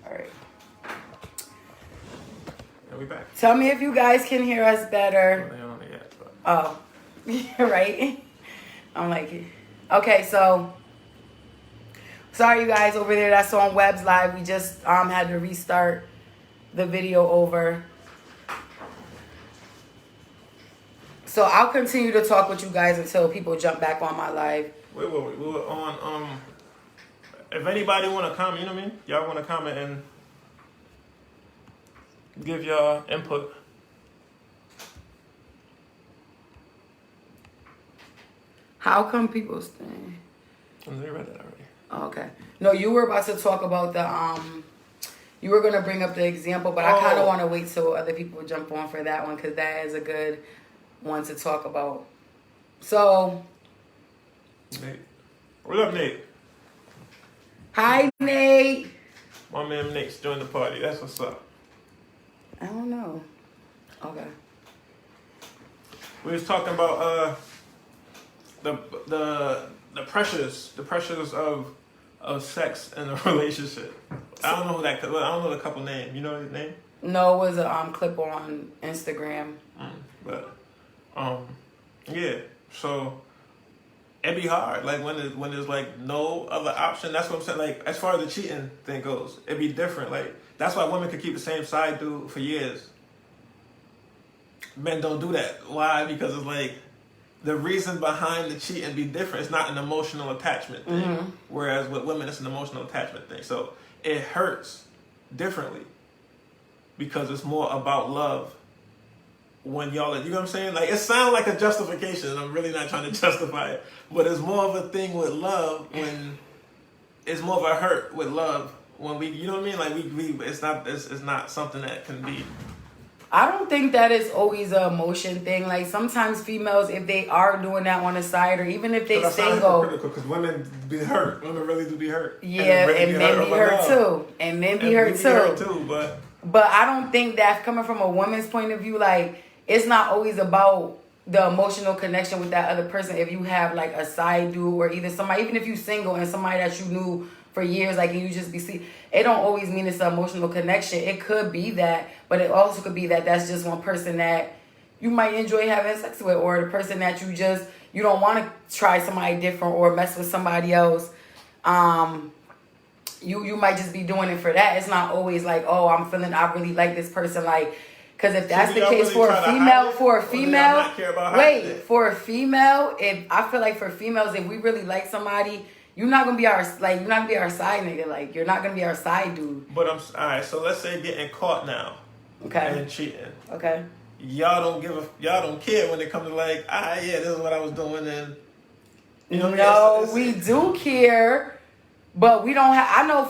All right. Yeah, we back. Tell me if you guys can hear us better. Well, they on it yet, but... Oh, right. I'm like, okay, so sorry you guys over there that's on Webs Live. We just had to restart the video over. So I'll continue to talk with you guys until people jump back on my live. We were on, if anybody want to comment, you know what I mean? Y'all want to comment and give y'all input. How come people stay? They read that already. Oh, okay. No, you were about to talk about the you were gonna bring up the example, but I kind of want to wait till other people jump on for that one because that is a good one to talk about. So, Nate, what up, Nate? Hi, Nate. My man Nate's joined the party. That's what's up. I don't know. Okay. We was talking about the pressures of sex in a relationship. I don't know I don't know the couple name. You know his name? No, it was a clip on Instagram. But yeah. So it'd be hard. Like when there's like no other option. That's what I'm saying. Like as far as the cheating thing goes, it'd be different. Like that's why women could keep the same side dude for years. Men don't do that. Why? Because it's like the reason behind the cheating be different. It's not an emotional attachment thing. Mm-hmm. Whereas with women, it's an emotional attachment thing. So it hurts differently because it's more about love. When y'all, you know what I'm saying? Like, it sounds like a justification, and I'm really not trying to justify it, but it's more of a thing with love when it's more of a hurt with love when we, you know what I mean? Like, we it's not something that can be. I don't think that is always an emotion thing. Like, sometimes females, if they are doing that on the side, or even if they single. Critical, because women be hurt. Women really do be hurt. Yeah, and men be hurt too. And men be hurt too. But I don't think that coming from a woman's point of view, like, it's not always about the emotional connection with that other person. If you have like a side dude or either somebody, even if you single and somebody that you knew for years, like, and you just be see, it don't always mean it's an emotional connection. It could be that, but it also could be that that's just one person that you might enjoy having sex with, or the person that you don't want to try somebody different or mess with somebody else. You might just be doing it for that. It's not always like, oh, I really like this person, like. Because if that's the case for a female, if I feel like for females, if we really like somebody, you're not gonna be our side nigga. Like, you're not gonna be our side dude. But all right. So let's say getting caught now, okay, and cheating, okay. Y'all don't care when it comes to like, yeah, this is what I was doing, and you know. No, we do care, but we don't have. I know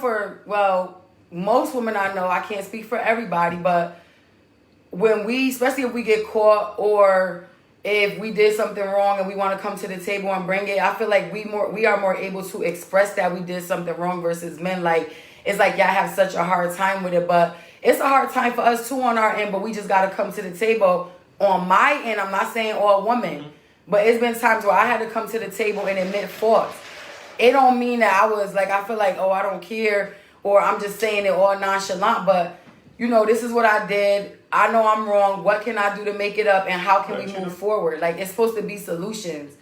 most women I know. I can't speak for everybody, but. Especially if we get caught or if we did something wrong and we want to come to the table and bring it, I feel like we are more able to express that we did something wrong versus men. Like, it's like y'all have such a hard time with it, but it's a hard time for us too on our end, but we just got to come to the table. On my end, I'm not saying all women, but it's been times where I had to come to the table and admit faults. It don't mean that I feel like, I don't care, or I'm just saying it all nonchalant, but this is what I did. I know I'm wrong. What can I do to make it up? And how can we move forward? Like, it's supposed to be solutions.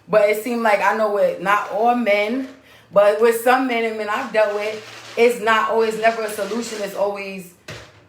But it seemed like, I know with not all men, but with some men and men I've dealt with, it's not always never a solution. It's always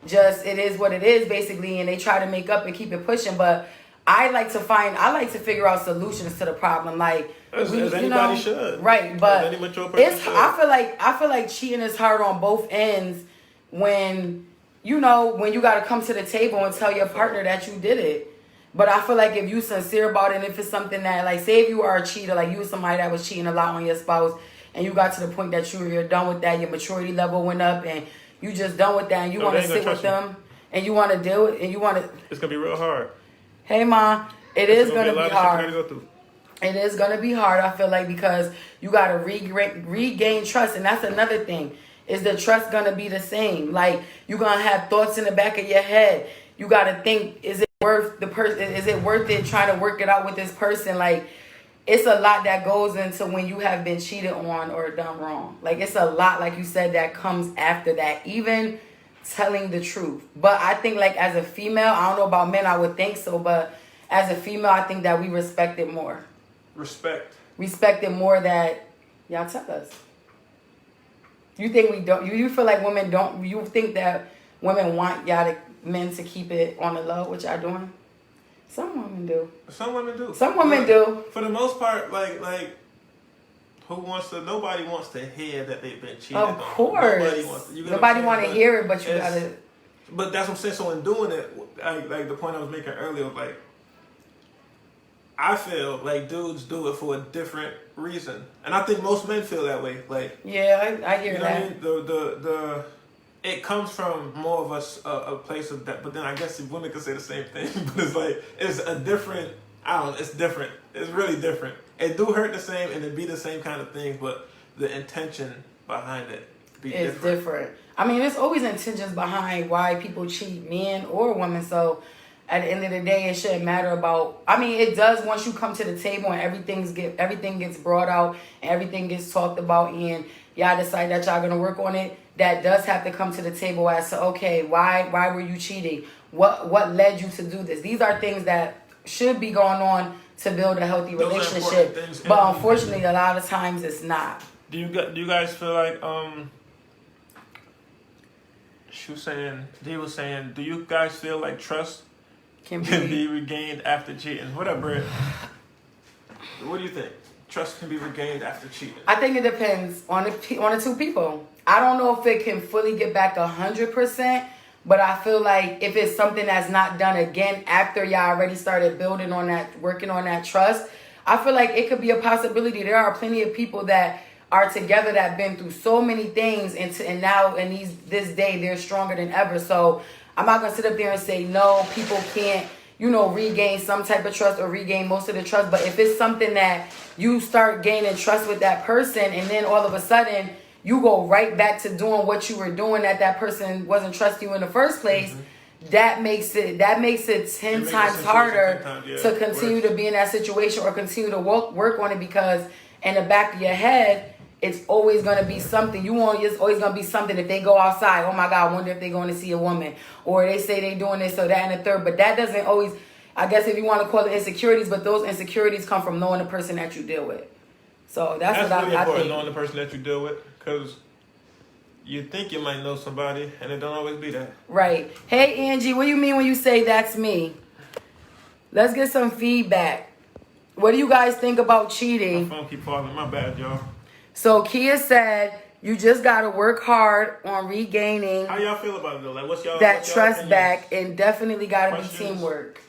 just, it is what it is, basically. And they try to make up and keep it pushing. But I like to figure out solutions to the problem. Like, as anybody should. Right. But I feel like cheating is hard on both ends when you got to come to the table and tell your partner that you did it. But I feel like if you sincere about it, and if it's something that, like, say if you are a cheater, like you were somebody that was cheating a lot on your spouse, and you got to the point that you're done with that, your maturity level went up, and you just done with that, and you want to sit with them, and you want to deal with, and you want to... It's going to be real hard. Hey, Ma, it is going to be hard. It is going to be hard, I feel like, because you got to regain trust, and that's another thing. Is the trust going to be the same? Like, you're going to have thoughts in the back of your head. You got to think, is it worth it trying to work it out with this person? Like, it's a lot that goes into when you have been cheated on or done wrong. Like, it's a lot, like you said, that comes after that. Even telling the truth. But I think, like, as a female, I don't know about men, I would think so, but as a female, I think that we respect it more. Respect it more that y'all tell us. You think we don't? You feel like women don't? You think that women want men to keep it on the low, which y'all doing? Some women do. Some women do. Some women do. For the most part, like nobody wants to hear that they've been cheated on. Of course. Nobody want to hear it, but you gotta. But that's what I'm saying. So in doing it, like the point I was making earlier, like, I feel like dudes do it for a different reason, and I think most men feel that way. Like, yeah, I hear you know that. What I mean? It comes from more of a place of that, but then I guess women could say the same thing. But it's like, it's a different, I don't know, it's different. It's really different. It do hurt the same and it be the same kind of things, but the intention behind it is different. I mean, there's always intentions behind why people cheat, men or women. So at the end of the day, it shouldn't matter about, I mean, it does once you come to the table and everything gets brought out and everything gets talked about and y'all decide that y'all gonna work on it. That does have to come to the table as to, okay, why were you cheating? What led you to do this? These are things that should be going on to build a healthy relationship. But unfortunately, a lot of times it's not. Do you guys feel like he was saying, do you guys feel like trust can be regained after cheating? What up, Brett? What do you think? Trust can be regained after cheating? I think it depends on the two people. I don't know if it can fully get back 100%, but I feel like if it's something that's not done again after y'all already started building on that, working on that trust, I feel like it could be a possibility. There are plenty of people that are together that have been through so many things, and now in this day they're stronger than ever. So I'm not gonna sit up there and say no, people can't, regain some type of trust or regain most of the trust. But if it's something that you start gaining trust with that person, and then all of a sudden you go right back to doing what you were doing that person wasn't trusting you in the first place, that makes it 10 times harder to continue to be in that situation or continue to work on it, because in the back of your head, it's always going to be something. It's always going to be something. If they go outside, oh my God, I wonder if they're going to see a woman, or they say they're doing this or that and the third. But that doesn't always, I guess if you want to call it insecurities, but those insecurities come from knowing the person that you deal with. So that's what really I important, think. knowing the person that you deal with, because you think you might know somebody, and it don't always be that. Right. Hey, Angie, what do you mean when you say that's me? Let's get some feedback. What do you guys think about cheating? My phone keep falling. My bad, y'all. So Kia said you just got to work hard on regaining. How y'all feel about it, though? Like, what's y'all trust opinions? back, and definitely got to be teamwork.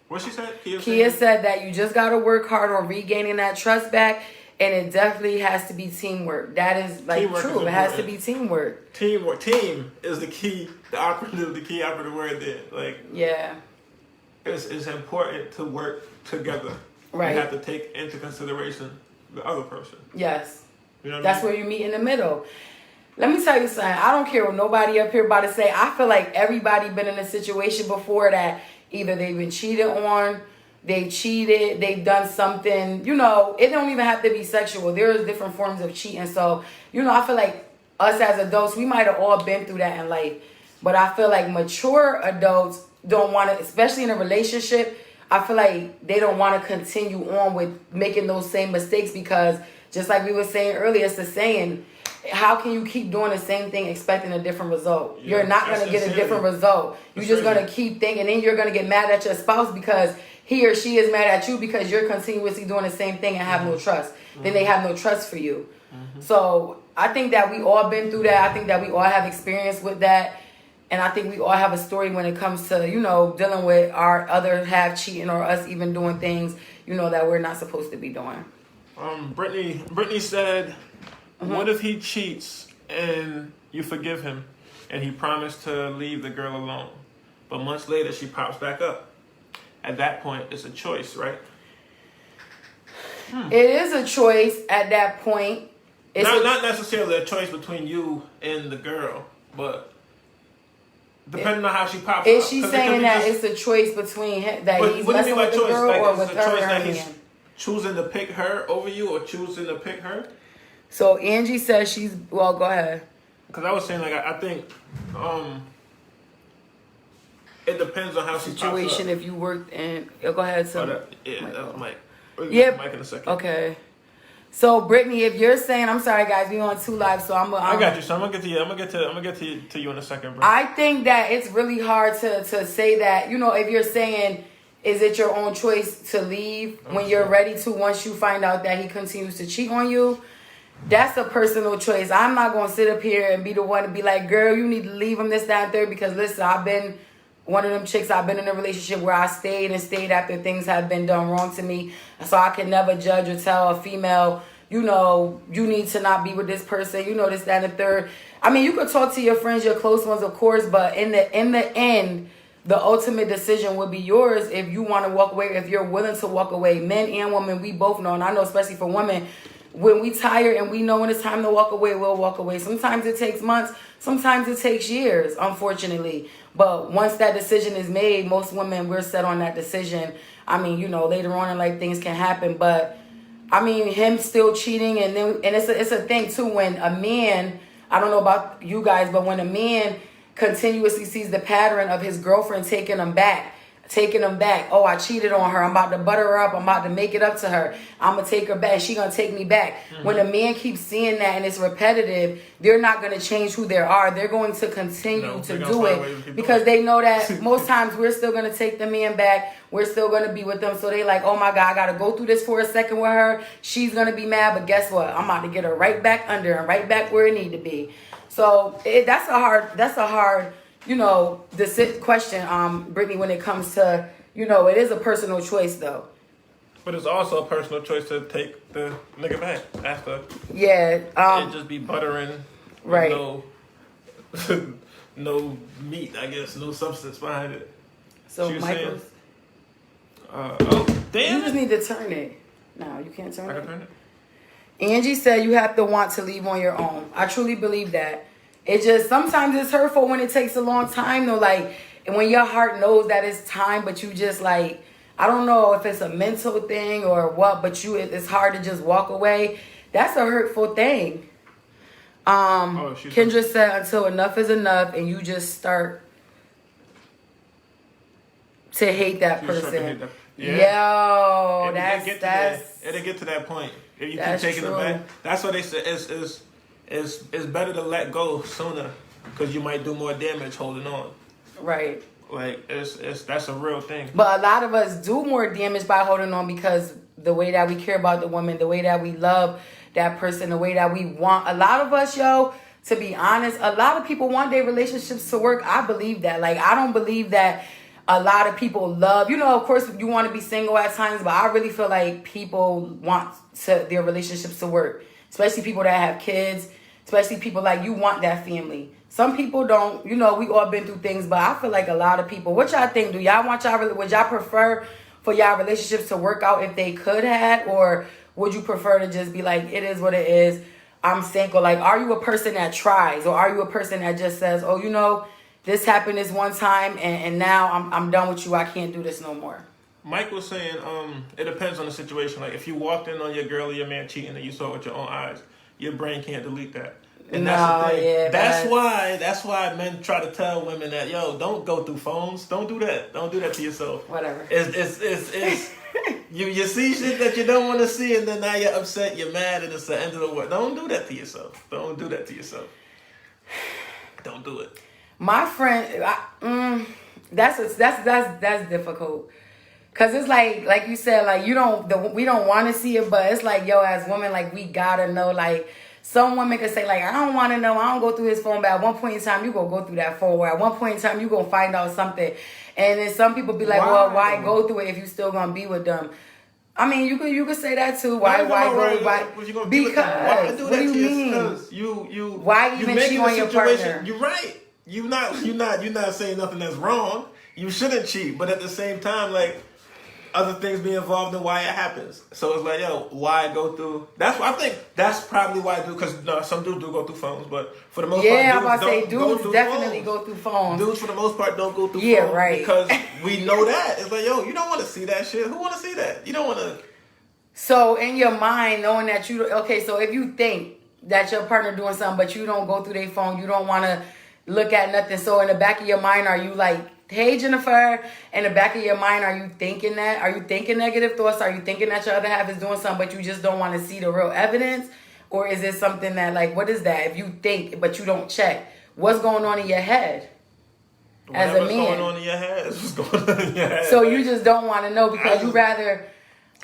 What she said? Kia said that you just got to work hard on regaining that trust back. And it definitely has to be teamwork. That is true. It has to be teamwork. Teamwork. Team is the key, the key operative word there. Like, yeah, it's important to work together. Right. You have to take into consideration the other person. Yes. You know what That's I mean? where you meet in the middle. Let me tell you something. I don't care what nobody up here about to say. I feel like everybody been in a situation before that either they've been cheated on, they cheated, they've done something, it don't even have to be sexual. There's different forms of cheating. So, I feel like us as adults, we might have all been through that in life. But I feel like mature adults don't want to, especially in a relationship, I feel like they don't want to continue on with making those same mistakes, because just like we were saying earlier, it's the saying, how can you keep doing the same thing expecting a different result? Yeah, you're not going to get a different result. You're just going to keep thinking, and then you're going to get mad at your spouse because he or she is mad at you because you're continuously doing the same thing and have no trust. Then they have no trust for you. So I think that we all been through that. I think that we all have experience with that. And I think we all have a story when it comes to, dealing with our other half cheating, or us even doing things, that we're not supposed to be doing. Brittany said, what if he cheats and you forgive him and he promised to leave the girl alone, but months later she pops back up? At that point, it's a choice, right? It is a choice at that point. It's not necessarily a choice between you and the girl, but depending on how she pops up. Is she saying that it's a choice between him, that he's messing with the girl, or with her and him? choosing to pick her over you or choosing to pick her? So Angie says well, go ahead. Because I was saying, like, I think it depends on how she pops up. Situation if you worked in... go ahead. So, that was Mike. Yeah. Mike in a second. Okay. So Brittany, if you're saying, I'm sorry guys, we on 2 live, so I'm I got you. So I'm gonna get to you. I'm gonna get to you in a second, bro. I think that it's really hard to say that, if you're saying, is it your own choice to leave when you're ready to, once you find out that he continues to cheat on you? That's a personal choice. I'm not going to sit up here and be the one to be like, girl, you need to leave him, this, that, and third, because listen, I've been one of them chicks. I've been in a relationship where I stayed after things have been done wrong to me. So I can never judge or tell a female, you need to not be with this person, this, that, and the third. I mean, you could talk to your friends, your close ones, of course, but in the end, the ultimate decision would be yours if you want to walk away, if you're willing to walk away. Men and women, we both know, and I know especially for women, when we tired and we know when it's time to walk away, we'll walk away. Sometimes it takes months, sometimes it takes years, unfortunately. But once that decision is made, most women, we're set on that decision. I mean, later on in life, things can happen. But, I mean, him still cheating, and it's a thing, too, when a man, I don't know about you guys, but when a man continuously sees the pattern of his girlfriend taking him back. Oh, I cheated on her. I'm about to butter her up. I'm about to make it up to her. I'm going to take her back. She going to take me back. Mm-hmm. When a man keeps seeing that and it's repetitive, they're not going to change who they are. They're going to continue to do it because they know that most times we're still going to take the man back. We're still going to be with them. So they like, oh my God, I got to go through this for a second with her. She's going to be mad. But guess what? I'm about to get her right back under and right back where it need to be. So that's a hard, the question, Brittany, when it comes to, it is a personal choice though. But it's also a personal choice to take the nigga back after. Yeah. It just be buttering. Right. No meat, I guess, no substance behind it. So Michael. Damn. You just need to turn it. No, you can't turn it. I can turn it. Angie said you have to want to leave on your own. I truly believe that. It just, sometimes it's hurtful when it takes a long time though. Like, and when your heart knows that it's time, but you just like, I don't know if it's a mental thing or what, but it's hard to just walk away. That's a hurtful thing. Kendra said until enough is enough and you just start to hate that person. Yeah. Yo, it'll get to that point. If you keep taking it back, that's what they say. It's better to let go sooner because you might do more damage holding on. Right. Like that's a real thing. But a lot of us do more damage by holding on because the way that we care about the woman, the way that we love that person, the way that we want. A lot of us, to be honest, a lot of people want their relationships to work. I believe that. Like, I don't believe that a lot of people love, of course you want to be single at times, but I really feel like people want their relationships to work, especially people that have kids, especially people like you want that family. Some people don't, we all been through things, but I feel like a lot of people, what y'all think? Would y'all prefer for y'all relationships to work out if they could have, or would you prefer to just be like, it is what it is, I'm single? Like, are you a person that tries, or are you a person that just says, oh, this happened this one time, and now I'm done with you. I can't do this no more. Mike was saying, it depends on the situation. Like, if you walked in on your girl or your man cheating and you saw it with your own eyes, your brain can't delete that. And that's the thing. Yeah, that's why men try to tell women that, don't go through phones. Don't do that. Don't do that to yourself. Whatever. It's you see shit that you don't want to see, and then now you're upset, you're mad, and it's the end of the world. Don't do that to yourself. Don't do that to yourself. Don't do it. My friend, that's difficult, cause it's like you said, like we don't want to see it, but it's like, as women, like we gotta know. Like, some women can say like, I don't want to know, I don't go through his phone, but at one point in time you gonna go through that phone, or at one point in time you gonna find out something, and then some people be like, why go through it if you still gonna be with them? I mean, you could say that too. Why do you mean? Why even cheat on your partner? You're right. You're not saying nothing that's wrong. You shouldn't cheat, but at the same time, like, other things be involved in why it happens. So it's like, why go through? That's why I think that's probably why I do. Because some dudes do go through phones, but for the most part, I'm about to say dudes definitely go through phones. Dudes for the most part don't go through phones. Right. Because we know that it's like, you don't want to see that shit. Who want to see that? You don't want to. So in your mind, knowing that so if you think that your partner doing something, but you don't go through their phone, you don't want to look at nothing. So in the back of your mind, are you like, hey, Jennifer, in the back of your mind, are you thinking that? Are you thinking negative thoughts? Are you thinking that your other half is doing something, but you just don't want to see the real evidence? Or is it something that, like, what is that? If you think, but you don't check, what's going on in your head? As a man. What's going on in your head is what's going on in your head. So you just don't want to know because you rather...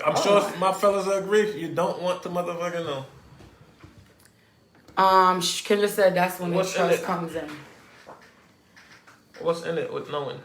I'm sure my fellas will agree. You don't want to motherfucking know. Kendra said that's when the trust comes in. What's in it with knowing?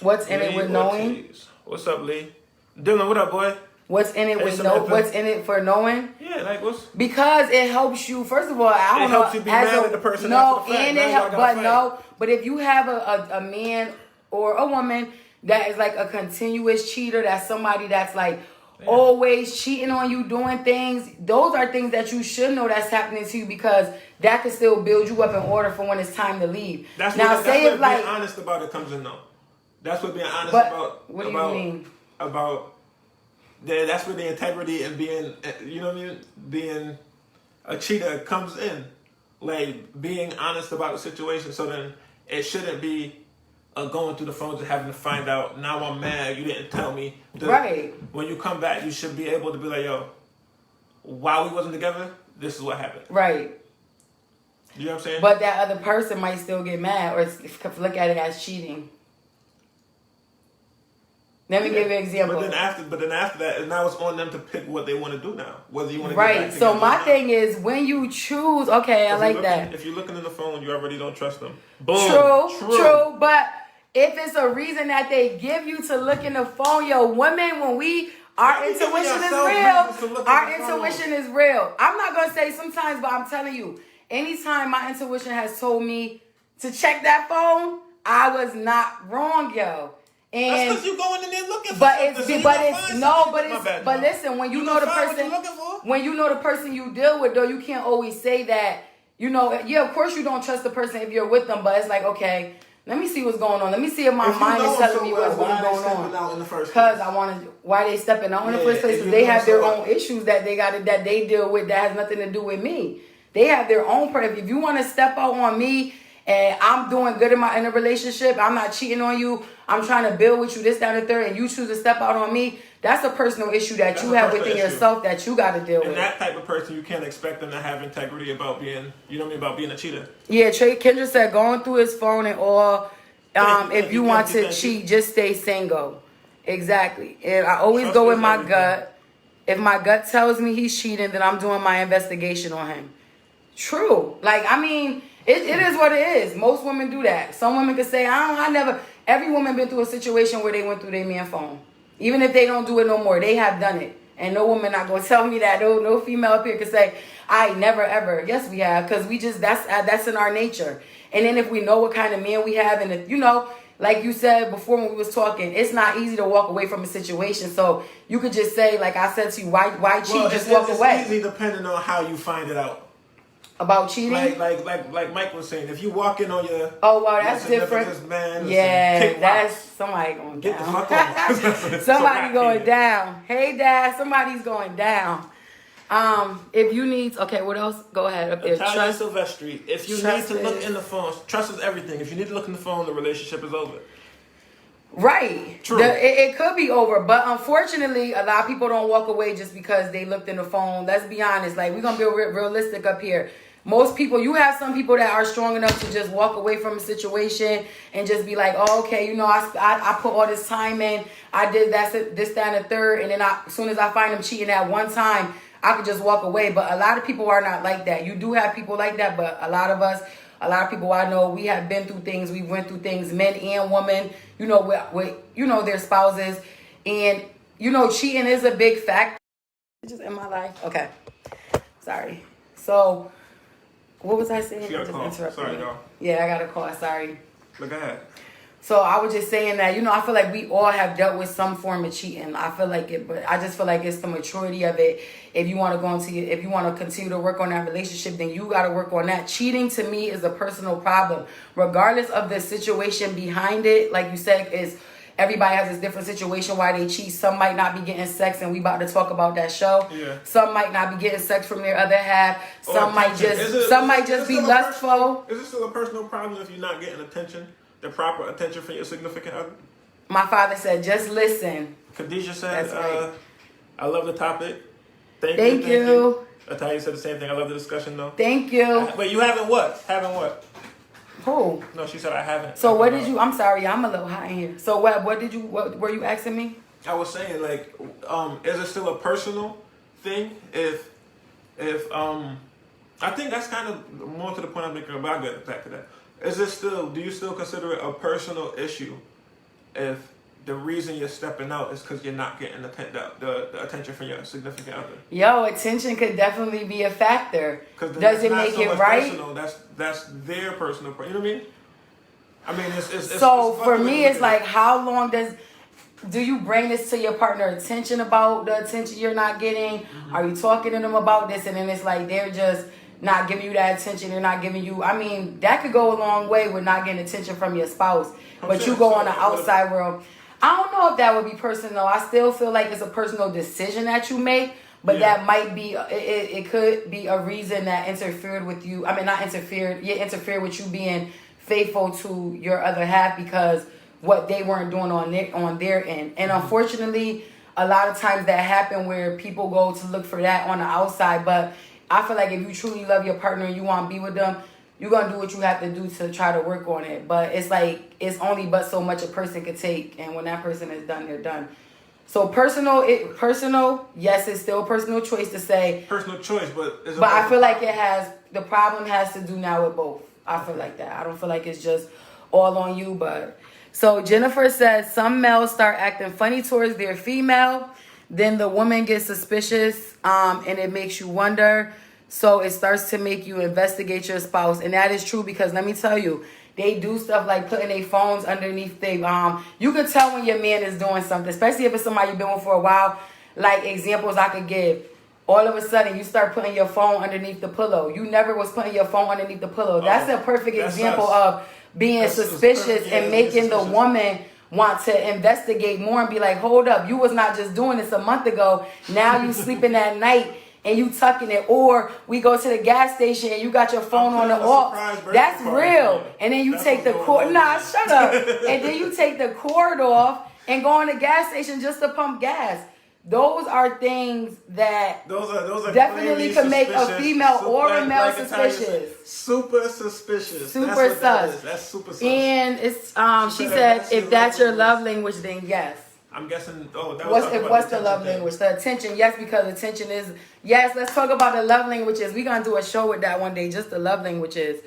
What's in it with knowing? What's up, Lee? Dylan, what up, boy? What's in it with what's in it for knowing? Yeah, like what's... Because it helps you. First of all, I don't know. It helps you be mad at the person after the fact. And it helps, but if you have a man or a woman that is like a continuous cheater, that's somebody that's like always cheating on you, doing things, those are things that you should know that's happening to you, because that can still build you up in order for when it's time to leave. That's what being honest about it comes in, though. That's what being honest about. What do you mean? That's where the integrity and being, you know what I mean, being a cheater comes in. Like, being honest about the situation, so then it shouldn't be going through the phones and having to find out, now I'm mad, you didn't tell me. Right. When you come back, you should be able to be like, yo, while we wasn't together, this is what happened. Right. You know what I'm saying? But that other person might still get mad or look at it as cheating. Let me give you an example. But then after that, now it's on them to pick what they want to do now. Whether you want to right. So my thing is, when you choose, okay, I like that. If you're looking in the phone, you already don't trust them. Boom. True. But if it's a reason that they give you to look in the phone, women, when our intuition is real. Our intuition is real. I'm not gonna say sometimes, but I'm telling you, anytime my intuition has told me to check that phone, I was not wrong, yo. And that's because you going in there looking for but listen, when you know the person, when you know the person you deal with, though, you can't always say that. You know, of course you don't trust the person if you're with them, but it's like, okay, let me see what's going on. Let me see if my mind is telling me what's going on. Because I want to. Why they stepping out in the first place? Because they have their own issues that they deal with that has nothing to do with me. They have their own. If you want to step out on me and I'm doing good in a relationship, I'm not cheating on you, I'm trying to build with you, this, that, and the third, and you choose to step out on me, that's a personal issue that you have within yourself that you got to deal with. And that type of person, you can't expect them to have integrity about being, about being a cheater. Yeah, Kendra said going through his phone and all, if you want to cheat, just stay single. Exactly. And I always go with my gut. If my gut tells me he's cheating, then I'm doing my investigation on him. True. Like, I mean, it is what it is. Most women do that. Some women could say, every woman been through a situation where they went through their man's phone. Even if they don't do it no more, they have done it. And no woman not going to tell me that. No female up here can say, I never ever. Yes, we have. Because that's in our nature. And then if we know what kind of man we have, and if, like you said before when we was talking, it's not easy to walk away from a situation. So you could just say, like I said to you, why cheat? Well, just walk away. It's easy depending on how you find it out. About cheating? Like Mike was saying, if you walk in on your that's different. Man, that's somebody going down. Get the fuck on. Somebody going down. Hey, Dad, somebody's going down. If you need, what else? Go ahead up there. Natalia Silvestri. If you need to look in the phone, trust is everything. If you need to look in the phone, the relationship is over. Right. True. It could be over, but unfortunately, a lot of people don't walk away just because they looked in the phone. Let's be honest. Like, we're gonna be realistic up here. Most people, you have some people that are strong enough to just walk away from a situation and just be like, oh, okay, I put all this time in, I did this, that, and the third, and then as soon as I find them cheating at one time, I could just walk away. But a lot of people are not like that. You do have people like that, but a lot of people I know, we have been through things, we went through things, men and women, with their spouses, and cheating is a big factor just in my life. Okay, sorry. So, what was I saying? She got a call. Sorry, y'all. Yeah, I got a call. Sorry. Look ahead. So I was just saying that, I feel like we all have dealt with some form of cheating. I feel like it, but I just feel like it's the maturity of it. If you want to if you want to continue to work on that relationship, then you got to work on that. Cheating to me is a personal problem, regardless of the situation behind it. Like you said, everybody has this different situation why they cheat. Some might not be getting sex, and we about to talk about that show. Yeah. Some might not be getting sex from their other half. Some might just be lustful. Is it still a personal problem if you're not getting attention, the proper attention from your significant other? My father said, just listen. Khadijah said, right. I love the topic. Thank you. Atalia said the same thing. I love the discussion, though. Thank you. Wait, you haven't what? Haven't what? Who? No, she said I haven't. So what did you? I'm sorry, I'm a little hot in here. So what were you asking me? I was saying, like, is it still a personal thing? If I think that's kind of more to the point I'm making, but I'll get back to that. Do you still consider it a personal issue if the reason you're stepping out is because you're not getting the attention from your significant other? Yo, attention could definitely be a factor. Does it make it right? Personal. That's their personal. You know what I mean? I mean, it's so for me, it's like, how long do you bring this to your partner attention about the attention you're not getting? Mm-hmm. Are you talking to them about this? And then it's like they're just not giving you that attention. They're not giving you. I mean, that could go a long way with not getting attention from your spouse. But you go on the outside world. I don't know if that would be personal. I still feel like it's a personal decision that you make, but that might be, it could be a reason that interfered with you. I mean, not interfered, interfered with you being faithful to your other half because what they weren't doing on their end. And unfortunately, a lot of times that happen where people go to look for that on the outside. But I feel like if you truly love your partner and you want to be with them, you're going to do what you have to do to try to work on it. But it's like, it's only but so much a person could take. And when that person is done, they're done. So personal, yes, it's still a personal choice to say. Personal choice, but I feel like the problem has to do now with both. I feel like that. I don't feel like it's just all on you. But so Jennifer says, some males start acting funny towards their female. Then the woman gets suspicious and it makes you wonder. So it starts to make you investigate your spouse. And that is true because let me tell you, they do stuff like putting their phones underneath their, you can tell when your man is doing something, especially if it's somebody you've been with for a while. Like examples I could give. All of a sudden, you start putting your phone underneath the pillow. You never was putting your phone underneath the pillow. That's a perfect example of being suspicious and making the woman want to investigate more and be like, hold up, you was not just doing this a month ago. Now you sleeping at night and you tucking it. Or we go to the gas station and you got your phone on the off. That's real. And then you take the cord. Nah, shut up. And then you take the cord off and go on the gas station just to pump gas. Those are things that those are definitely can make a female or a male suspicious. Super suspicious. Super sus. That's super sus. And it's she said if that's your love language, then yes. I'm guessing. What's the love language? The attention. Yes, because attention is yes. Let's talk about the love languages. We're gonna do a show with that one day. Just the love languages.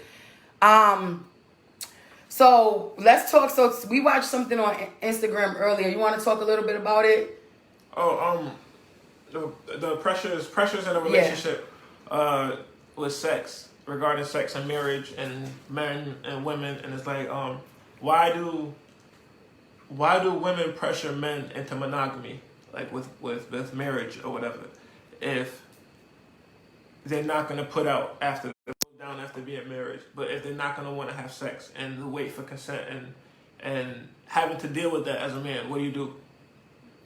So let's talk. So we watched something on Instagram earlier. You want to talk a little bit about it? The pressures in a relationship with sex, regarding sex and marriage and men and women, and it's like why do women pressure men into monogamy, like with marriage or whatever, if they're not gonna put down after being married, but if they're not gonna want to have sex and wait for consent and having to deal with that as a man, what do you do?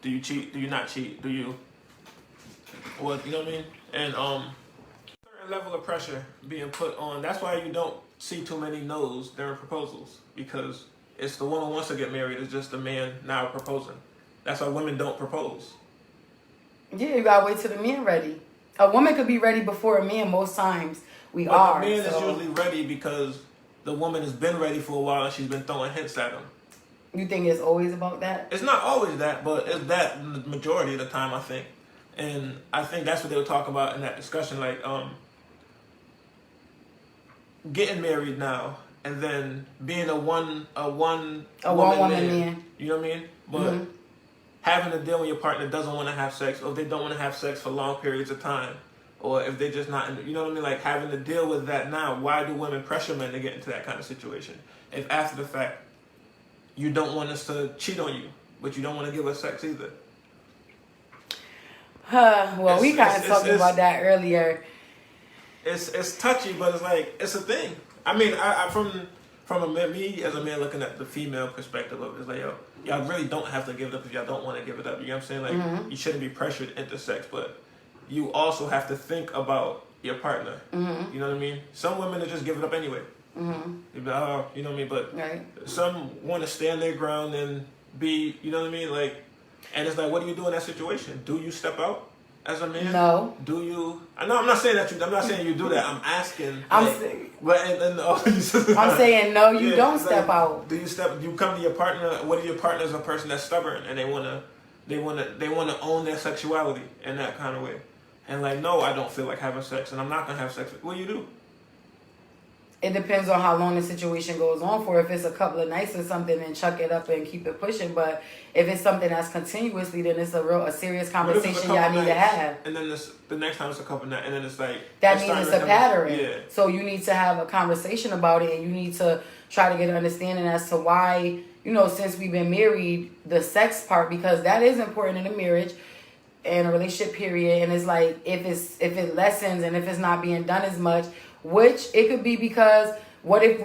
Do you cheat? Do you not cheat? Do you? Well, you know what I mean? And certain level of pressure being put on. That's why you don't see too many no's during proposals, because it's the woman wants to get married. It's just the man now proposing. That's why women don't propose. Yeah, you gotta wait till the man ready. A woman could be ready before a man most times. The man is usually ready because the woman has been ready for a while and she's been throwing hints at him. You think it's always about that? It's not always that, but it's that the majority of the time, I think. And I think that's what they were talking about in that discussion, like getting married now and then being a one woman man. You know what I mean? But having to deal with your partner doesn't want to have sex, or if they don't want to have sex for long periods of time, or if they're just not, you know what I mean? Like having to deal with that now. Why do women pressure men to get into that kind of situation? If after the fact, you don't want us to cheat on you, but you don't want to give us sex either. Well, we kind of talked about that earlier. It's touchy, but it's like, it's a thing. I mean, from a man, me as a man looking at the female perspective of it, it's like, yo, y'all really don't have to give it up if y'all don't want to give it up. You know what I'm saying? Like, you shouldn't be pressured into sex, but you also have to think about your partner. You know what I mean? Some women are just give it up anyway. You know what I mean? But some want to stand their ground and be, you know what I mean? Like, and it's like, what do you do in that situation? Do you step out as a man? No. Do you? I know I'm not saying that I'm not saying you do that. I'm asking. I'm like, saying. But I'm saying no. You don't step out. Do you step? You come to your partner. What if your partner's a person that's stubborn and they wanna own their sexuality in that kind of way? And like, no, I don't feel like having sex, and I'm not gonna have sex. What do you do? It depends on how long the situation goes on for. If it's a couple of nights or something, then chuck it up and keep it pushing. But if it's something that's continuously, then it's a serious conversation y'all need to have. And then the next time it's a couple nights, and then it's like that means it's a pattern. Yeah. So you need to have a conversation about it, and you need to try to get an understanding as to why, since we've been married, the sex part, because that is important in a marriage and a relationship period. And it's like if it lessens and if it's not being done as much. Which it could be because what if,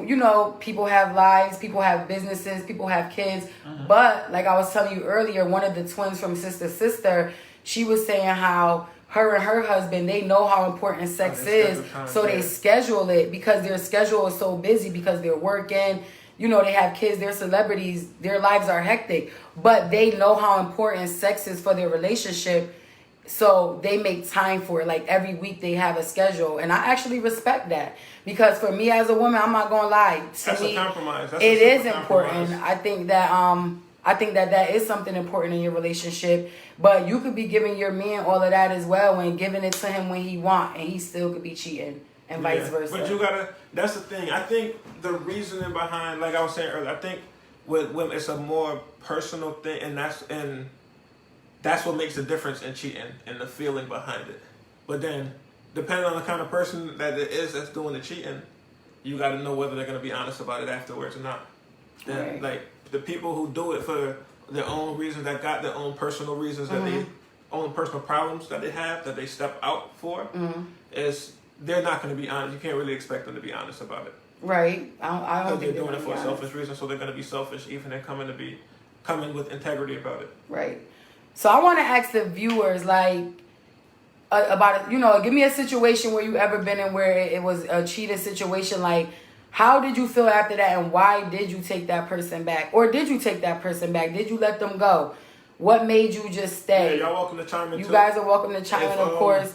people have lives, people have businesses, people have kids. But like I was telling you earlier, one of the twins from Sister, she was saying how her and her husband, they know how important sex is. So they schedule it because their schedule is so busy because they're working. They have kids, they're celebrities, their lives are hectic. But they know how important sex is for their relationship. So they make time for it. Like every week they have a schedule. And I actually respect that. Because for me as a woman, I'm not going to lie. That's a compromise. It is important. I think that is something important in your relationship. But you could be giving your man all of that as well and giving it to him when he want. And he still could be cheating and vice versa. But that's the thing. I think the reasoning behind, like I was saying earlier, I think with women it's a more personal thing. And that's what makes the difference in cheating and the feeling behind it. But then, depending on the kind of person that it is that's doing the cheating, you got to know whether they're going to be honest about it afterwards or not. Then, like, the people who do it for their own reasons, that got their own personal reasons, that they own personal problems that they have, that they step out for, they're not going to be honest. You can't really expect them to be honest about it. Right. I don't think they're doing it for a selfish reason, so they're going to be selfish even in coming with integrity about it. Right. So I want to ask the viewers, like, about, give me a situation where you ever been in where it was a cheating situation. Like, how did you feel after that, and why did you take that person back? Or did you take that person back? Did you let them go? What made you just stay? Yeah, y'all welcome to chime in. You guys are welcome to chime in, of course.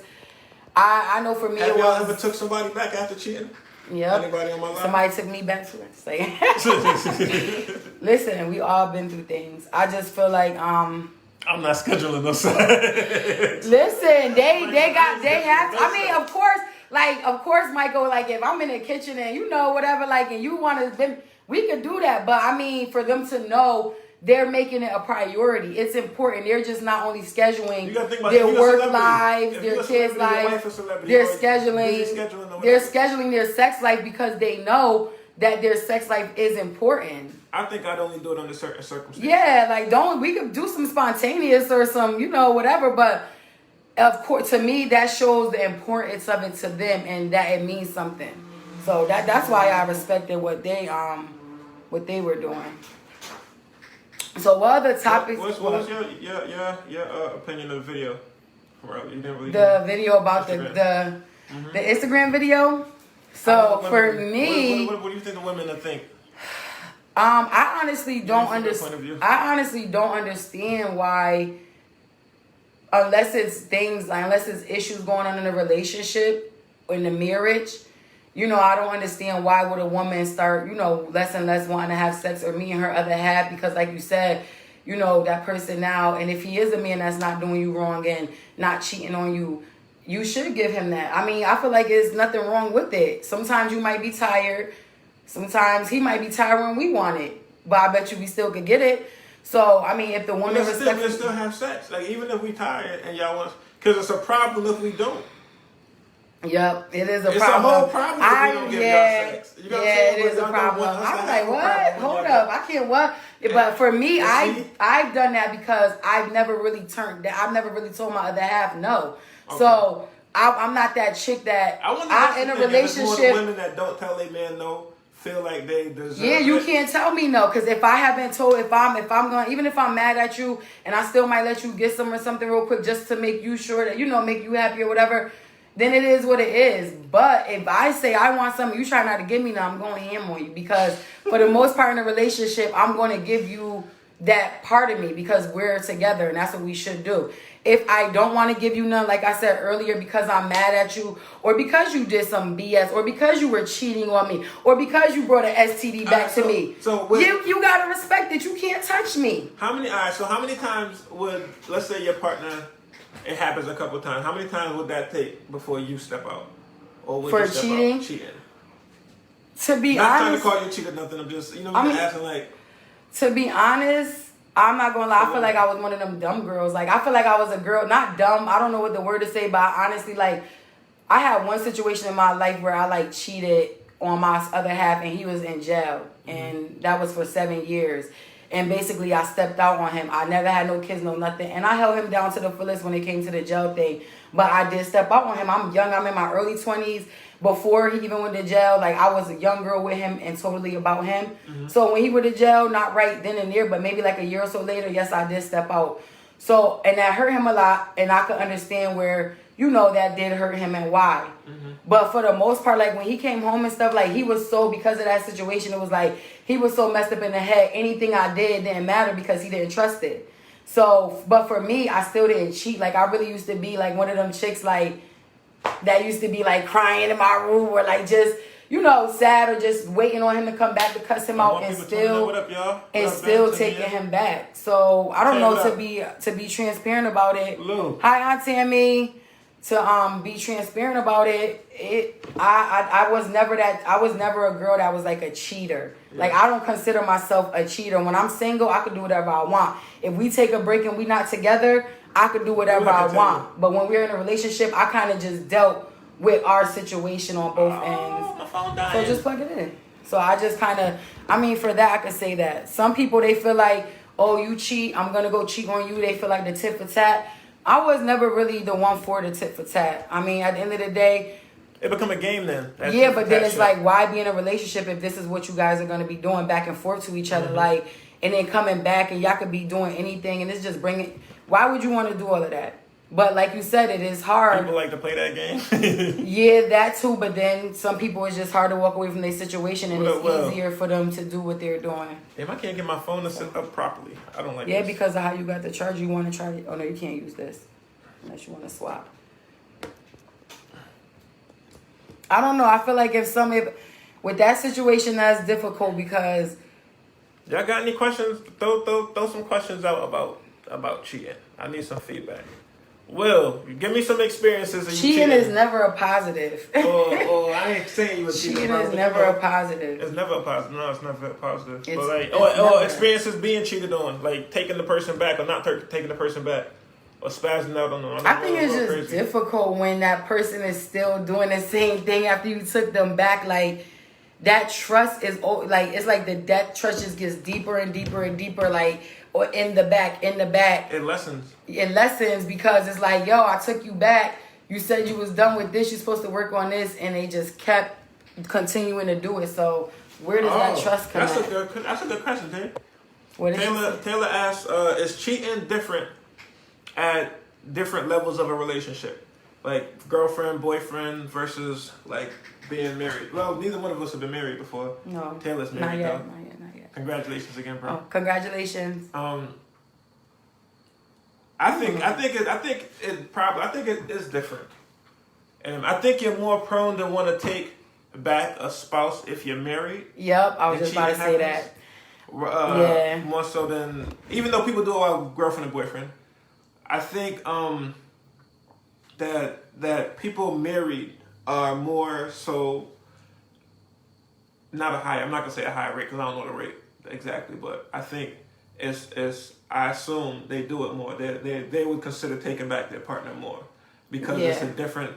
I know for me have y'all ever took somebody back after cheating? Yep. Anybody on my life? Somebody took me back to it. Listen, we all been through things. I just feel like I'm not scheduling no sex. Listen, they have to. I mean, of course, Michael, like if I'm in the kitchen and whatever, like, and you want to, we could do that. But I mean, for them to know they're making it a priority, it's important. They're just not only scheduling their work lives, their kids' lives, they're scheduling their sex life because they know that their sex life is important. I think I'd only do it under certain circumstances. Yeah, like we could do some spontaneous or some, whatever, but of course, to me, that shows the importance of it to them and that it means something. So that's why I respected what they were doing. So what other topics? What was your opinion of the video? You didn't really the video about the Instagram video. So for me, what do you think the women think? I honestly don't understand. I honestly don't understand why, unless it's issues going on in a relationship, in the marriage. I don't understand why would a woman start, less and less wanting to have sex, or me and her other half, because like you said, that person now, and if he is a man that's not doing you wrong and not cheating on you, you should give him that. I mean, I feel like there's nothing wrong with it. Sometimes you might be tired. Sometimes he might be tired when we want it. But I bet you we still could get it. So, I mean, if the woman respects... We still have sex. Like, even if we tired and y'all want... Because it's a problem if we don't. Yep, it is a problem. It's a whole problem if we don't give y'all sex. You know it is a problem. I'm like, what? Hold up. I can't what? But for me, I've done that because I've never really told my other half no. Okay. So I'm not that chick that in a relationship. If it's more women that don't tell their man no feel like they deserve Yeah, you it. can't tell me no, because if I haven't told, if I'm going, even if I'm mad at you, and I still might let you get something real quick just to make you sure that, make you happy or whatever, then it is what it is. But if I say I want something, you try not to give me none, I'm going ham on you, because for the most part in a relationship, I'm going to give you that part of me because we're together, and that's what we should do. If I don't want to give you none, like I said earlier, because I'm mad at you, or because you did some BS, or because you were cheating on me, or because you brought an STD back to me, you gotta respect that you can't touch me. How many times would, let's say your partner, it happens a couple times, how many times would that take before you step out? Or would for you step cheating? Out? Cheating. To be not honest, trying to call you a cheater, nothing. I'm just, asking like. To be honest, I'm not gonna lie. I feel like I was one of them dumb girls. Like, I feel like I was a girl, not dumb. I don't know what the word to say, but honestly, like, I had one situation in my life where I like cheated on my other half, and he was in jail, and that was for 7 years. And basically, I stepped out on him. I never had no kids, no nothing, and I held him down to the fullest when it came to the jail thing. But I did step out on him. I'm young. I'm in my early 20s. Before he even went to jail, like, I was a young girl with him and totally about him. Mm-hmm. So when he went to jail, not right then and there, but maybe like a year or so later, yes, I did step out. So, and that hurt him a lot, and I could understand where, that did hurt him and why. Mm-hmm. But for the most part, like, when he came home and stuff, like, he was so, because of that situation, it was like, he was so messed up in the head, anything I did didn't matter because he didn't trust it. So, but for me, I still didn't cheat. Like, I really used to be like one of them chicks, like, that used to be like crying in my room or like just, sad or just waiting on him to come back to cuss him out and still taking him back. So I don't know, to be transparent about it. Lou. Hi, Aunt Tammy. To be transparent about it, I was never a girl that was like a cheater. Yeah. Like, I don't consider myself a cheater. When I'm single, I can do whatever I want. If we take a break and we not together, I could do whatever I want. But when we're in a relationship, I kind of just dealt with our situation on both ends. My phone died. So just plug it in. So I just kind of, for that, I could say that. Some people, they feel like, oh, you cheat, I'm going to go cheat on you. They feel like the tit for tat. I was never really the one for the tit for tat. I mean, at the end of the day, it become a game then. Yeah, but then it's like, why be in a relationship if this is what you guys are going to be doing back and forth to each other? Mm-hmm. Like, and then coming back and y'all could be doing anything and it's just bringing... Why would you want to do all of that? But like you said, it is hard. People like to play that game. Yeah, that too. But then some people, it's just hard to walk away from their situation, and it's easier for them to do what they're doing. If I can't get my phone to sit up properly, I don't like. Yeah, this. Because of how you got the charger, you want to try it. Oh no, you can't use this unless you want to swap. I don't know. I feel like if with that situation, that's difficult because. Y'all got any questions? Throw some questions out about cheating. I need some feedback. Will, give me some experiences. Cheating is never a positive. I ain't saying you were cheating. Cheating is never a positive. It's never a positive. No, it's never a positive. But experiences being cheated on, like taking the person back or not taking the person back, or spazzing out on them. I think it's just difficult when that person is still doing the same thing after you took them back. Like, that trust is like, it's like that trust just gets deeper and deeper and deeper. Like. Or in the back. It lessens because it's like, yo, I took you back. You said you was done with this. You're supposed to work on this. And they just kept continuing to do it. So where does that trust come That's a good question, Dave. Taylor asks, is cheating different at different levels of a relationship? Like girlfriend, boyfriend versus like being married. Well, neither one of us have been married before. No. Taylor's married Not yet. Congratulations again, bro. Oh, congratulations. I think it is different. And I think you're more prone to want to take back a spouse if you're married. Yep, I was just about to say that. Yeah. More so than, even though people do a lot with girlfriend and boyfriend, I think that people married are more so, I'm not gonna say a higher rate because I don't know the rate exactly, but I think I assume they do it more. They would consider taking back their partner more because it's a different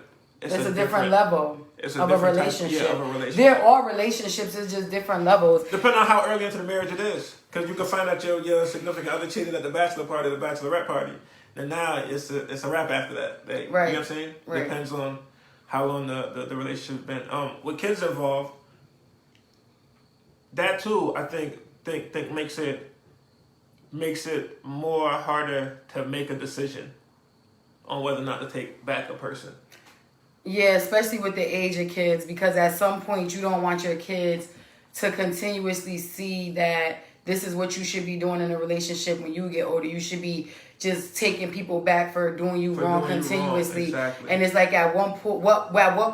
level of a relationship. There are relationships, it's just different levels. Depending on how early into the marriage it is. Because you can find out your significant other cheated at the bachelor party, the bachelorette party. And now it's a wrap after that. Right. You know what I'm saying? Right. Depends on how long the relationship's been. With kids involved, that too, I think makes it more harder to make a decision on whether or not to take back a person. Yeah, especially with the age of kids, because at some point you don't want your kids to continuously see that this is what you should be doing in a relationship when you get older. You should be just taking people back for doing you wrong continuously. Exactly. And it's like at what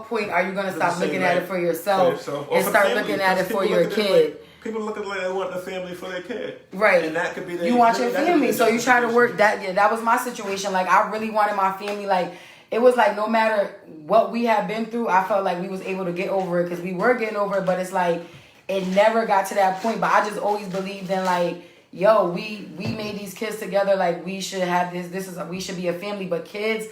point are you going to stop looking at it for yourself and start looking at it for your kid? People look at it like they want the family for their kid. Right. And that could be you want your family, so you try to work that. Yeah, that was my situation. Like, I really wanted my family. Like, it was like no matter what we had been through, I felt like we was able to get over it because we were getting over it. But it's like it never got to that point. But I just always believed in like, yo, we made these kids together. Like, we should have we should be a family. But kids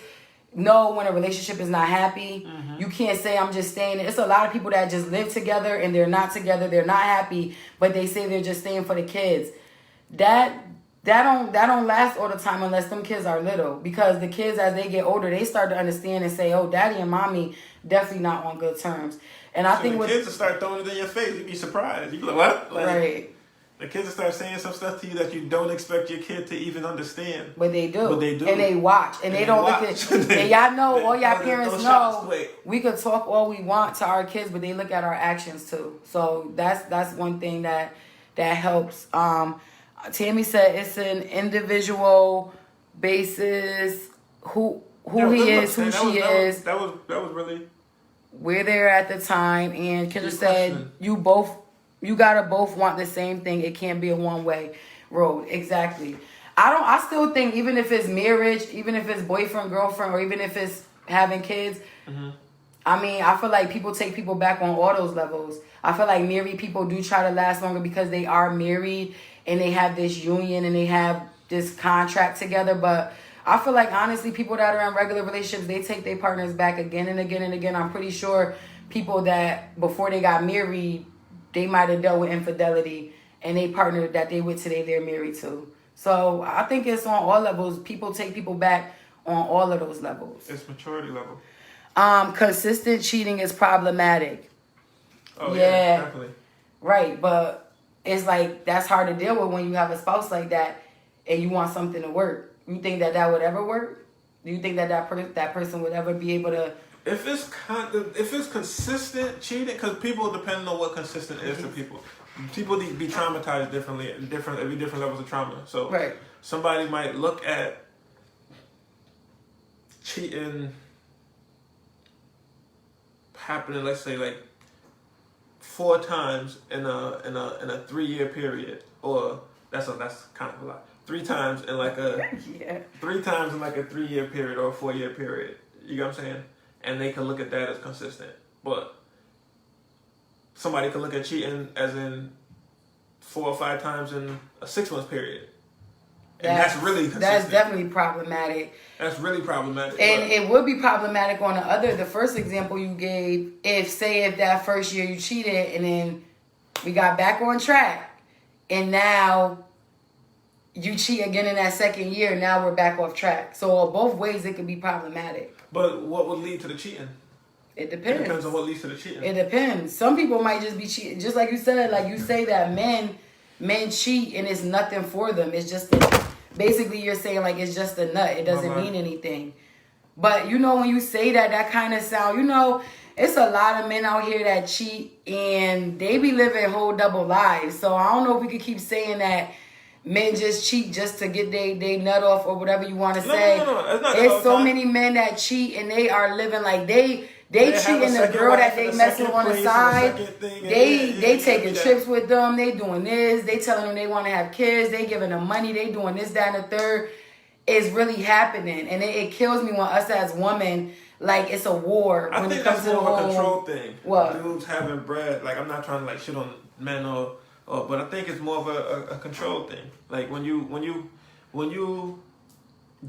know when a relationship is not happy. Mm-hmm. You can't say I'm just staying. It's a lot of people that just live together and they're not together. They're not happy, but they say they're just staying for the kids. That don't last all the time unless them kids are little. Because the kids, as they get older, they start to understand and say, oh, daddy and mommy definitely not on good terms. And I think the kids will start throwing it in your face. You'd be surprised. You'd be like, what? Like, right. The kids will start saying some stuff to you that you don't expect your kid to even understand. But they do. And they watch. And they don't look at... And y'all know, all y'all parents know, we could talk all we want to our kids, but they look at our actions too. So that's one thing that helps. Tammy said it's an individual basis, who he is, who she is. That was really... We're there at the time. And Kendra said, you gotta both want the same thing. It can't be a one-way road. Exactly. I still think even if it's marriage, even if it's boyfriend, girlfriend, or even if it's having kids, mm-hmm. I mean, I feel like people take people back on all those levels. I feel like married people do try to last longer because they are married and they have this union and they have this contract together. But I feel like, honestly, people that are in regular relationships, they take their partners back again and again and again. I'm pretty sure people that before they got married, they might have dealt with infidelity and they partner that they with today they're married to. So I think it's on all levels. People take people back on all of those levels. It's maturity level. Consistent cheating is problematic. Oh yeah, definitely. Right, but it's like that's hard to deal with when you have a spouse like that and you want something to work. You think that would ever work? Do you think that person would ever be able to? If it's consistent cheating, because people, depending on what consistent is to people be traumatized differently, every different levels of trauma. So right. Somebody might look at cheating happening, let's say like 4 times in a 3-year period, or that's kind of a lot. 3 times in like a 3 times in like a 3-year period or a 4-year period. You know what I'm saying? And they can look at that as consistent. But somebody can look at cheating as in 4 or 5 times in a 6-month period. And that's really consistent. That's definitely problematic. That's really problematic. And it would be problematic on the first example you gave, if that first year you cheated and then we got back on track and now you cheat again in that second year, now we're back off track. So both ways it could be problematic. But what would lead to the cheating? It depends. It depends on what leads to the cheating. It depends. Some people might just be cheating. Just like you said, like you say that men cheat and it's nothing for them. It's just basically you're saying like it's just a nut. It doesn't mean anything. But when you say that kind of sound, it's a lot of men out here that cheat and they be living whole double lives. So I don't know if we could keep saying that men just cheat just to get they nut off or whatever you want to say. No. It's so many men that cheat and they are living like they cheating the girl that they messing on the side. They taking trips with them. They doing this. They telling them they want to have kids. They giving them money. They doing this, that, and the third. It's really happening. And it kills me when us as women, like it's a war when it comes to the more of a control thing. What? Dudes having bread. Like I'm not trying to like shit on men but I think it's more of a control thing. Like when you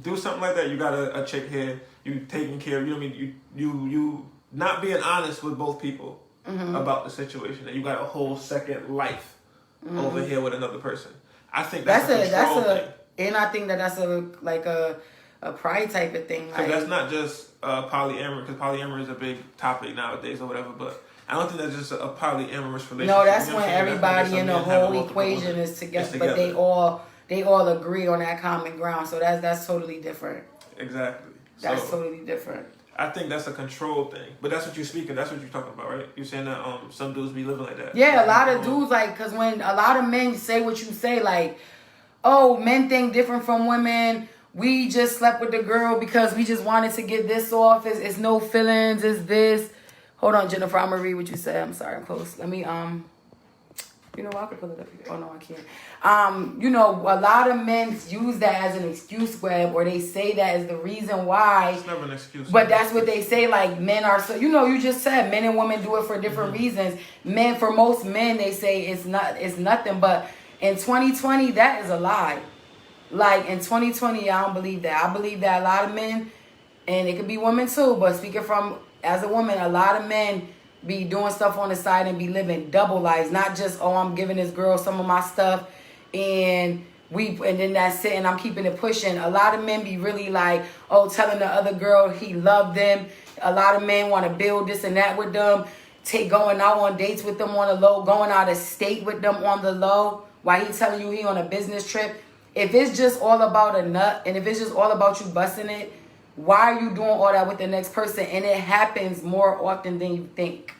do something like that, you got a chick here, you taking care of, you not being honest with both people mm-hmm. about the situation, and you got a whole second life mm-hmm. over here with another person. I think that's a control thing. And I think that's a pride type of thing. So that's not just polyamory, because polyamory is a big topic nowadays or whatever, but I don't think that's just a polyamorous relationship. No, that's You know when what I'm saying? everybody in the That's when whole multiple equation women. is together, It's but they all agree on that common ground. So that's totally different. Exactly. That's totally different. I think that's a control thing, but that's what you're speaking. That's what you're talking about, right? You're saying that some dudes be living like that. Yeah, a lot of dudes like, cause when a lot of men say what you say, like, oh, men think different from women. We just slept with the girl because we just wanted to get this off. It's no feelings. It's this. Hold on, Jennifer. I'm gonna read what you said. I'm sorry, I'm close. Let me you know, I could pull it up here. Oh no, I can't. You know, a lot of men use that as an excuse, Web, or they say that is the reason why. It's never an excuse. But that's what they say. Like, men are so. You know, you just said men and women do it for different reasons. Men, for most men, they say it's nothing. But in 2020, that is a lie. Like, in 2020, I don't believe that. I believe that a lot of men, and it could be women too, but speaking from as a woman, a lot of men be doing stuff on the side and be living double lives. Not just, oh, I'm giving this girl some of my stuff and then that's it and I'm keeping it pushing. A lot of men be really like, oh, telling the other girl he loved them. A lot of men want to build this and that with them. Going out on dates with them on the low, going out of state with them on the low, while he telling you he on a business trip. If it's just all about a nut, and if it's just all about you busting it, why are you doing all that with the next person? And it happens more often than you think.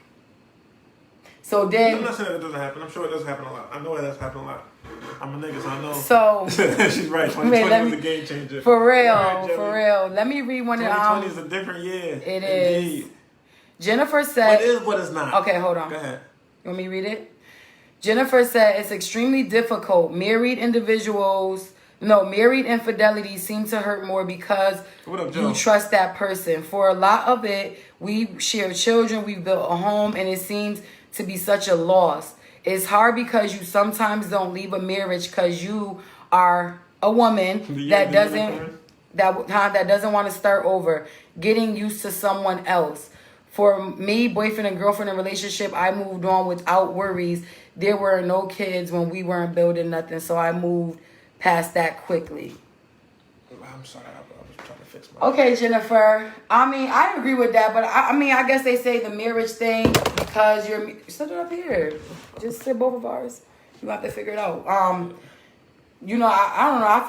So then... I'm not saying that it doesn't happen. I'm sure it does happen a lot. I know it does happen a lot. I'm a nigga, so I know. So... She's right. 2020 was a game changer. For real. Let me read one of 2020 is a different year. It is. Jennifer said... What is, what is not. Okay, hold on. Go ahead. You want me to read it? Jennifer said, it's extremely difficult. Married infidelity seems to hurt more because you trust that person. For a lot of it, we share children, we built a home, and it seems to be such a loss. It's hard because you sometimes don't leave a marriage because you are a woman that doesn't want to start over, getting used to someone else. For me, boyfriend and girlfriend in relationship, I moved on without worries. There were no kids when we weren't building nothing, so I moved past that quickly. I'm sorry, I was trying to fix my... Okay, Jennifer. I mean, I agree with that, but I guess they say the marriage thing because you're... Sit it up here. Just sit both of ours. You have to figure it out. You know, I don't know. I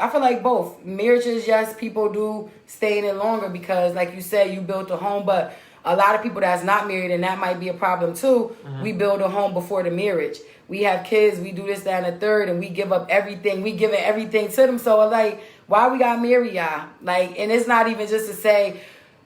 feel like both. Marriages, yes, people do stay in it longer because, like you said, you built a home, but a lot of people that's not married, and that might be a problem too, we build a home before the marriage. We have kids, we do this, that, and the third, and we give up everything. We giving everything to them. So, like, why we got married, y'all? Like, and it's not even just to say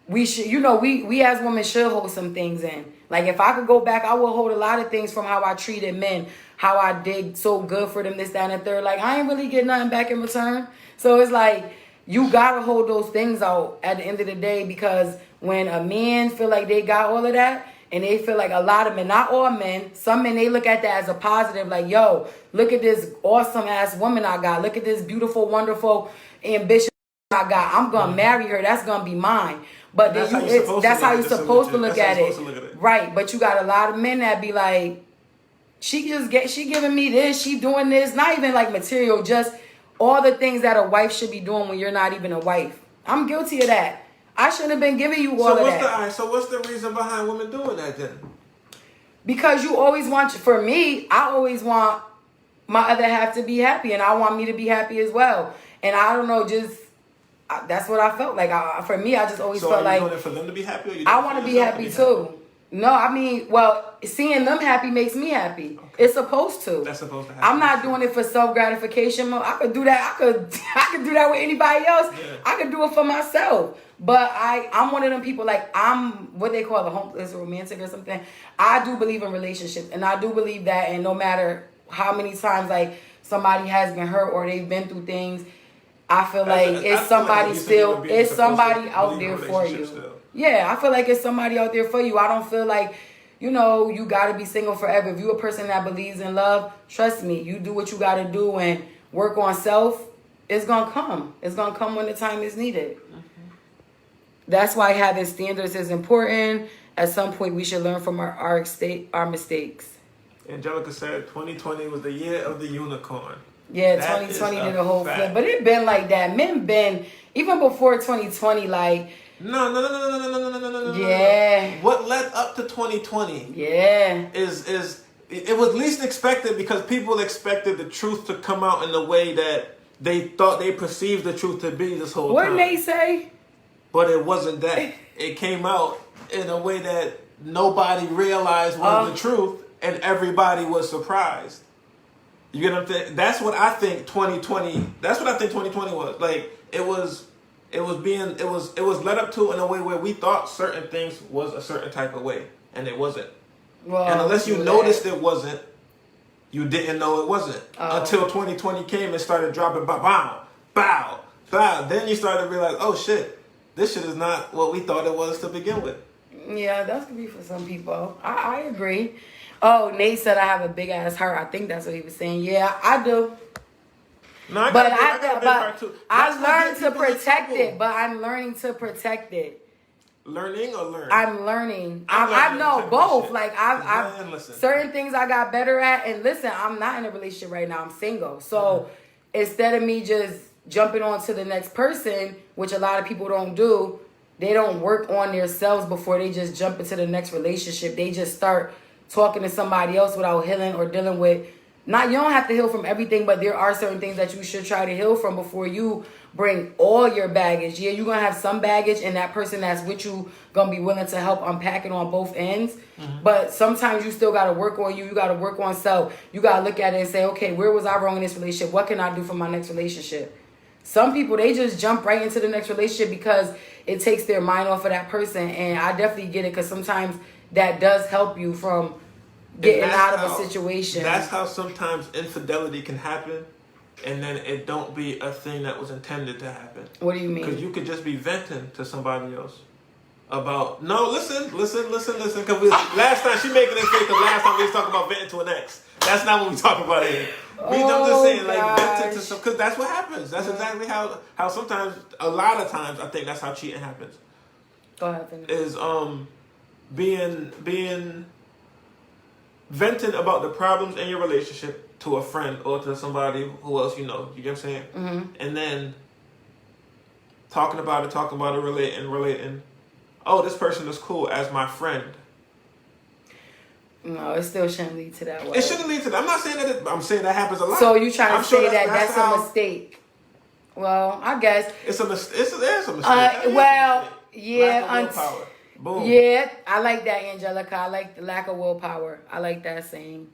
we should, you know, we as women should hold some things in. Like, if I could go back, I would hold a lot of things from how I treated men, how I did so good for them, this, that, and the third. Like, I ain't really get nothing back in return. So it's like, you gotta hold those things out at the end of the day, because when a man feel like they got all of that, and they feel like a lot of men, not all men, some men, they look at that as a positive, like, yo, look at this awesome ass woman I got. Look at this beautiful, wonderful, ambitious I got. I'm gonna marry her. That's gonna be mine. But that's how you're supposed to look at it. Right. But you got a lot of men that be like, she giving me this, she doing this, not even like material, just all the things that a wife should be doing when you're not even a wife. I'm guilty of that. I shouldn't have been giving you all of that. So what's the reason behind women doing that then? Because you always want, for me, I always want my other half to be happy, and I want me to be happy as well. And I don't know, that's what I felt like. For me, I just always felt like... So are you doing it for them to be happy? Or you I want to be happy too. No, I mean, well, seeing them happy makes me happy. Okay. It's supposed to. That's supposed to happen. I'm not doing it for self-gratification. I could do that. I could do that with anybody else. Yeah. I could do it for myself. But I'm one of them people, like, I'm what they call a hopeless romantic or something. I do believe in relationships, and I do believe that, and no matter how many times, like, somebody has been hurt or they've been through things, I feel like it's somebody out there for you. Still. Yeah, I feel like it's somebody out there for you. I don't feel like, you know, you got to be single forever. If you're a person that believes in love, trust me, you do what you got to do and work on self, it's going to come. It's going to come when the time is needed. Mm-hmm. That's why having standards is important. At some point, we should learn from our mistakes. Angelica said 2020 was the year of the unicorn. Yeah, 2020 did a whole flip. But it been like that. Men been, even before 2020, like, No. Yeah. What led up to 2020? Yeah. Is it was least expected because people expected the truth to come out in the way that they thought they perceived the truth to be this whole time. What did they say? But it wasn't that. It came out in a way that nobody realized was the truth, and everybody was surprised. You get what I'm saying? That's what I think 2020. That's what I think 2020 was. Like it was led up to in a way where we thought certain things was a certain type of way, and it wasn't. Well, and unless you noticed it wasn't, you didn't know it wasn't until 2020 came and started dropping bow, bow, bow. Then you started to realize, oh shit, this shit is not what we thought it was to begin with. Yeah, that's gonna be for some people. I agree. Oh, Nate said I have a big ass heart. I think that's what he was saying. Yeah, I do. No, I but got a big heart too. I learned to protect it. But I'm learning to protect it. Learning or learn? I'm learning. I know both. Like I've certain things I got better at. And listen, I'm not in a relationship right now. I'm single. So instead of me just jumping on to the next person, which a lot of people don't do, they don't work on themselves before they just jump into the next relationship. They just start talking to somebody else without healing or dealing with. You don't have to heal from everything, but there are certain things that you should try to heal from before you bring all your baggage. Yeah, you're going to have some baggage, and that person that's with you going to be willing to help unpack it on both ends. Mm-hmm. But sometimes you still got to work on you. You got to work on self. You got to look at it and say, okay, where was I wrong in this relationship? What can I do for my next relationship? Some people, they just jump right into the next relationship because it takes their mind off of that person. And I definitely get it because sometimes that does help you from getting out of a situation. That's how sometimes infidelity can happen, and then it don't be a thing that was intended to happen. What do you mean? Because you could just be venting to somebody else about, no, listen. Because last time, she making this face because last time we was talking about venting to an ex. That's not what we talking about here. I'm just saying, like, venting to some, because that's what happens. That's exactly how sometimes, a lot of times, I think that's how cheating happens. Go ahead, finish. Is being venting about the problems in your relationship to a friend or to somebody who else you know. You get what I'm saying? Mm-hmm. And then talking about it, relating. Oh, this person is cool as my friend. No, it still shouldn't lead to that way. It shouldn't lead to that. I'm not saying that. I'm saying that happens a lot. So you trying to say that's a mistake? Well, I guess it's a mistake. It's a mistake. Well, yeah. Boom. Yeah, I like that, Angelica. I like the lack of willpower. I like that saying.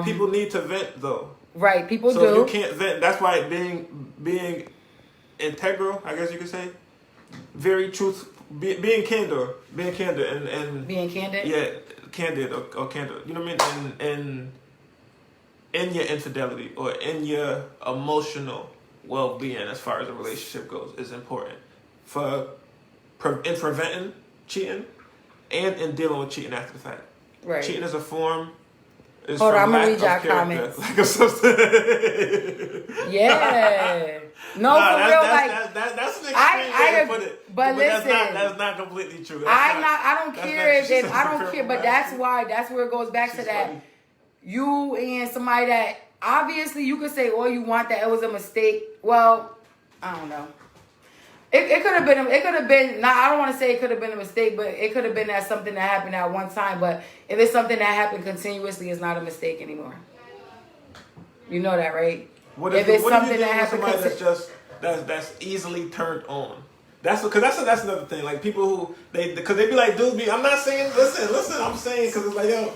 People need to vent, though. Right, people do. So if you can't vent, that's why being integral, I guess you could say, very being candid, and being candid. Yeah, candid or candid. You know what I mean? In your infidelity or in your emotional well-being, as far as a relationship goes, is important in preventing cheating and in dealing with cheating after the fact. Right. Cheating is a form. Hold on, I'm gonna read y'all comments. Like a substance. Yeah. No, for real. That's an extreme way to put it. But listen, that's not completely true. I don't care if I don't care. But that's where it goes back to that. Funny. You and somebody that obviously you could say all you want that it was a mistake. Well, I don't know. It could have been. It could have been. Nah, I don't want to say it could have been a mistake, but it could have been that something that happened at one time. But if it's something that happened continuously, it's not a mistake anymore. You know that, right? What if it's something that happened that's easily turned on? That's another thing. Like people who because they be like, dudes be. I'm not saying listen. I'm saying because it's like, yo,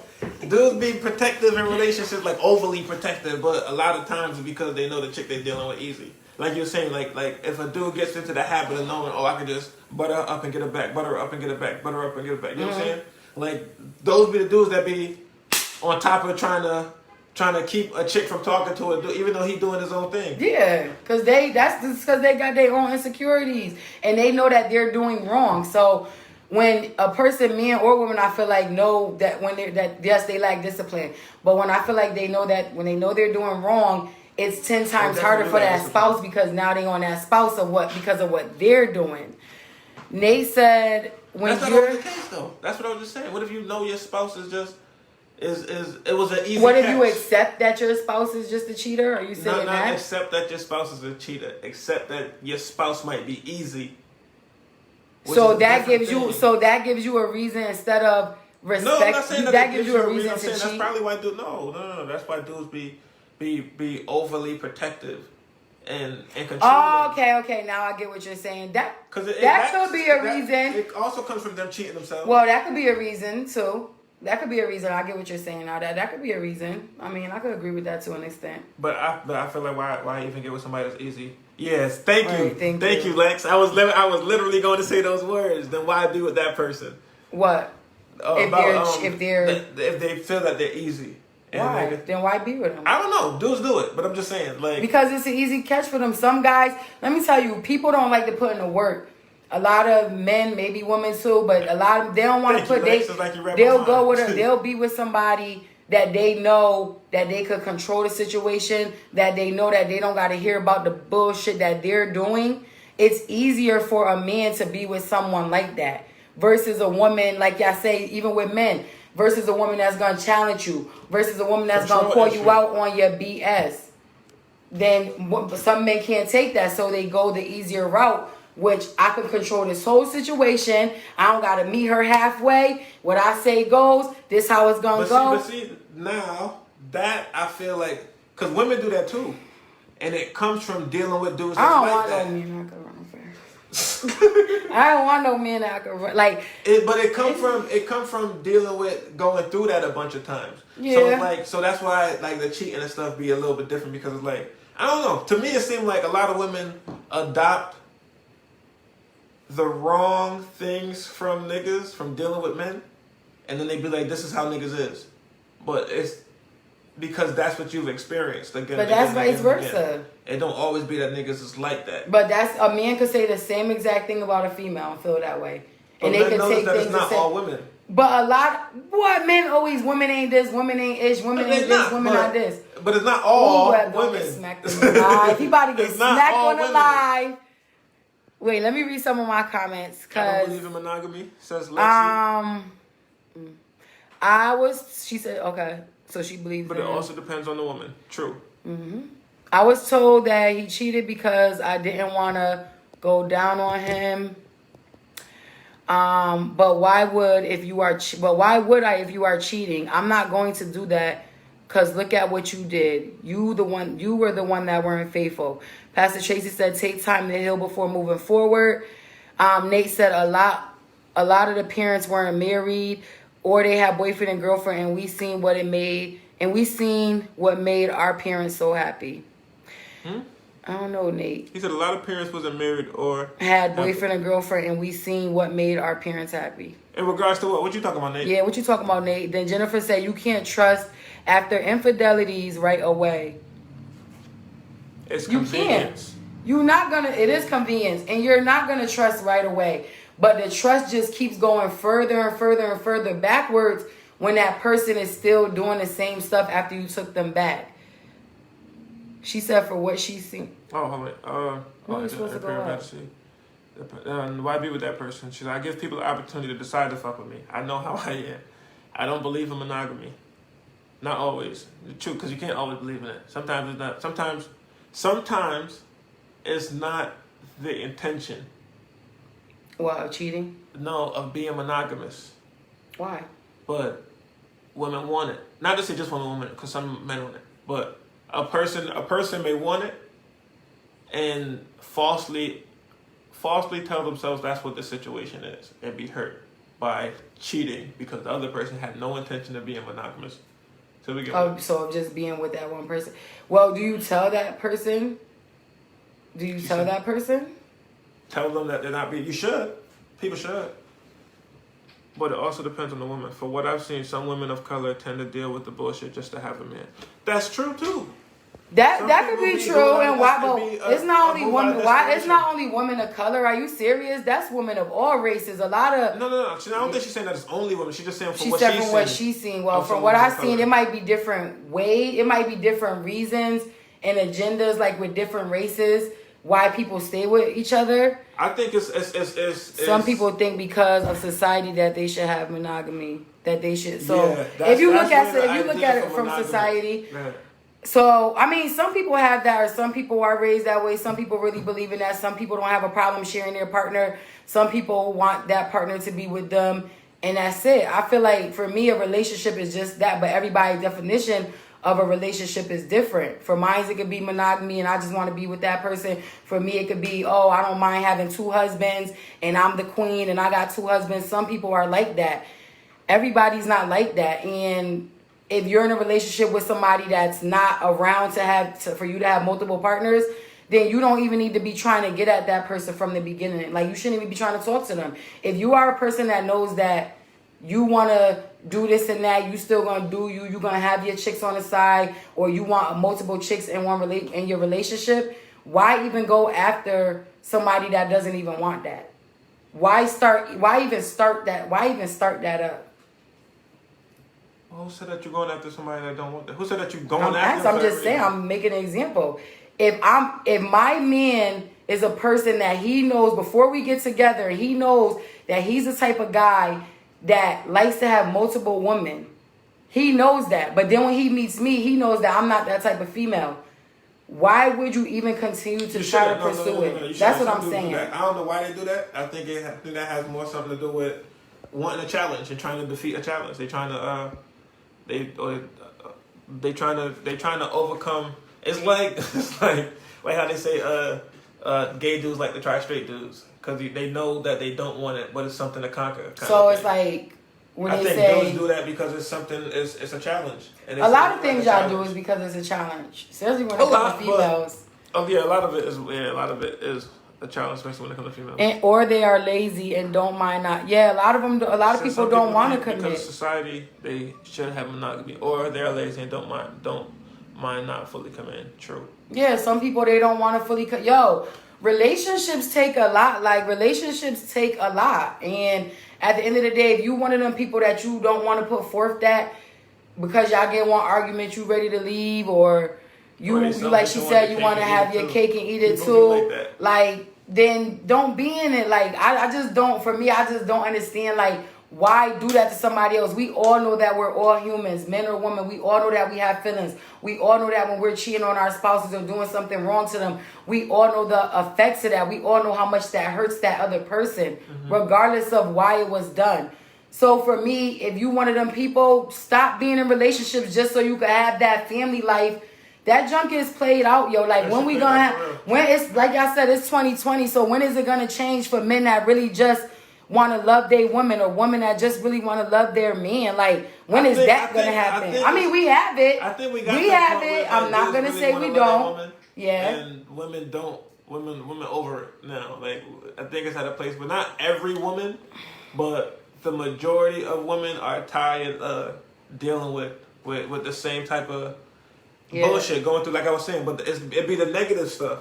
dudes be protective in relationships, like overly protective, but a lot of times it's because they know the chick they're dealing with easy. Like you're saying, like if a dude gets into the habit of knowing, oh, I can just butter her up and get her back, butter her up and get her back, butter her up and get her back. You know what I'm saying? Like those be the dudes that be on top of trying to keep a chick from talking to a dude, even though he doing his own thing. Yeah, because they got their own insecurities and they know that they're doing wrong. So when a person, man or woman, I feel like know that yes, they lack discipline, but when I feel like they know that when they know they're doing wrong, it's 10 times harder for that spouse because now they on that spouse because of what they're doing. Nate said that's not always the case though. That's what I was just saying. What if you know your spouse is just it was an easy What if catch? you accept that your spouse is just a cheater? Are you saying that? Not accept that your spouse is a cheater. Accept that your spouse might be easy. So that gives you a reason instead of respect. No, I'm not saying that gives you a reason I'm to saying cheat. that's probably why dudes. No. That's why dudes be overly protective and controlling. Oh, okay. Now I get what you're saying. That could be a reason. It also comes from them cheating themselves. Well, that could be a reason too. That could be a reason. I get what you're saying now. That could be a reason. I mean, I could agree with that to an extent. But I feel like why even get with somebody that's easy? Yes, thank you, Right, thank you, Lex. I was literally going to say those words. Then why be with that person? What? If they feel that they're easy. Why? Then why be with them? I don't know. Dudes do it, but I'm just saying, like, because it's an easy catch for them. Some guys, let me tell you, people don't like to put in the work. A lot of men, maybe women too, but a lot of they don't want to put. They'll be with somebody that they know that they could control the situation, that they know that they don't got to hear about the bullshit that they're doing. It's easier for a man to be with someone like that versus a woman, like y'all say, even with men, versus a woman that's gonna challenge you, versus a woman that's gonna call you out on your BS. Then some men can't take that, so they go the easier route. Which I can control this whole situation. I don't gotta meet her halfway. What I say goes. This how it's gonna go. But see, now that I feel like, because women do that too, and it comes from dealing with dudes. I don't want no men that can run fast. I don't want no men that can run like. But it come from dealing with going through that a bunch of times. Yeah. So it's like, so that's why like the cheating and stuff be a little bit different, because it's like, I don't know. To me, it seemed like a lot of women adopt the wrong things from niggas, from dealing with men, and then they be like, this is how niggas is. But it's because that's what you've experienced. Again, but that's vice versa. It don't always be that niggas is like that. But that's, a man could say the same exact thing about a female and feel that way. And but they could take that things it's not all women. But a lot, men always, women ain't this, women ain't ish, women ain't this, women not this. But it's not all women. Get smacked in the live. He about to get smacked on the live. Wait, let me read some of my comments. I don't believe in monogamy, says Lexi. She said, okay, so she believes but it also depends on the woman. True. Mm-hmm. I was told that he cheated because I didn't want to go down on him. But why would I if you are cheating? I'm not going to do that, because look at what you did. You were the one that weren't faithful. Pastor Tracy said, take time to heal before moving forward. Nate said a lot of the parents weren't married, or they had boyfriend and girlfriend, and we seen what made our parents so happy. I don't know, Nate. He said a lot of parents wasn't married or had boyfriend and girlfriend, and we seen what made our parents happy. In regards to what? What you talking about, Nate? Yeah, what you talking about, Nate? Then Jennifer said you can't trust after infidelities right away. It's convenience. You're not gonna. It is convenience, and you're not gonna trust right away. But the trust just keeps going further and further and further backwards when that person is still doing the same stuff after you took them back. She said for what she's seen. Oh, hold on. What are supposed to go up? Why be with that person? She said, I give people the opportunity to decide to fuck with me. I know how I am. I don't believe in monogamy. Not always. The truth, because you can't always believe in it. Sometimes it's not. Sometimes it's not the intention. What, of cheating? No, of being monogamous. Why? But women want it. Not to say just one woman, because some men want it. But a person may want it and falsely tell themselves that's what the situation is and be hurt by cheating because the other person had no intention of being monogamous. So just being with that one person. Well, do you tell that person? Tell them that they're not being. You should. People should. But it also depends on the woman. For what I've seen, some women of color tend to deal with the bullshit just to have a man. That's true too. That could be true, and why? But it's not only women. Why? It's not only women of color. Are you serious? That's women of all races. A lot of no. I don't think she's saying that it's only women. She's just saying from what she's seen. Well, from what I've seen, it might be different ways. It might be different reasons and agendas, like with different races, why people stay with each other. I think it's some people think because of society that they should have monogamy. That they should. So if you look at it from society. Yeah. So, I mean, some people have that, or some people are raised that way. Some people really believe in that. Some people don't have a problem sharing their partner. Some people want that partner to be with them, and that's it. I feel like for me, a relationship is just that, but everybody's definition of a relationship is different. For mine, it could be monogamy and I just want to be with that person. For me, it could be, oh, I don't mind having 2 husbands and I'm the queen and I got 2 husbands. Some people are like that. Everybody's not like that. And if you're in a relationship with somebody that's not around for you to have multiple partners, then you don't even need to be trying to get at that person from the beginning. Like, you shouldn't even be trying to talk to them. If you are a person that knows that you want to do this and that, you still going to do you, you're going to have your chicks on the side, or you want multiple chicks in in your relationship, why even go after somebody that doesn't even want that? Why even start that up? Well, who said that you're going after somebody that don't want that? Who said that you're going after? I'm just saying, I'm making an example. If my man is a person that he knows before we get together, he knows that he's the type of guy that likes to have multiple women. He knows that. But then when he meets me, he knows that I'm not that type of female. Why would you even continue to try to pursue it? That's what I'm saying. I don't know why they do that. I think that has more something to do with wanting a challenge and trying to defeat a challenge. They trying to they trying to overcome. It's like how they say gay dudes like to try straight dudes. Because they know that they don't want it, but it's something to conquer. So it's like when they say... I think dudes do that because it's something, it's a challenge. And a lot of things y'all do is because it's a challenge. Especially when it comes to females. A lot of it is a challenge, especially when it comes to females. Or they are lazy and don't mind not... Yeah, a lot of people don't want to commit. Because of society, they should have monogamy. Or they're lazy and don't mind not fully committing. True. Yeah, some people, they don't want to fully... Relationships take a lot. And at the end of the day, if you one of them people that you don't want to put forth that because y'all get one argument, you ready to leave, or you like she said, you want to have your cake and eat it too, like, then don't be in it. Like, I just don't understand, like, why do that to somebody else? We all know that we're all humans, men or women. We all know that we have feelings. We all know that when we're cheating on our spouses or doing something wrong to them, we all know the effects of that. We all know how much that hurts that other person, regardless of why it was done. So for me, if you one of them people, stop being in relationships just so you can have that family life. That junk is played out, yo. Like, when we gonna have, when it's, like I said, it's 2020. So when is it gonna change for men that really just want to love their women, or women that just really want to love their man? Like, when is that going to happen? I mean, we have it. I think we have it. I'm not going to say we don't. Yeah. And women over it now. Like, I think it's at a place where not every woman, but the majority of women are tired of dealing with the same type of bullshit going through, like I was saying. But it'd be the negative stuff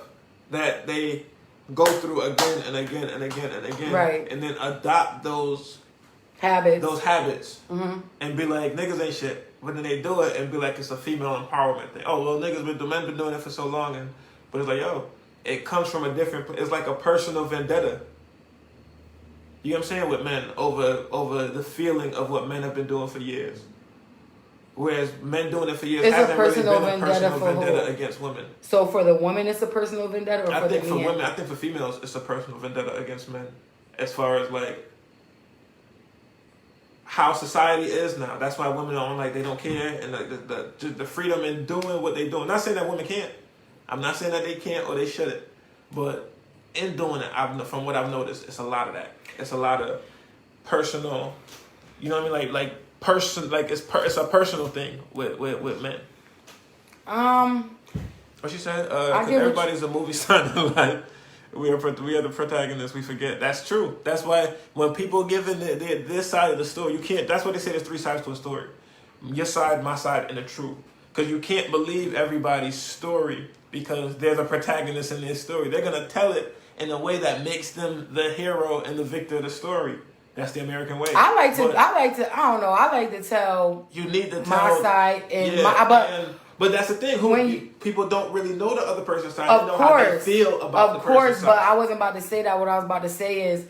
that they go through again and again and again and again, right? And then adopt those habits, and be like, niggas ain't shit. But then they do it and be like, it's a female empowerment thing. Oh, well, men been doing it for so long, but it's like, yo, it comes from a different place. It's like a personal vendetta. You know what I'm saying? With men over the feeling of what men have been doing for years. Whereas men doing it for years hasn't really been a personal vendetta against women. So for the woman, it's a personal vendetta, or I think for women, I think for females, it's a personal vendetta against men. As far as like how society is now, that's why women don't they don't care, and the freedom in doing what they do. I'm not saying that women can't. I'm not saying that they can't or they shouldn't, but in doing it, from what I've noticed, it's a lot of that. It's a lot of personal. You know what I mean? Like. It's a personal thing with men. What she said? Everybody's a movie star in life. We are the protagonists. We forget. That's true. That's why when people give in this side of the story, you can't. That's why they say there's 3 sides to a story. Your side, my side, and the truth. Because you can't believe everybody's story because there's a protagonist in their story. They're gonna tell it in a way that makes them the hero and the victor of the story. That's the American way. I like to tell. You need to tell my side and but that's the thing. People don't really know the other person's side. They know how they feel about the person's side. But I wasn't about to say that. What I was about to say is,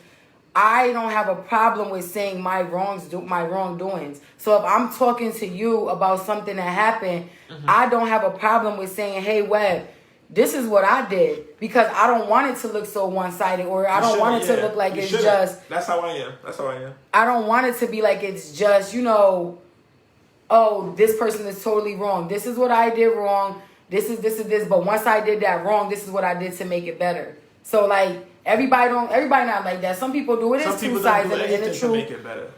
I don't have a problem with saying my wrongdoings. So if I'm talking to you about something that happened, I don't have a problem with saying, "Hey, Webb, this is what I did, because I don't want it to look so one-sided, or I don't want it to look like it's just. That's how I am. I don't want it to be like it's just, oh, this person is totally wrong. This is what I did wrong. This is this. But once I did that wrong, this is what I did to make it better. So like everybody not like that. Some people do it. It's two sides of it, and the truth. To make it better.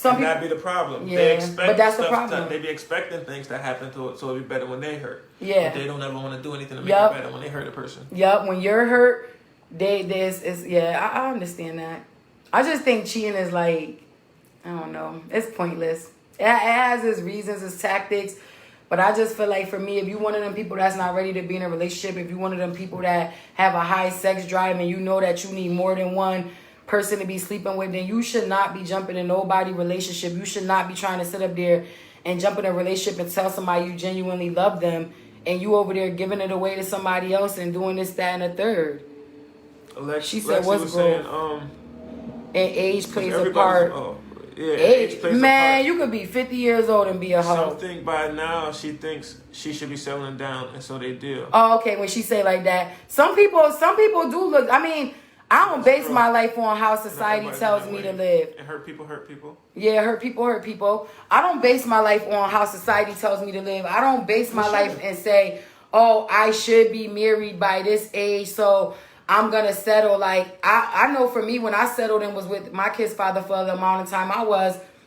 That be the problem. Yeah, they expect but that's the problem. They be expecting things to happen to it, so it'll be better when they hurt. Yeah. But they don't ever want to do anything to make it better when they hurt a person. Yep. When you're hurt, I understand that. I just think cheating is like, I don't know, it's pointless. It has its reasons, its tactics, but I just feel like for me, if you one of them people that's not ready to be in a relationship, if you one of them people that have a high sex drive and you know that you need more than one person to be sleeping with, then you should not be jumping in nobody relationship. You should not be trying to sit up there and jump in a relationship and tell somebody you genuinely love them, and you over there giving it away to somebody else and doing this, that, and a third. She said, "What's saying, and age plays a part." Age plays a part. You could be 50 years old and be a hoe. Something by now she thinks she should be settling down, and so they do. Oh, okay. When she say like that, some people do look. I mean, I don't base my life on how society tells me to live. And hurt people. Yeah, hurt people. I don't base my life on how society tells me to live. I don't base my life and say, oh, I should be married by this age, so I'm going to settle. Like, I know for me, when I settled and was with my kid's father for the amount of time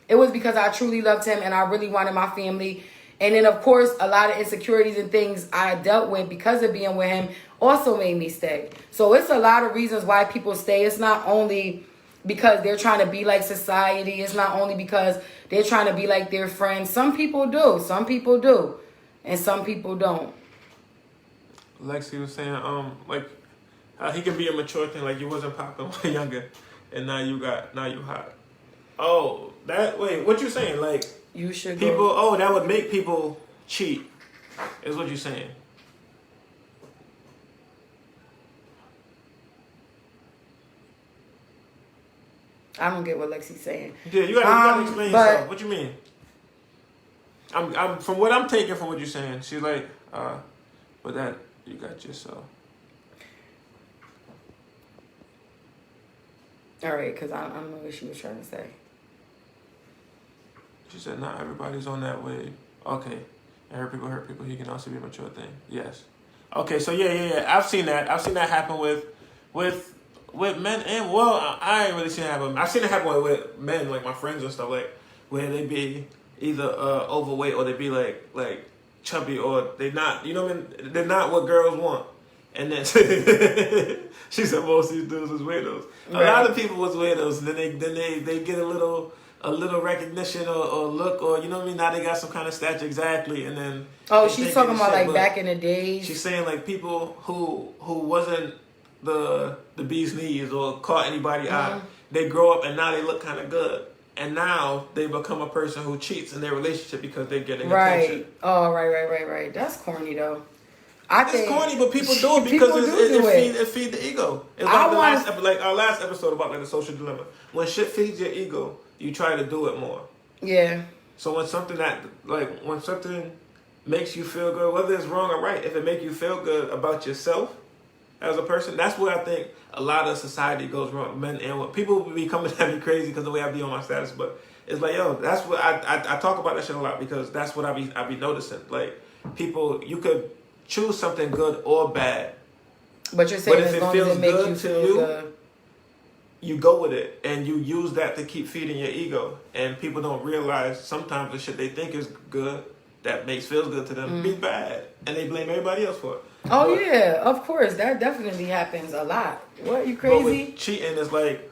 it was because I truly loved him and I really wanted my family. And then, of course, a lot of insecurities and things I dealt with because of being with him also made me stay. So it's a lot of reasons why people stay. It's not only because they're trying to be like society. It's not only because they're trying to be like their friends. Some people do. And some people don't. Lexi was saying, he can be a mature thing, like you wasn't popping when younger, and now you hot. Oh, what you saying? Like, you should people, that would make people cheat, is what you're saying. I don't get what Lexi's saying. Yeah, you gotta explain yourself. What you mean? I'm from what I'm taking from what you're saying. She's like, but that you got yourself. All right, because I don't know what she was trying to say. She said, not everybody's on that wave. Okay. And hurt people. He can also be a mature thing. Yes. Okay, so yeah. I've seen that happen with men, and I ain't really seen it happen. I've seen it happen with men, like my friends and stuff, like where they be either overweight or they be like chubby, or they not, you know what I mean? They're not what girls want. And then she said most of these dudes was weirdos. Right. A lot of people was weirdos, and then they get a little recognition or look, or you know what I mean. Now they got some kind of stature, exactly, and then she's talking about like back in the days. She's saying like people who wasn't the bee's knees or caught anybody out, they grow up and now they look kind of good, and now they become a person who cheats in their relationship because they're getting attention. Oh, right. That's corny though. It's corny, but people do it because it feeds the ego. It's like our last episode about like the social dilemma. When shit feeds your ego, you try to do it more. Yeah. So when something makes you feel good, whether it's wrong or right, if it makes you feel good about yourself as a person, that's where I think a lot of society goes wrong. Men and women. People be coming at me crazy because the way I be on my status, but it's like, that's what I talk about that shit a lot, because that's what I be noticing. Like, people, you could choose something good or bad. But you're saying as long as it makes you feel good, you go with it, and you use that to keep feeding your ego. And people don't realize sometimes the shit they think is good, that feels good to them, be bad, and they blame everybody else for it. Oh, yeah, of course, that definitely happens a lot. What, you crazy? But with cheating is like,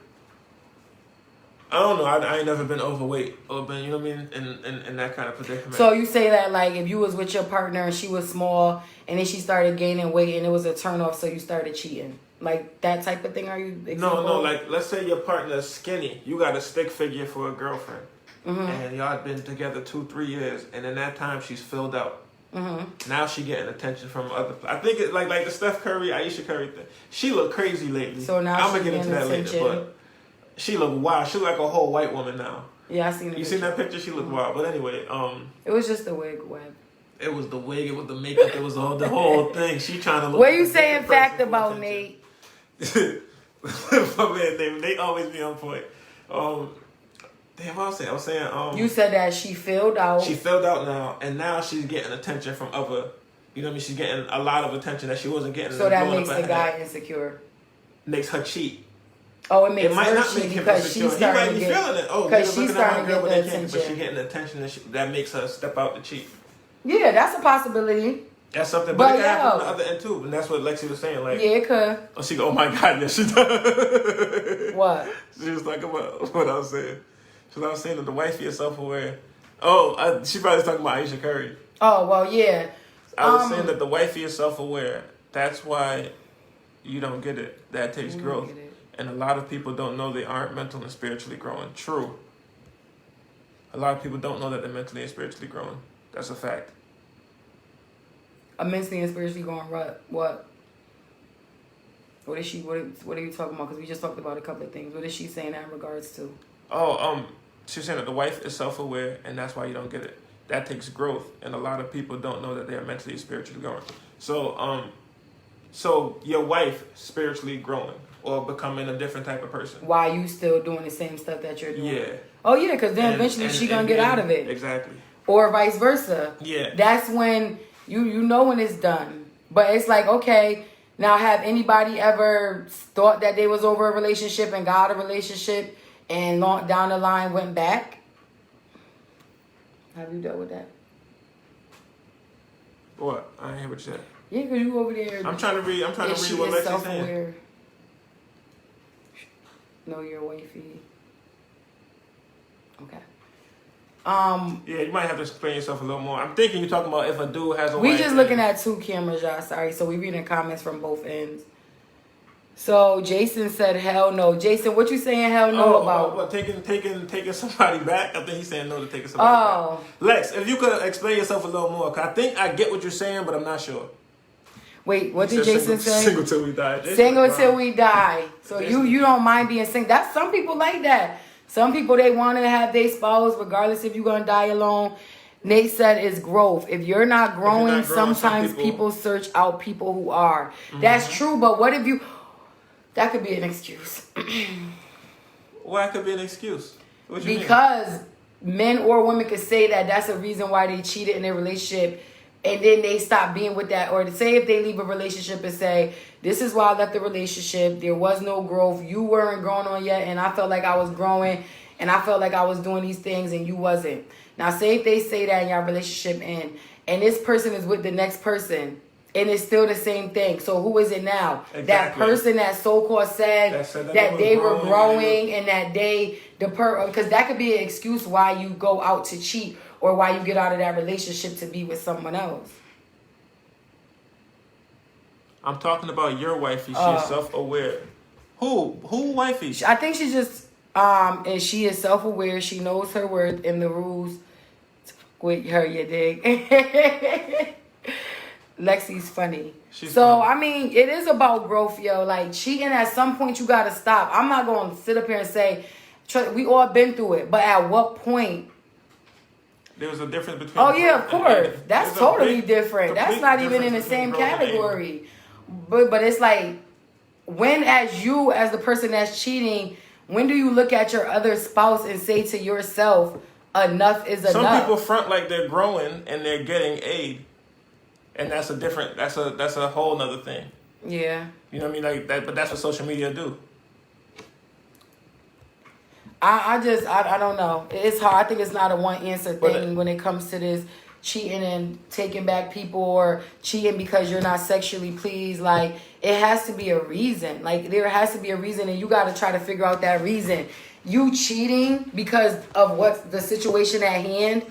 I don't know. I ain't never been overweight or been, you know what I mean, in that kind of predicament. So you say that like if you was with your partner and she was small and then she started gaining weight and it was a turnoff, so you started cheating, like that type of thing? Are you? No. Like, let's say your partner is skinny. You got a stick figure for a girlfriend, and y'all been together 2-3 years, and in that time she's filled out. Now she getting attention from other. I think it like the Steph Curry, Aisha Curry thing. She look crazy lately. So now I'm gonna get into that later, but. She look wild. She look like a whole white woman now. Yeah, I seen it. You seen that picture? She look wild. But anyway, it was just a wig web. It was the wig, it was the makeup, it was the whole thing. She trying to look. What you saying fact about Nate? My man, they always be on point. Damn, what I was saying? I was saying, you said that she filled out. She filled out now, and now she's getting attention from other. You know what I mean? She's getting a lot of attention that she wasn't getting. So that makes the guy insecure. Makes her cheat. Oh, it makes it might her not cheat make him because insecure. she's He might starting be to get, feeling it. Oh, because she's starting to get the attention. But she's getting the attention that makes her step out to cheat. Yeah, that's a possibility. That's something, but it can happen on the other end too, and that's what Lexi was saying. Like, yeah, it could. Oh, she go, oh my God, yes, she does. What? She was talking about what I was saying. So I was saying that the wifey is self-aware. Oh, she probably was talking about Aisha Curry. Oh, well, yeah. I was saying that the wifey is self-aware. That's why you don't get it. That takes growth. And a lot of people don't know they aren't mentally and spiritually growing. True. A lot of people don't know that they're mentally and spiritually growing. That's a fact. Mentally and spiritually growing what? What is she? What are you talking about? Because we just talked about a couple of things. What is she saying that in regards to? Oh, she's saying that the wife is self-aware, and that's why you don't get it. That takes growth, and a lot of people don't know that they are mentally and spiritually growing. So, so your wife spiritually growing or becoming a different type of person. Why you still doing the same stuff that you're doing? Yeah. Oh yeah, because then eventually she gonna get out of it. Exactly. Or vice versa. Yeah. That's when you know when it's done. But it's like, okay, now have anybody ever thought that they was over a relationship and got a relationship and down the line went back? Have you dealt with that? What? I ain't hear what you said. Yeah, because you over there. I'm trying to read what Lexi's saying. Know your wifey. Okay. Yeah, you might have to explain yourself a little more. I'm thinking you're talking about if a dude has a wife. We just looking at two cameras, y'all. Sorry. So we reading comments from both ends. So Jason said, "Hell no." Jason, what you saying? Hell no about? What, taking somebody back? I think he's saying no to taking somebody back. Lex, if you could explain yourself a little more, cause I think I get what you're saying, but I'm not sure. Wait, what did Jason say? Single till we die. Single till we die. So you don't mind being single? That's some people like that. Some people they want to have their spouse regardless if you're gonna die alone. Nate said it's growth. If you're not growing, sometimes people search out people who are. Mm-hmm. That's true, but what if you? That could be an excuse. Why could be an excuse? What you because men or women could say that that's a reason why they cheated in their relationship, and then they stop being with that. Or to say if they leave a relationship and say, this is why I left the relationship. There was no growth. You weren't growing on yet, and I felt like I was growing, and I felt like I was doing these things, and you wasn't. Now, say if they say that in your relationship and this person is with the next person, and it's still the same thing. So who is it now? Exactly. That person that so-called said that they were growing and that because that could be an excuse why you go out to cheat or why you get out of that relationship to be with someone else. I'm talking about your wifey. She's self-aware. Who wifey? I think she's just and she is self-aware. She knows her worth and the rules with her, you dig? Lexi's funny. Funny. I mean, it is about growth, yo. Like, cheating at some point, you got to stop. I'm not going to sit up here and say, we all been through it. But at what point? There was a difference between... Oh, yeah, of course. That's totally different. That's not even in the same category. But it's like, when as the person that's cheating, when do you look at your other spouse and say to yourself, enough is enough? Some people front like they're growing and they're getting aid. And that's a whole nother thing. Yeah. You know what I mean? Like that, but that's what social media do. I don't know. It's hard. I think it's not a one answer thing when it comes to this cheating and taking back people or cheating because you're not sexually pleased. Like, it has to be a reason. Like, there has to be a reason, and you got to try to figure out that reason. You cheating because of what's the situation at hand,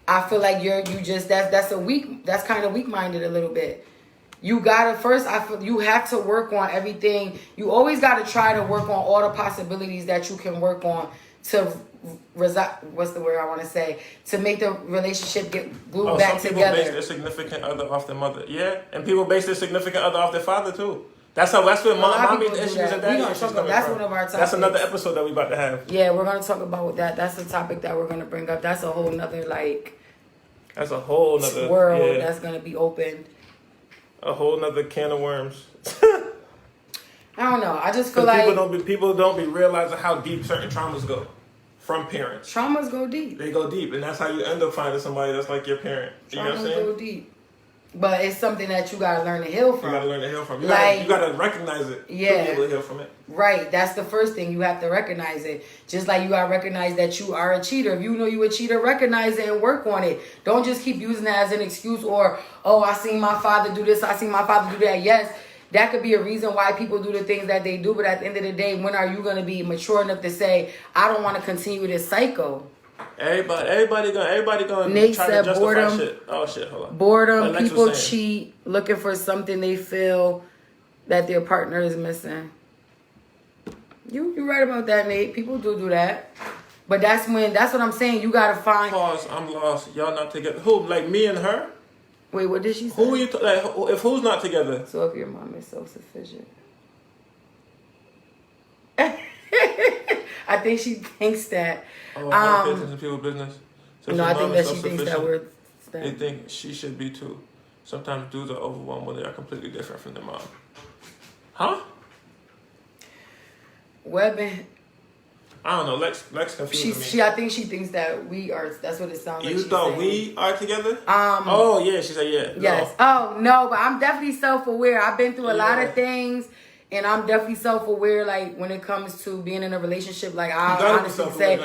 I feel like that's kind of weak-minded a little bit. You gotta I feel you have to work on everything. You always gotta try to work on all the possibilities that you can work on to what's the word I want to say, to make the relationship get glued back together. Some people base their significant other off their mother. Yeah, and people base their significant other off their father too. That's where mommy's issues and daddy issues coming from. That's one of our topics. That's another episode that we about to have. Yeah, we're gonna talk about that. That's the topic that we're gonna bring up. That's a whole nother That's a whole nother world that's gonna be opened. A whole nother can of worms. I don't know. I just feel like people don't be realizing how deep certain traumas go from parents. Traumas go deep. They go deep, and that's how you end up finding somebody that's like your parent. You know what I'm saying? Go deep. But it's something that you gotta learn to heal from. You gotta learn to heal from. You like, gotta recognize it. Yeah. To be able to heal from it. Right. That's the first thing. You have to recognize it. Just like you gotta recognize that you are a cheater. If you know you're a cheater, recognize it and work on it. Don't just keep using that as an excuse or, oh, I seen my father do this, I seen my father do that. Yes, that could be a reason why people do the things that they do, but at the end of the day, when are you gonna be mature enough to say, I don't wanna continue this cycle? Everybody gonna Nate try said to justify boredom. shit. Oh shit, hold on. Boredom, people cheat, looking for something they feel that their partner is missing. You right about that, Nate. People do that. But that's what I'm saying. You gotta find. Pause. I'm lost. Y'all not together. Who? Like me and her? Wait, what did she say? Who are you? If who's not together? So if your mom is self-sufficient. I think she thinks that. Oh, business and people's business. So no, I think that she thinks that we're. They think she should be too. Sometimes dudes are overwhelmed when they are completely different from their mom. Huh? Webbing. I don't know. Lex confused me. I think she thinks that we are. That's what it sounds like. You thought we are together? Oh yeah, she said yeah. Yes. No. Oh no, but I'm definitely self-aware. I've been through a lot of things, and I'm definitely self-aware. Like when it comes to being in a relationship, like I honestly say,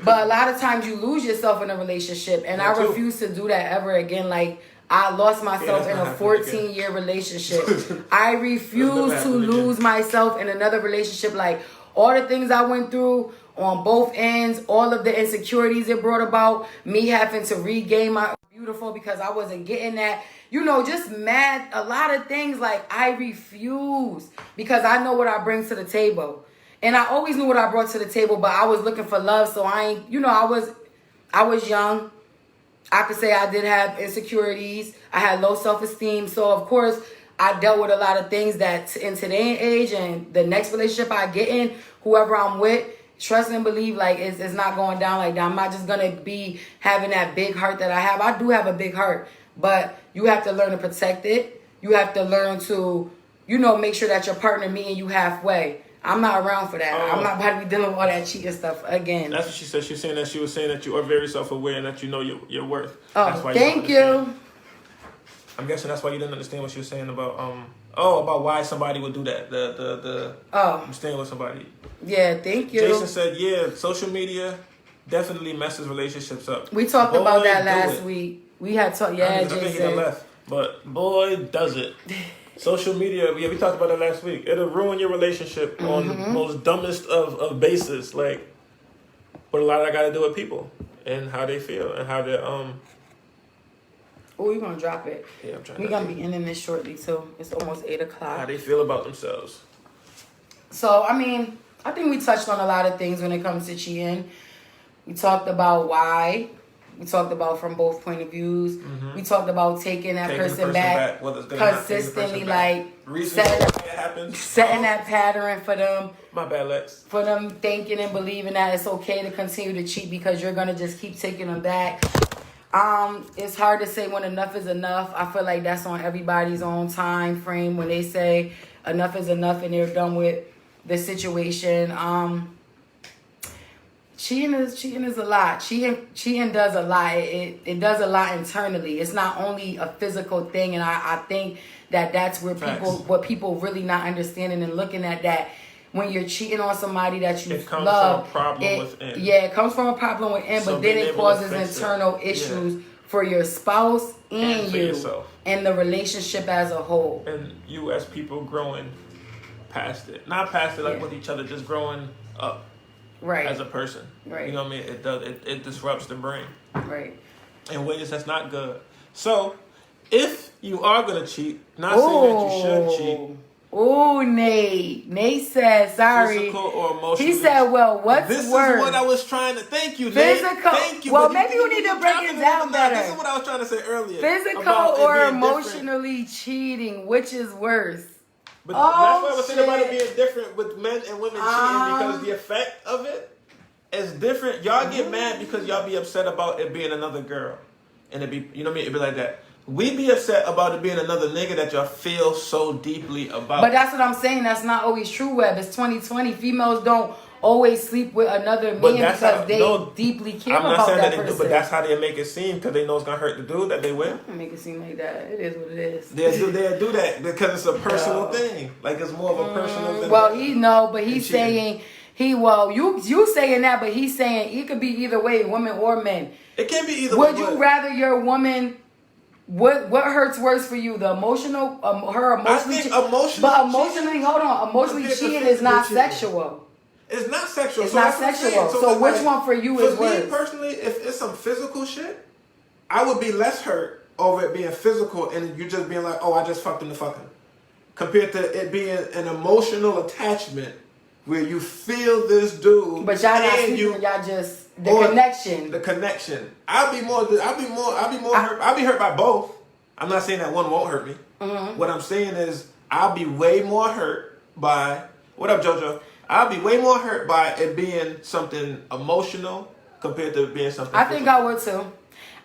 but a lot of times you lose yourself in a relationship, and I refuse to do that ever again. Like I lost myself in a 14-year relationship. I refuse to lose myself in another relationship. Like all the things I went through on both ends, all of the insecurities it brought about, me having to regain my beautiful because I wasn't getting that. You know, just mad, a lot of things. Like I refuse because I know what I bring to the table. And I always knew what I brought to the table, but I was looking for love. So I ain't, you know, I was young. I could say I did have insecurities. I had low self-esteem. So, of course, I dealt with a lot of things that in today's age and the next relationship I get in, whoever I'm with, trust and believe, like, it's not going down like that. I'm not just going to be having that big heart that I have. I do have a big heart, but you have to learn to protect it. You have to learn to, you know, make sure that your partner meeting you halfway. I'm not around for that. I'm not about to be dealing with all that cheating stuff again. That's what she said. She was saying that you are very self-aware and that you know your worth. Oh, that's why thank you. I'm guessing that's why you didn't understand what she was saying about about why somebody would do that. I'm staying with somebody. Yeah, thank you. Jason said, yeah, social media definitely messes relationships up. We talked about that last week. We had talked. Yeah, Jason. I think he done left, but boy, does it. Social media, we talked about it last week. It'll ruin your relationship on the most dumbest of bases. Like, but a lot of that got to do with people and how they feel and how they're Oh, you're gonna drop it. Yeah, I'm trying. We're gonna be ending this shortly too. It's almost 8:00. How they feel about themselves. So I mean, I think we touched on a lot of things when it comes to cheating. We talked about why. We talked about from both point of views. Mm-hmm. We talked about taking that person back consistently, like setting that pattern for them. My bad, Lex. For them thinking and believing that it's okay to continue to cheat because you're gonna just keep taking them back. It's hard to say when enough is enough. I feel like that's on everybody's own time frame when they say enough is enough and they're done with the situation. Cheating is a lot. Cheating does a lot. It does a lot internally. It's not only a physical thing, and I think that's where people really not understanding and looking at that. When you're cheating on somebody that you love, from a problem within. Yeah, it comes from a problem within, but then it causes internal issues for your spouse and you yourself. And the relationship as a whole. And you as people growing past it, not past it like with each other, just growing up. Right. As a person. Right. You know what I mean? It disrupts the brain. Right. In ways that's not good. So, if you are going to cheat, not saying that you should cheat. Oh, Nate. Nate said, sorry. Physical or emotional. He said, well, what's worse? This is what I was trying to... Thank you, Nate. Physical. Thank you. Well, maybe you need to break it down better. This is what I was trying to say earlier. Physical or emotionally cheating, which is worse? But that's why I was saying about it being different with men and women cheating because the effect of it is different. Y'all get mad because y'all be upset about it being another girl. and it'd be, you know what I mean? It'd be like that. We be upset about it being another nigga that y'all feel so deeply about. But that's what I'm saying. That's not always true, Web. It's 2020. Females don't always sleep with another man because they deeply care about that person. But that's how they make it seem because they know it's gonna hurt the dude that they with. Don't make it seem like that. It is what it is. They do that because it's a personal thing. Like it's more of a personal thing. Well, he's saying you saying that, but he's saying it could be either way, women or men. It can be either way. Would you rather your woman? What hurts worse for you? The emotional, her emotionally. I think emotional. But emotionally, hold on. Emotionally cheating is not sexual. It's not sexual. It's not sexual. So which one for you is worse? For me personally, if it's some physical shit, I would be less hurt over it being physical and you just being like, oh, I just fucked him to fucking. Compared to it being an emotional attachment where you feel this dude, but y'all not sleeping. Y'all just connection. The connection. I'll be hurt by both. I'm not saying that one won't hurt me. Mm-hmm. What I'm saying is I'll be way more hurt by. What up, JoJo? I'll be way more hurt by it being something emotional compared to it being something. I think I would too.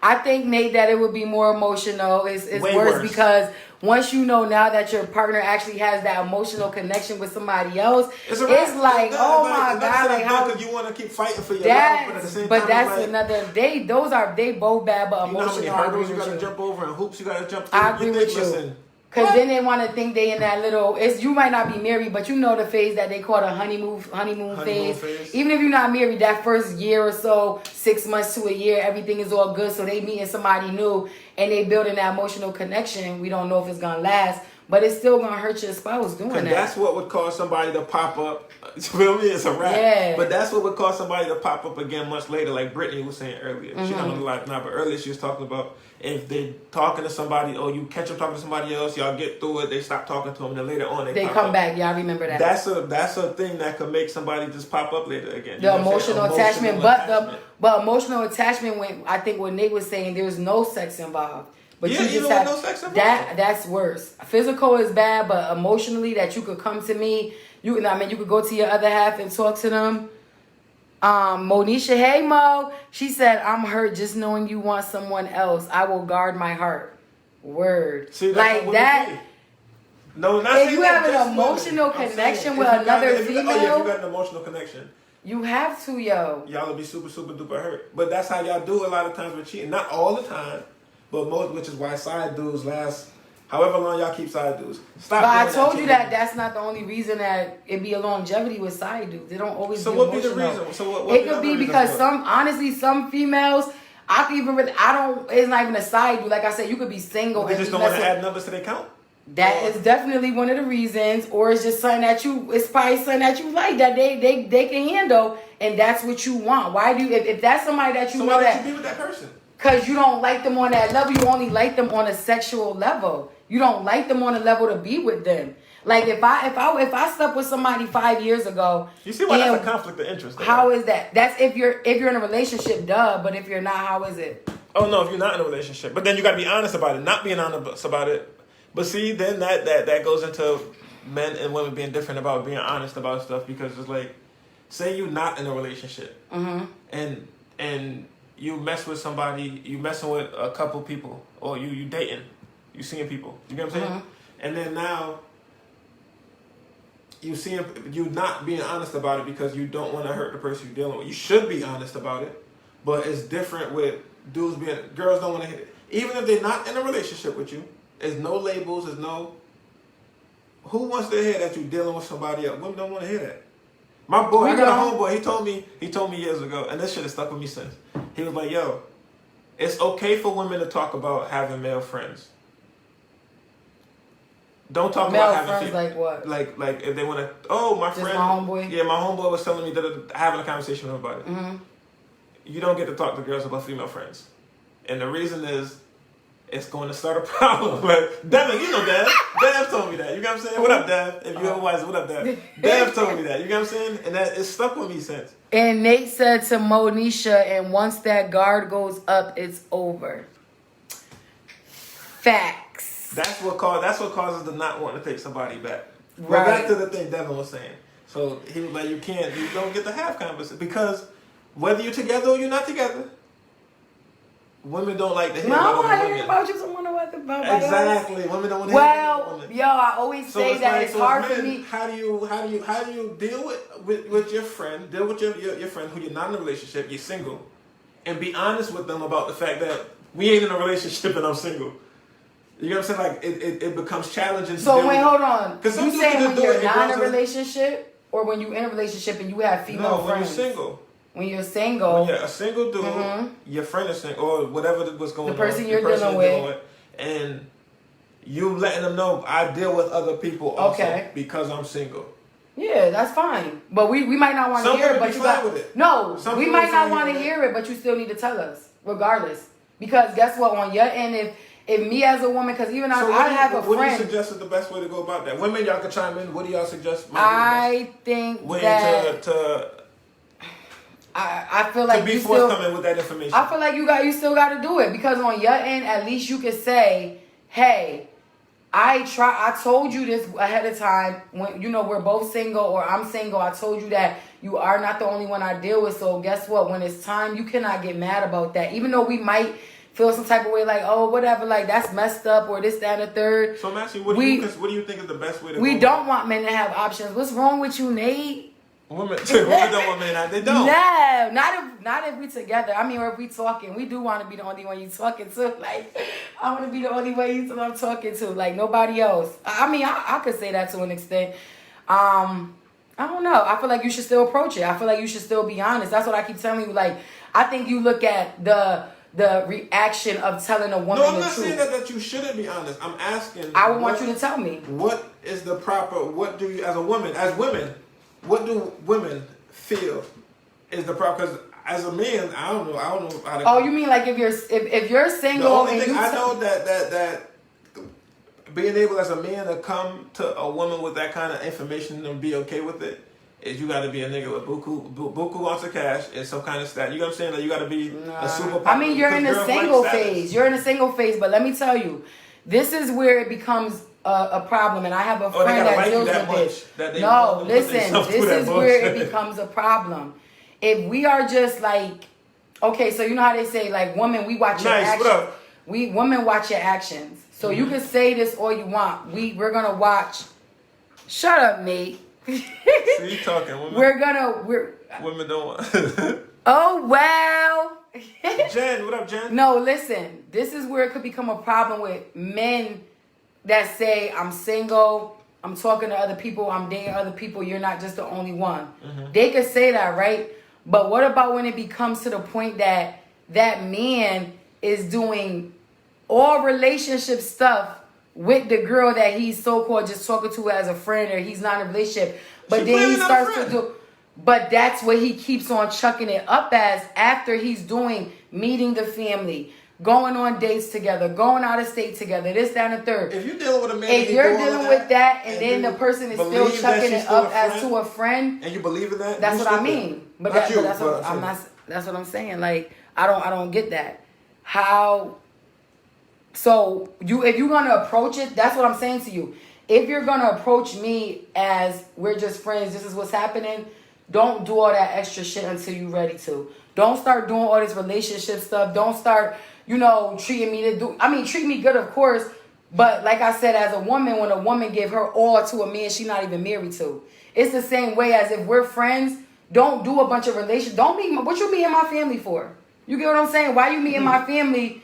I think, Nate, that it would be more emotional. It's worse because once you know now that your partner actually has that emotional connection with somebody else, it's like, oh my God, like how you want to keep fighting for your love, but at the same time, that's like, another. They both bad, but emotional. You know how many hurdles you got to jump over and hoops you got to jump through. I agree with you. Because then they want to think they in that little. You might not be married, but you know the phase that they call the honeymoon phase. Even if you're not married, that first year or so, 6 months to a year, everything is all good. So they meeting somebody new and they building that emotional connection. We don't know if it's gonna last, but it's still gonna hurt your spouse doing that. That's what would cause somebody to pop up. You feel me? It's a wrap. Yeah. But that's what would cause somebody to pop up again much later, like Brittany was saying earlier. Mm-hmm. She don't know a lot now, but earlier she was talking about if they're talking to somebody or you catch them talking to somebody else, y'all get through it, they stop talking to them, and then later on they come back. Yeah, I remember that. That's a thing that could make somebody just pop up later again. The emotional attachment, but emotional attachment, when I think what Nate was saying, there's no sex involved. But you just have no sex involved. That's worse. Physical is bad, but emotionally, that you could come to me, you could go to your other half and talk to them. Monisha, hey Mo, she said, I'm hurt just knowing you want someone else. I will guard my heart. Word. See, like that. No, not if you have an emotional connection with another female. If you got an emotional connection. You have to, yo. Y'all will be super, super duper hurt. But that's how y'all do a lot of times with cheating. Not all the time, but most, which is why side dudes last however long y'all keep side dudes. But I told you that's not the only reason that it be a longevity with side dudes. They don't always be emotional. So what be the reason? So what it could be because some females, it's not even a side dude. Like I said, you could be single. They just don't want to add numbers to their count? That is definitely one of the reasons. Or it's just something that it's probably something that you like that they can handle, and that's what you want. Why do you, if that's somebody that you know why that... don't you be with that person? Because you don't like them on that level. You only like them on a sexual level. You don't like them on a level to be with them. Like if I slept with somebody 5 years ago, you see why that's a conflict of interest. How is that? That's if you're in a relationship, duh. But if you're not, how is it? Oh no, if you're not in a relationship, but then you got to be honest about it. Not being honest about it, but see, then that goes into men and women being different about being honest about stuff because it's like, say you're not in a relationship, mm-hmm. and you mess with somebody, you messing with a couple people, or you dating. You seeing people. You get what I'm saying? Mm-hmm. And then now you not being honest about it because you don't want to hurt the person you're dealing with. You should be honest about it, but it's different with girls don't want to hit it. Even if they're not in a relationship with you, there's no labels, there's no. Who wants to hear that you're dealing with somebody else? Women don't want to hear that. My boy, I got a homeboy. He told me years ago, and this shit has stuck with me since. He was like, "Yo, it's okay for women to talk about having male friends. Don't talk male about friends having like what? Like if they want to. Oh, my just friend. My homeboy. Yeah, my homeboy was telling me that having a conversation with him about it. Mm-hmm. You don't get to talk to girls about female friends, and the reason is it's going to start a problem. Like Devin, you know Dev. Dev told me that. You know what I'm saying? What up, Dev? If you ever watch, what up, Dev? Dev told me that. You know what I'm saying? And that it's stuck with me since. And Nate said to Monisha, and once that guard goes up, it's over. Facts. That's what causes the not want to take somebody back. Right. Well, back to the thing Devin was saying. So he was like, you don't get to have conversation because whether you're together or you're not together, women don't like to hear No, about I other hear women. about you. Someone about about Exactly. Women don't want to hear about other women. Yo, I always So say it's that like, it's so hard as for men, me. how do you deal with your friend, deal with your friend who you're not in a relationship, you're single, and be honest with them about the fact that we ain't in a relationship and I'm single. You know what I'm saying? Like it becomes challenging. So wait, hold on. Because You saying when you're not in a relationship, or when you're in a relationship and you have female friends? When you're single. When you're single. When you're a single dude, your friend is single, or whatever was going on. The person you're dealing with. And you letting them know I deal with other people also because I'm single. Yeah, that's fine. But we might not want to hear it, but you got... No, we might not want to hear it, but you still need to tell us, regardless. Because guess what? On your end, if me as a woman, because even I have a friend... What do you suggest is the best way to go about that? Women, y'all can chime in. What do y'all suggest? I think that... I feel like to be forthcoming with that information. I feel like you still got to do it, because on your end, at least you could say, "Hey, I told you this ahead of time when we're both single or I'm single. I told you that you are not the only one I deal with. So guess what? When it's time, you cannot get mad about that. Even though we might feel some type of way, like, oh, whatever, like that's messed up or this, that, and the third. So I'm asking, what do you think is the best way to? We don't want men to have options. What's wrong with you, Nate? Women don't want men. They don't. No, not if we together. I mean, or if we talking, we do want to be the only one you talking to. Like, I want to be the only one I'm talking to. Like nobody else. I mean, I could say that to an extent. I don't know. I feel like you should still approach it. I feel like you should still be honest. That's what I keep telling you. Like, I think you look at the reaction of telling a woman the truth. No, I'm not saying that you shouldn't be honest. I'm asking. I would want you to tell me. What is the proper? What do you, as women? What do women feel is the problem? Because as a man, I don't know how to. Oh, you mean like if you're single? The only thing I know that being able as a man to come to a woman with that kind of information and be okay with it is you got to be a nigga with buku wants of cash and some kind of stat. You know what I'm saying? Like you got to be a super popular. I mean, you're in the single phase. You're in a single phase, but let me tell you, this is where it becomes a problem, and I have a friend that deals with it. No, listen, this is where it becomes a problem. If we are just like, okay, so you know how they say, like, women, we watch your actions. Women watch your actions. So you can say this all you want. We're gonna watch. Shut up, mate. So you talking? Women don't want. Oh well. Jen, what up, Jen? No, listen. This is where it could become a problem with men that say, I'm single, I'm talking to other people, I'm dating other people, you're not just the only one. Mm-hmm. They could say that, right? But what about when it becomes to the point that man is doing all relationship stuff with the girl that he's so-called just talking to as a friend, or he's not in a relationship, but then he starts to do... But that's what he keeps on chucking it up as after he's doing meeting the family, going on dates together, going out of state together, this, that, and the third. If you're dealing with a man, if you're dealing with that, and then the person is still chucking it up as to a friend, and you believe in that, that's what I mean. But that's what I'm not. That's what I'm saying. Like I don't get that. How? So if you're gonna approach it, that's what I'm saying to you. If you're gonna approach me as we're just friends, this is what's happening. Don't do all that extra shit until you're ready to. Don't start doing all this relationship stuff. Don't start, treating me treat me good, of course. But like I said, as a woman, when a woman give her all to a man she's not even married to, it's the same way as if we're friends. Don't do a bunch of relations. What you meeting my family for? You get what I'm saying? Why you meeting my family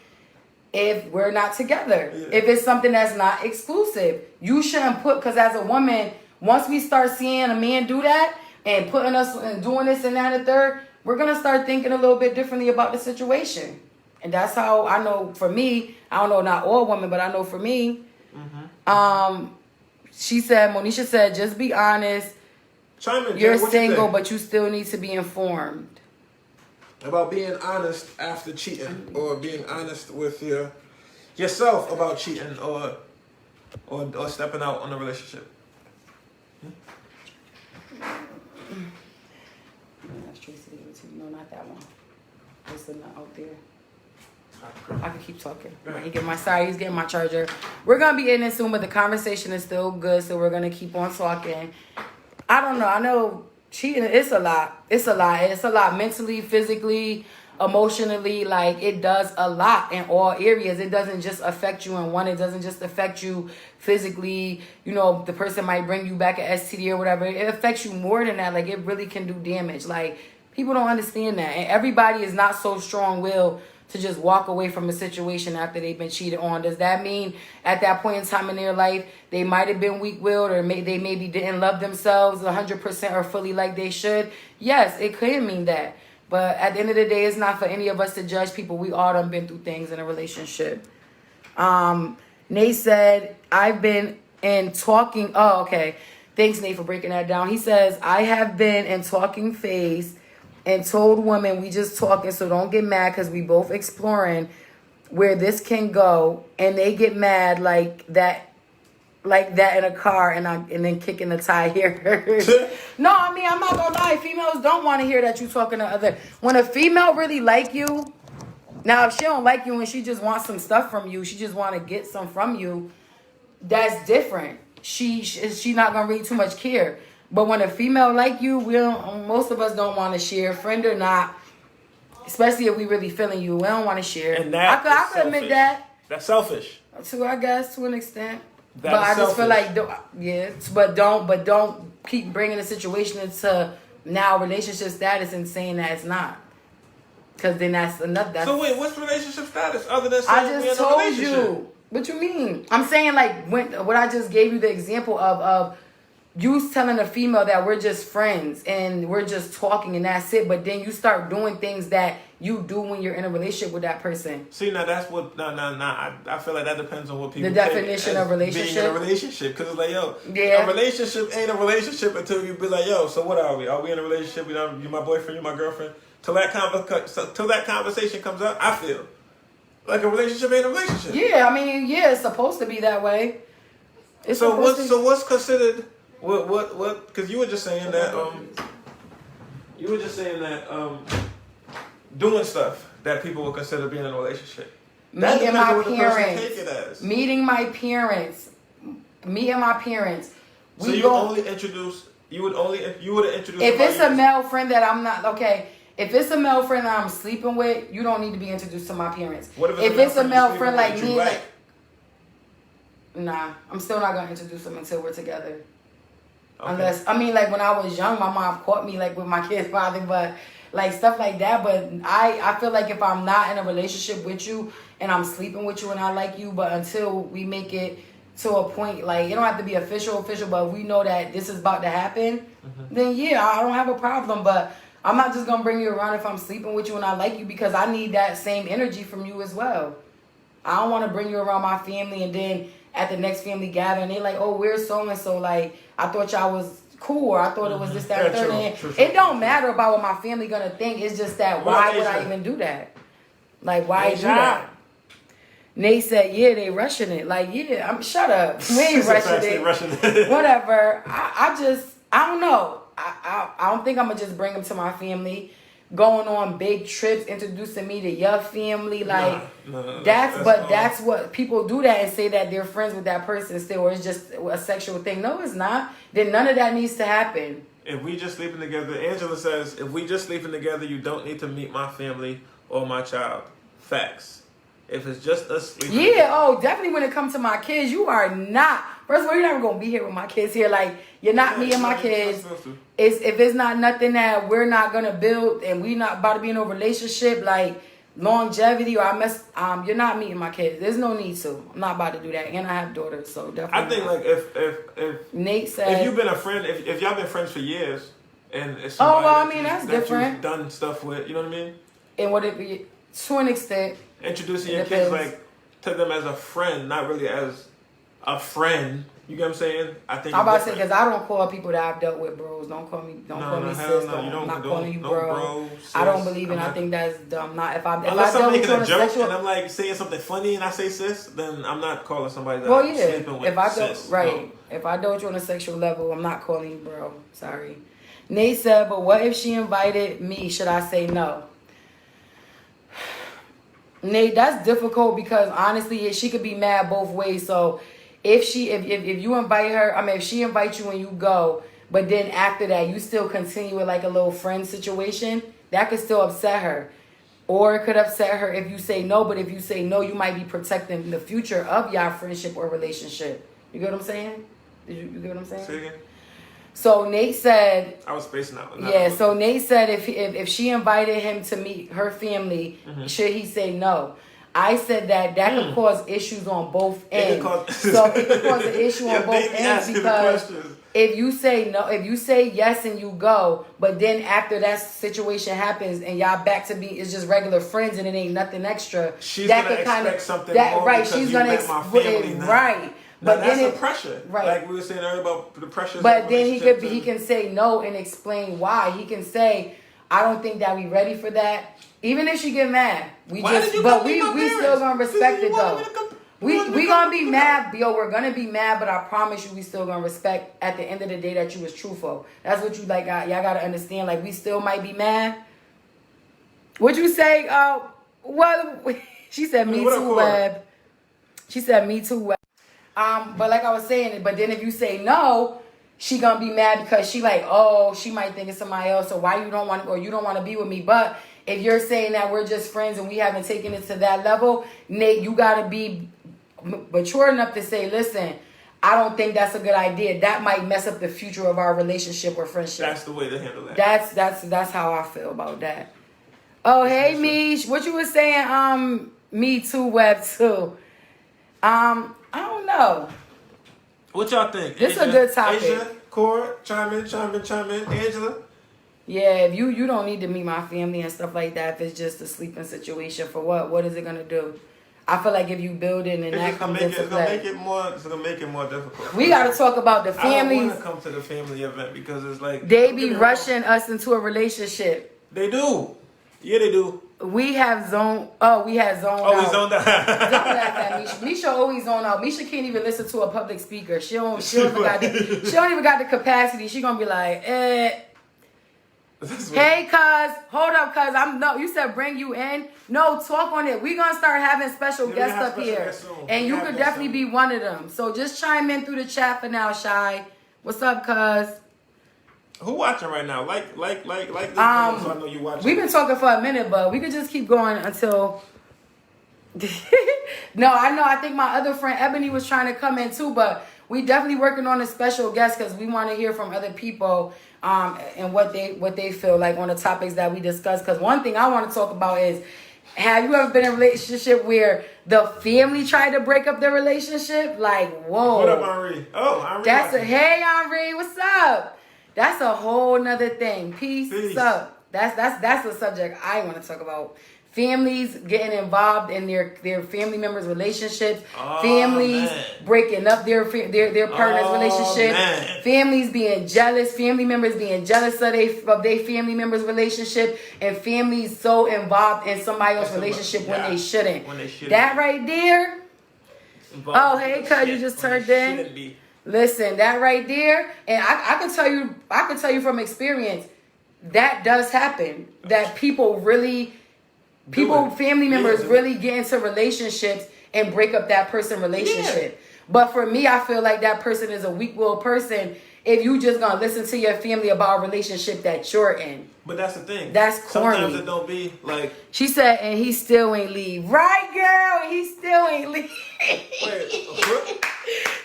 if we're not together? Yeah. If it's something that's not exclusive, you shouldn't because as a woman, once we start seeing a man do that, and putting us and doing this and that and the third, we're going to start thinking a little bit differently about the situation. And that's how I know for me, I don't know, not all women, but I know for me, Monisha said, just be honest. You're single, but you still need to be informed. About being honest after cheating, or being honest with yourself about cheating, or stepping out on a relationship. No, not that one. It's not out there. I can keep talking. He's getting my charger. We're gonna be in it soon, but the conversation is still good, so we're gonna keep on talking. I don't know. I know cheating. It's a lot. It's a lot mentally, physically. emotionally. Like, it does a lot in all areas. It doesn't just affect you in one. It doesn't just affect you physically. You know, the person might bring you back an STD or whatever. It affects you more than that. Like, it really can do damage. Like, people don't understand that. And everybody is not so strong-willed to just walk away from a situation after they've been cheated on. Does that mean at that point in time in their life, they might have been weak-willed, or they maybe didn't love themselves 100% or fully like they should? Yes, it could mean that. But at the end of the day, it's not for any of us to judge people. We all done been through things in a relationship. Nate said, I've been in talking. Oh, okay. Thanks, Nate, for breaking that down. He says, I have been in talking phase and told women we just talking, so don't get mad because we both exploring where this can go. And they get mad like that in a car, and then kicking the tires. No, I mean, I'm not gonna lie. Females don't want to hear that you talking to other. When a female really like you, now if she don't like you and she just wants some stuff from you, she just want to get some from you, that's different. She not gonna really too much care. But when a female like you, most of us don't want to share, friend or not. Especially if we really feeling you, we don't want to share. And that I could admit that. That's selfish. I guess to an extent. But I just feel like, but don't keep bringing the situation into now relationship status and saying that it's not. Because then that's enough. So wait, what's relationship status other than saying I just told you. What you mean? I'm saying like what I just gave you the example of you telling a female that we're just friends and we're just talking and that's it. But then you start doing things that you do when you're in a relationship with that person. See, now that's what, I feel like that depends on what people the definition of relationship. Being in a relationship. Because it's like, yo, a relationship ain't a relationship until you be like, yo, so what are we? Are we in a relationship? You my boyfriend, you my girlfriend? Till that conversation comes up, I feel like a relationship ain't a relationship. Yeah, I mean, it's supposed to be that way. So what's considered... What? Because you were just saying that. Doing stuff that people would consider being in a relationship. Meeting my parents. Meeting my parents. So you would introduce. If it's a male friend that I'm not okay. If it's a male friend that I'm sleeping with, you don't need to be introduced to my parents. What if it's a male friend like me? Nah, I'm still not gonna introduce them until we're together. Okay. Unless, I mean, like when I was young, my mom caught me like with my kid's father, but like stuff like that. But I feel like if I'm not in a relationship with you and I'm sleeping with you and I like you, but until we make it to a point, like it don't have to be official, but we know that this is about to happen, then I don't have a problem. But I'm not just gonna bring you around if I'm sleeping with you and I like you, because I need that same energy from you as well. I don't want to bring you around my family and then at the next family gathering, they like, oh, we're so-and-so. Like, I thought y'all was cool, or I thought it was this, that, and third. It don't matter about what my family gonna think. It's just that, why would I even do that? Like, why do that? Nate said, they rushing it. Like, shut up. We ain't rushing it. Whatever. I don't know. I don't think I'm gonna just bring them to my family. Going on big trips, introducing me to your family, like that's what people do that and say that they're friends with that person still, or it's just a sexual thing. No, it's not. Then none of that needs to happen. If we just sleeping together, Angela says, if we just sleeping together, you don't need to meet my family or my child. Facts. If it's just us sleeping together. Definitely when it comes to my kids, you are not. First of all, you're never going to be here with my kids here. Like, you're not me and my kids. If it's not nothing that we're not going to build and we not about to be in a relationship, like longevity, or you're not meeting my kids. There's no need to. I'm not about to do that. And I have daughters, so definitely I think, like, if Nate said... If you've been a friend, if y'all been friends for years, and it's that's different. You've done stuff with, you know what I mean? And would it be, to an extent... Introducing your kids, like, to them as a friend, not really as a friend. You get what I'm saying? I think I'm about to say, because I don't call people that I've dealt with bros. Don't call me sis. I'm not calling you bro. I don't believe in. I think that's dumb. Unless I'm making a joke and I'm like saying something funny and I say sis, then I'm not calling somebody that I'm sleeping with sis. If I dealt with you on a sexual level, I'm not calling you bro. Sorry. Nate said, but what if she invited me? Should I say no? Nate, that's difficult because honestly, she could be mad both ways. So if you invite her, if she invites you and you go, but then after that you still continue with like a little friend situation, that could still upset her. Or it could upset her if you say no, but if you say no, you might be protecting the future of your friendship or relationship. You get what I'm saying? You get what I'm saying? Say again. So Nate said, I was spacing out. Yeah, so Nate said if she invited him to meet her family, should he say no? I said that could cause issues on both ends. So it could cause an issue on both ends because if you say no, if you say yes and you go, but then after that situation happens and y'all back to be it's just regular friends and it ain't nothing extra, she's that gonna could kind expect of something that more right. because She's you gonna met my family now. right. But But that's then the pressure, right? Like we were saying earlier about the pressure. But then he can say no and explain why. He can say, "I don't think that we ready for that." Even if she get mad, we still gonna respect it though. We gonna be mad, yo. We're gonna be mad, but I promise you, we still gonna respect at the end of the day that you was truthful. That's what you like. Y'all gotta understand. Like we still might be mad. What'd you say? What? She said, "Me too, Web." She said, "Me too, Web." But like I was saying, but then if you say no, she gonna be mad because she like, oh, she might think it's somebody else, or why you don't want, or you don't want to be with me. But if you're saying that we're just friends and we haven't taken it to that level, Nate, you gotta be mature enough to say, listen, I don't think that's a good idea. That might mess up the future of our relationship or friendship. That's the way to handle that. That's how I feel about that. Oh, hey, Mish, what you was saying? Me too, Web too. I don't know. What y'all think? This is a good topic. Asia, Cora, chime in. Angela? Yeah, if you don't need to meet my family and stuff like that, if it's just a sleeping situation, for what is it gonna do? I feel like if you build it and that comes into play, it's gonna make it more difficult. We gotta talk about the families. I don't want to come to the family event because it's like they be rushing us into a relationship. They do. Yeah, they do. We have zoned. Oh, we had zoned out. We zoned out. Don't laugh at Misha. Misha always zone out. Misha can't even listen to a public speaker. She don't even got the capacity. She gonna be like, hey, cuz, hold up, cuz. You said bring you in. No, talk on it. We gonna start having special guests up here, and you could definitely be one of them. So just chime in through the chat for now, Shy. What's up, cuz? Who watching right now? Like this video so I know you watching. We've been talking for a minute, but we could just keep going until. No, I know. I think my other friend Ebony was trying to come in too, but we definitely working on a special guest because we want to hear from other people and what they feel like on the topics that we discuss. Because one thing I want to talk about is, have you ever been in a relationship where the family tried to break up their relationship? Like, whoa. What up, Henri? Oh, Henri. Hey, Henri, what's up? That's a whole nother thing. Peace. Up. That's a subject I want to talk about. Families getting involved in their family members' relationships. Families breaking up their partner's relationship. Man. Families being jealous. Family members being jealous of their family members' relationship. And families so involved in somebody else's relationship when they shouldn't. That right there. Oh, hey, cuz you just turned in. Listen, that right there, and I can tell you from experience, that does happen. That family members really get into relationships and break up that person's relationship. Yeah. But for me, I feel like that person is a weak-willed person if you just gonna listen to your family about a relationship that you're in. But that's the thing. That's corny. Sometimes it don't be like. She said, and he still ain't leave. Right, girl? He still ain't leave. Wait,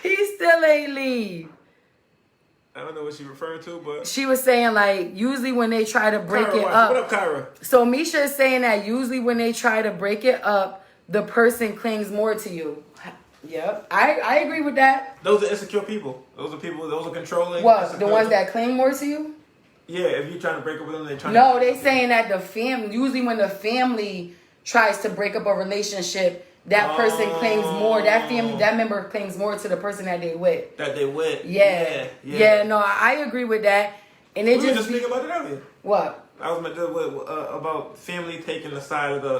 he still ain't leave. I don't know what she's referring to, but she was saying like usually when they try to break it up. What up, Kyra? So Misha is saying that usually when they try to break it up, the person clings more to you. Yep, I agree with that. Those are insecure people. Those are controlling. What, the ones that cling more to you? Yeah, if you're trying to break up with them, they're trying. No, they saying that the family, usually when the family tries to break up a relationship, that person clings more. That member clings more to the person that they with. Yeah. No, I agree with that. And it we were just speaking about it earlier. What? I was about family taking the side of the.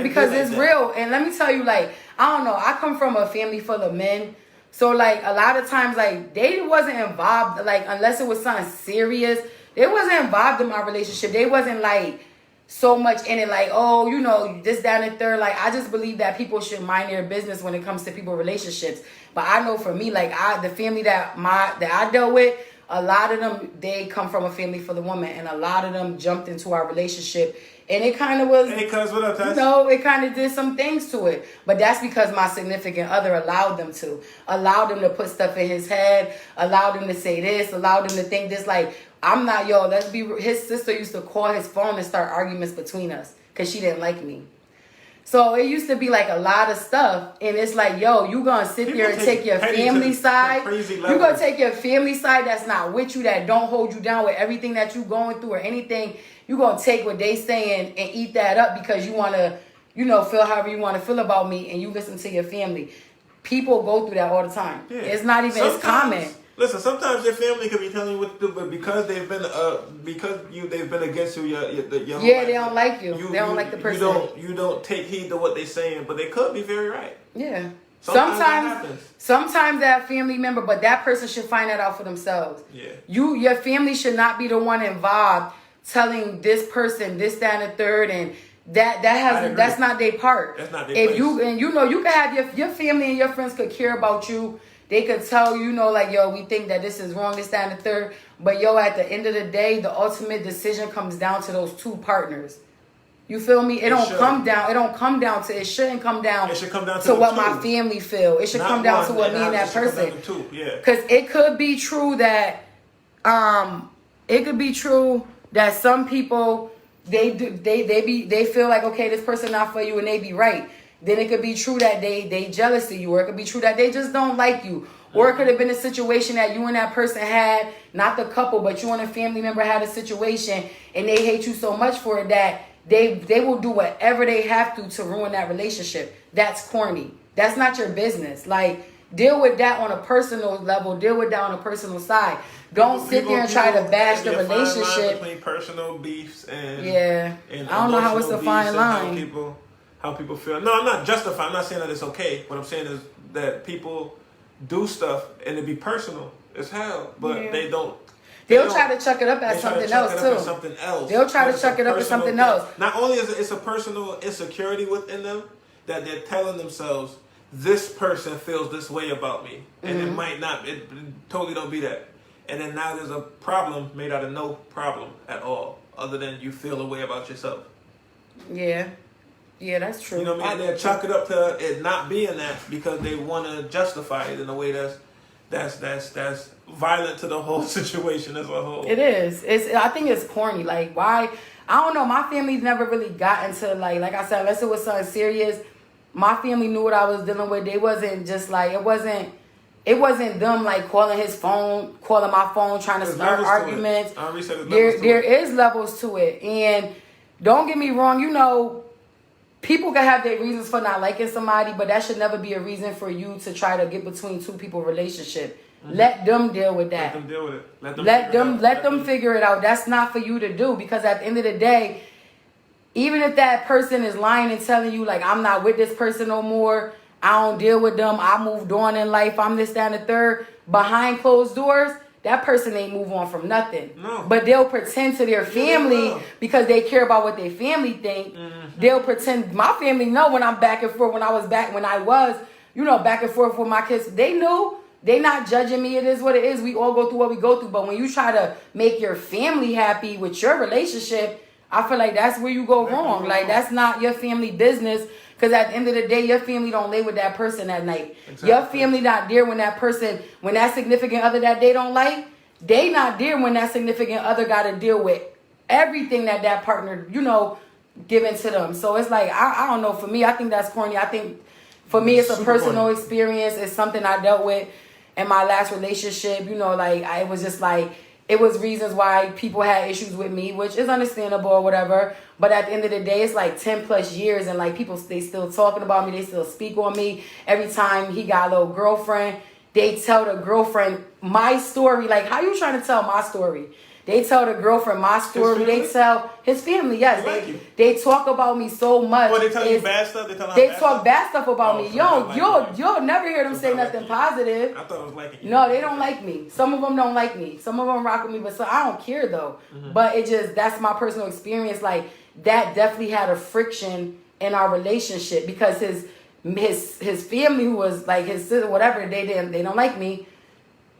Because it's real. And let me tell you, like, I don't know. I come from a family full of men. So, like, a lot of times, like, they wasn't involved, like, unless it was something serious. They wasn't involved in my relationship. They wasn't, like, so much in it, like, oh, you know, this, that, and the third. Like, I just believe that people should mind their business when it comes to people's relationships. But I know for me, like, the family that I dealt with, a lot of them, they come from a family full of women. And a lot of them jumped into our relationship And it kind of was, hey, cuz, what up, Tess? it kind of did some things to it. But that's because my significant other allowed them to. Allowed them to put stuff in his head. Allowed him to say this. Allowed him to think this. Like, I'm not, let's be, his sister used to call his phone and start arguments between us. Because she didn't like me. So it used to be like a lot of stuff. And it's like, you going to sit there and take your family side. You going to take your family side that's not with you, that don't hold you down with everything that you going through or anything. You going to take what they saying and eat that up because you want to, feel however you want to feel about me, and you listen to your family. People go through that all the time. Yeah. It's not even as common. Listen, sometimes your family could be telling you what to do, but because they've been they've been against you, they don't like you. They don't like the person. You don't take heed to what they're saying, but they could be very right. Yeah. Sometimes that family member, but that person should find that out for themselves. Yeah. Your family should not be the one involved telling this person this, that, and the third, and that's not their part. That's not their place. You can have your family and your friends could care about you. They could tell we think that this is wrong, this, that, and the third. But at the end of the day, the ultimate decision comes down to those two partners. You feel me? It shouldn't come down to what my family feel. It should come down to what me and that person. Because it could be true that some people they feel like, okay, this person not for you, and they be right. Then it could be true that they jealous of you, or it could be true that they just don't like you. Or it could have been a situation that you and that person had, not the couple, but you and a family member had a situation, and they hate you so much for it that they will do whatever they have to ruin that relationship. That's corny. That's not your business. Like, deal with that on a personal level. Deal with that on a personal side. Don't sit there and try to bash the relationship. Between personal beefs and I don't know how it's a fine line. How people feel. No, I'm not justifying. I'm not saying that it's okay. What I'm saying is that people do stuff and it be personal as hell, but they don't. They'll try to chuck it up as something else too. They'll try to chuck it up as something else. Not only is it's a personal insecurity within them that they're telling themselves, this person feels this way about me, and it might not. It totally don't be that. And then now there's a problem made out of no problem at all, other than you feel a way about yourself. Yeah. Yeah, that's true. You know what I mean? They chalk it up to it not being that because they want to justify it in a way that's violent to the whole situation as a whole. It is. I think it's corny. Like, why? I don't know. My family's never really got into like I said, unless it was something serious. My family knew what I was dealing with. They wasn't just like it wasn't them like calling my phone, trying to start arguments. There is levels to it, and don't get me wrong. People can have their reasons for not liking somebody, but that should never be a reason for you to try to get between two people relationship. Mm-hmm. Let them deal with that. Let them deal with it. Let them figure it out. That's not for you to do, because at the end of the day, even if that person is lying and telling you like, I'm not with this person no more, I don't deal with them, I moved on in life, I'm this, that, and the third, behind closed doors, that person ain't move on from nothing. No. But they'll pretend to their family because they care about what their family think. Mm-hmm. They'll pretend. My family know when I'm back and forth. When I was back and forth with my kids, they knew. They not judging me. It is what it is. We all go through what we go through. But when you try to make your family happy with your relationship, I feel like that's where you go wrong. Like, that's not your family business. Because at the end of the day, your family don't lay with that person at night. Exactly. Your family not there when that significant other that they don't like, they not there when that significant other got to deal with everything that partner, given to them. So it's like, I don't know. For me, I think that's corny. I think for me, it's a personal experience. It's something I dealt with in my last relationship. It was just like, it was reasons why people had issues with me, which is understandable or whatever. But at the end of the day, it's like 10 plus years, and like people, they still talking about me. They still speak on me. Every time he got a little girlfriend, they tell the girlfriend my story. Like, how you trying to tell my story? They tell the girlfriend my story. They tell his family, yes. They talk about me so much. Well, they tell you bad stuff? They talk bad stuff about me. You'll never hear them say nothing positive. I thought it was liking you. No, they don't like me. Some of them don't like me. Some of them rock with me, but I don't care though. Mm-hmm. But that's my personal experience. Like, that definitely had a friction in our relationship because his family, who was like his sister, whatever, they don't like me.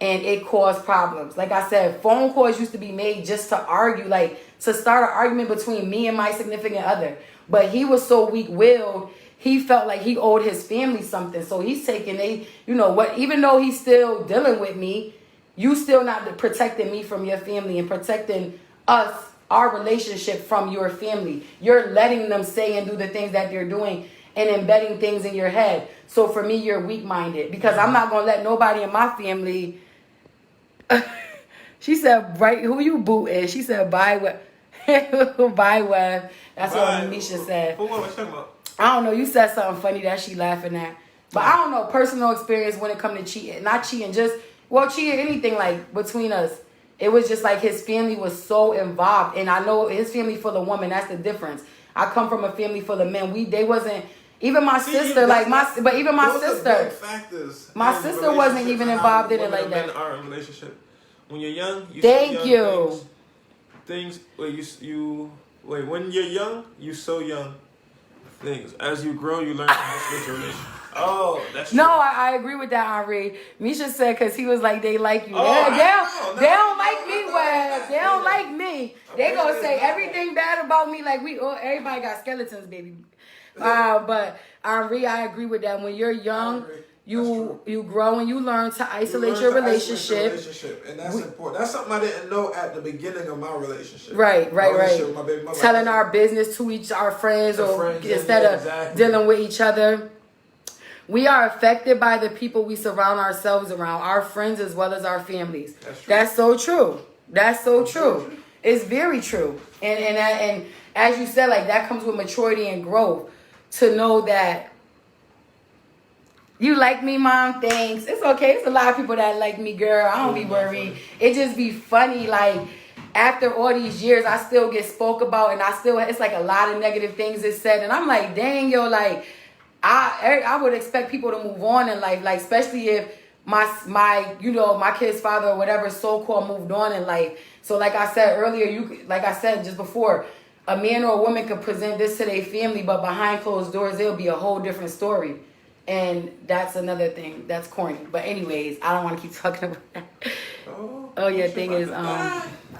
And it caused problems. Like I said, phone calls used to be made just to argue, like to start an argument between me and my significant other. But he was so weak-willed, he felt like he owed his family something. So he's taking even though he's still dealing with me, you still not protecting me from your family and protecting us, our relationship from your family. You're letting them say and do the things that they're doing and embedding things in your head. So for me, you're weak-minded because I'm not going to let nobody in my family. She said, right, who you booting? She said, bye, bye, Web. That's what Misha said. What was talking about? I don't know. You said something funny that she laughing at. But I don't know. Personal experience when it comes to cheating. Not cheating, cheating, anything like between us. It was just like his family was so involved. And I know his family full of women. That's the difference. I come from a family full of men. They wasn't, even my sister, even my sister. Factors my sister wasn't even involved in it like that. Men are in relationship. When you're young, when you're young, you so young things. As you grow, you learn to handle your relationship. Oh, that's true. No, I agree with that, Henri. Misha said because he was like, they like you. Oh, they don't like me, Web. They don't like me. They gonna say everything bad about me. Like everybody got skeletons, baby. But Henri, I agree with that. When you're young, you grow and you learn to isolate your relationship. And that's important. That's something I didn't know at the beginning of my relationship. Right. With my baby mother. Telling our business to our friends instead of dealing with each other. We are affected by the people we surround ourselves around, our friends as well as our families. That's so true. That's so true. It's very true. And as you said, like that comes with maturity and growth to know that you like me, Mom. Thanks. It's okay. It's a lot of people that like me, girl. I don't be worried. It just be funny. Like after all these years, I still get spoke about and it's like a lot of negative things is said. And I'm like, dang, yo, like, I would expect people to move on in life, like especially if my kid's father or whatever so-called moved on in life. So like I said earlier, like I said just before, a man or a woman could present this to their family, but behind closed doors, it'll be a whole different story. And that's another thing that's corny. But anyways, I don't want to keep talking about that. Oh yeah, thing is,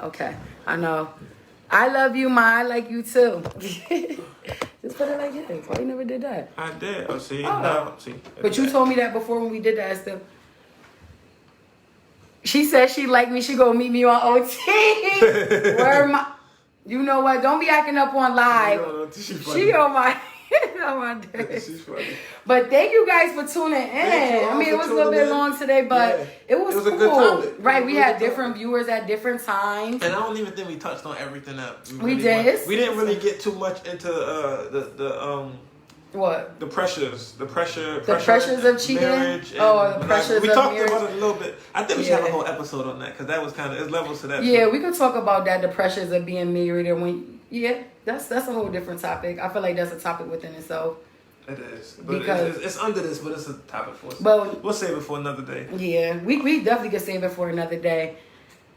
okay, I know. I love you, Ma. I like you too. Just put it like this. Why you never did that? I did. Oh, see? No, see. But you told me that before when we did that stuff. She said she liked me. She gonna meet me on OT. Where my... You know what? Don't be acting up on live. No, she on my... on my nerves. She's funny. But thank you guys for tuning in. I mean, it was a little bit long today, but it was cool. A good topic. Right, we had different viewers at different times. And I don't even think we touched on everything that we did. We didn't really get too much into what? The pressures of cheating. The pressures of we talked marriage. about it a little bit. I think we should have a whole episode on that because that was it's levels to that. Yeah, we could talk about that. The pressures of being married and when that's a whole different topic. I feel like that's a topic within itself. It is, but because it's under this, but it's a topic for us. But we'll save it for another day. Yeah, we definitely could save it for another day.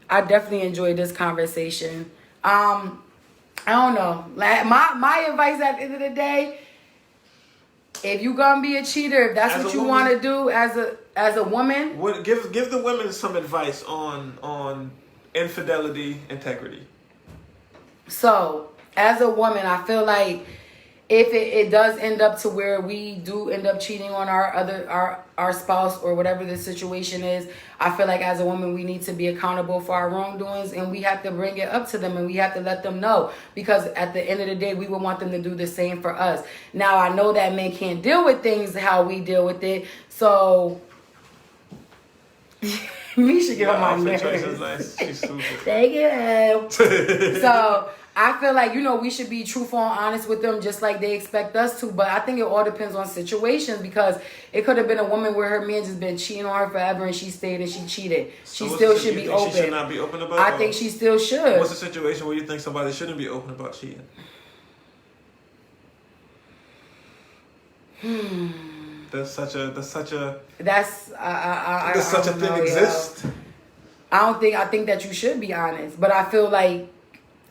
I definitely enjoyed this conversation. I don't know. Like my advice at the end of the day. If you gonna be a cheater, if that's what you want to do as a woman, give the women some advice on infidelity, integrity. So, as a woman, I feel like if it does end up to where we do end up cheating on our spouse or whatever the situation is, I feel like as a woman we need to be accountable for our wrongdoings and we have to bring it up to them and we have to let them know because at the end of the day we would want them to do the same for us. Now I know that men can't deal with things how we deal with it, so me should get on my nerves. Nice. She's stupid. Thank you. So I feel like, we should be truthful and honest with them just like they expect us to. But I think it all depends on situations because it could have been a woman where her man just been cheating on her forever and she stayed and she cheated. She still should be open. She should not be open about it? I think she still should. What's the situation where you think somebody shouldn't be open about cheating? Does such a thing exist? I think that you should be honest, but I feel like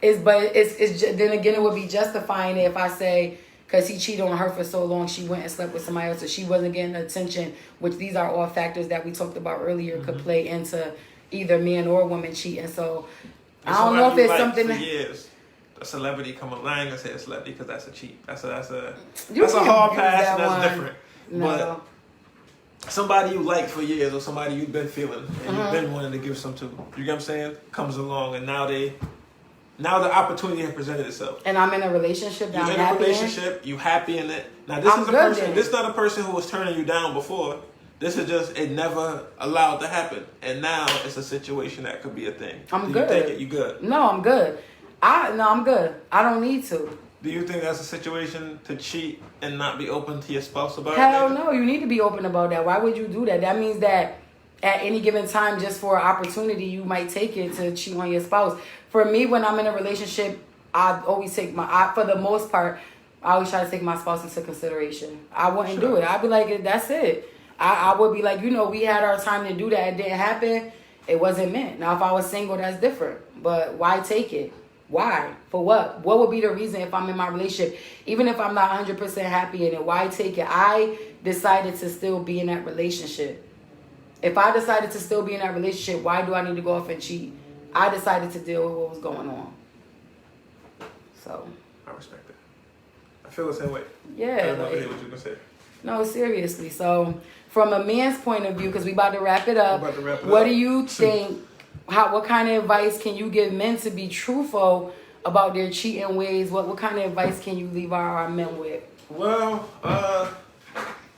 then again it would be justifying it if I say because he cheated on her for so long she went and slept with somebody else so she wasn't getting attention, which these are all factors that we talked about earlier could play into either man or woman cheating. So I don't know if it's something for years. a celebrity come along. I ain't gonna say a celebrity because that's a cheat. That's a You hard can't use pass, that and that's one. different. No. But somebody you like for years, or somebody you've been feeling and you've been wanting to give some to, you get what I'm saying? Comes along, and now the opportunity has presented itself. And I'm in a relationship. You're in a relationship. You happy in it. Now this is a person. Then. This is not a person who was turning you down before. This is just it never allowed to happen, and now it's a situation that could be a thing. I'm Do good. You take it? You good? No, I'm good. I'm good. I don't need to. Do you think that's a situation to cheat and not be open to your spouse about it? Hell no, you need to be open about that. Why would you do that? That means that at any given time, just for an opportunity, you might take it to cheat on your spouse. For me, when I'm in a relationship, I always take for the most part, I always try to take my spouse into consideration. I wouldn't do it. I'd be like, that's it. I would be like, we had our time to do that. It didn't happen. It wasn't meant. Now, if I was single, that's different. But why take it? Why? For what? What would be the reason if I'm in my relationship? Even if I'm not 100% happy in it, why take it? I decided to still be in that relationship. If I decided to still be in that relationship, why do I need to go off and cheat? I decided to deal with what was going on. So. I respect that. I feel the same way. Yeah. I don't know what you gonna say. No, seriously. So, from a man's point of view, because we about to wrap it up, what do you think? What kind of advice can you give men to be truthful about their cheating ways? What kind of advice can you leave our men with? Well,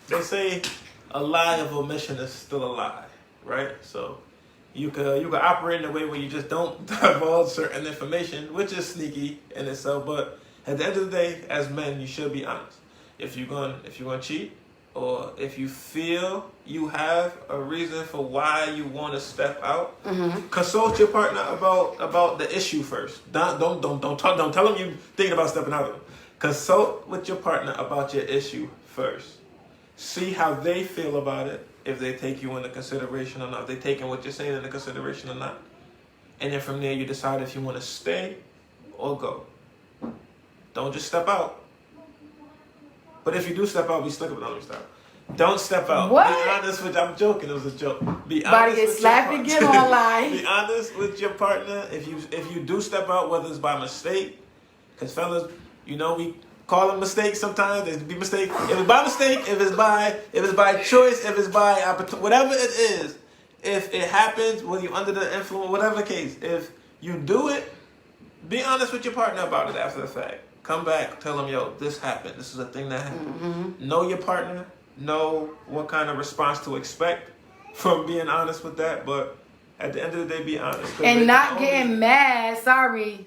they say a lie of omission is still a lie, right? So you could operate in a way where you just don't divulge certain information, which is sneaky in itself. But at the end of the day, as men, you should be honest. If you're gonna cheat, or if you feel you have a reason for why you want to step out, consult your partner about the issue first. Don't tell them you thinking about stepping out. Consult with your partner about your issue first. See how they feel about it, if they take you into consideration or not, if they taking what you're saying into consideration or not. And then from there you decide if you want to stay or go. Don't just step out. But if you do step out, be slick about it. Don't step out. What? Be honest with. I'm joking. It was a joke. Be About honest to get with slapped your again partner. online. Be honest with your partner. If you do step out, whether it's by mistake, because fellas, we call them mistakes sometimes. They be mistakes. If it's by mistake, if it's by choice, if it's by opportunity, whatever it is, if it happens when you're under the influence, whatever the case, if you do it, be honest with your partner about it after the fact. Come back, tell them, yo, this happened. This is a thing that happened. Know your partner. Know what kind of response to expect from being honest with that. But at the end of the day, be honest. And not getting mad. Sorry.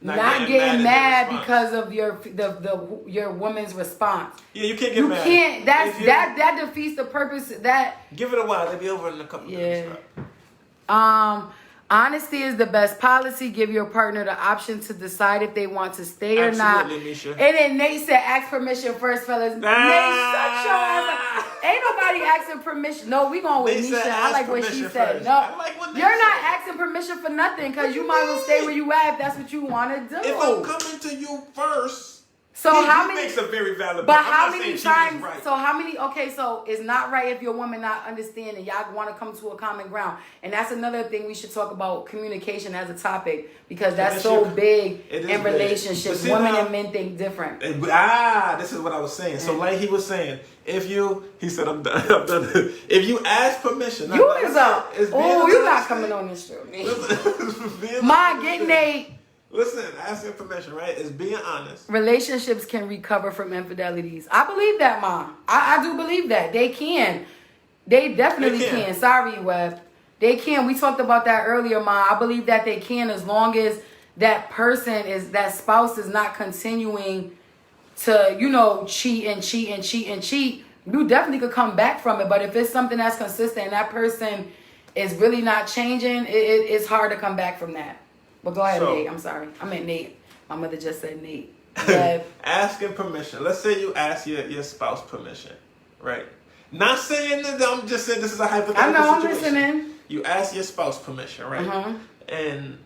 Not getting mad because of your woman's response. Yeah, you can't get mad. You can't. That defeats the purpose. That give it a while. They'll be over in a couple minutes. Honesty is the best policy. Give your partner the option to decide if they want to stay or not. Misha. And then Nate said, ask permission first, fellas. Nate, shut your ass up. Ain't nobody asking permission. No, we going with Nisha. I like what she said. No, you're not asking permission for nothing because you might as well stay where you at if that's what you want to do. If I'm coming to you first. So how many? Makes a very valid point. But how many times? Right. So how many? Okay, so it's not right if your woman not understanding. Y'all want to come to a common ground, and that's another thing we should talk about communication as a topic because that's so big in relationships. Women and men think different. This is what I was saying. So like he was saying, he said I'm done. I'm done. If you ask permission, you is up. Oh, you're not coming on this show. Get Nate. Listen, asking permission, right? Is being honest. Relationships can recover from infidelities. I believe that, Ma. I do believe that. They can. They definitely can. Sorry, Webb. They can. We talked about that earlier, Ma. I believe that they can as long as that spouse is not continuing to, cheat. You definitely could come back from it. But if it's something that's consistent and that person is really not changing, it's hard to come back from that. But go ahead, Nate. I'm sorry. I meant Nate. My mother just said Nate. Asking permission. Let's say you ask your spouse permission, right? Not saying that. I'm just saying this is a hypothetical situation. I know. I'm listening. You ask your spouse permission, right? And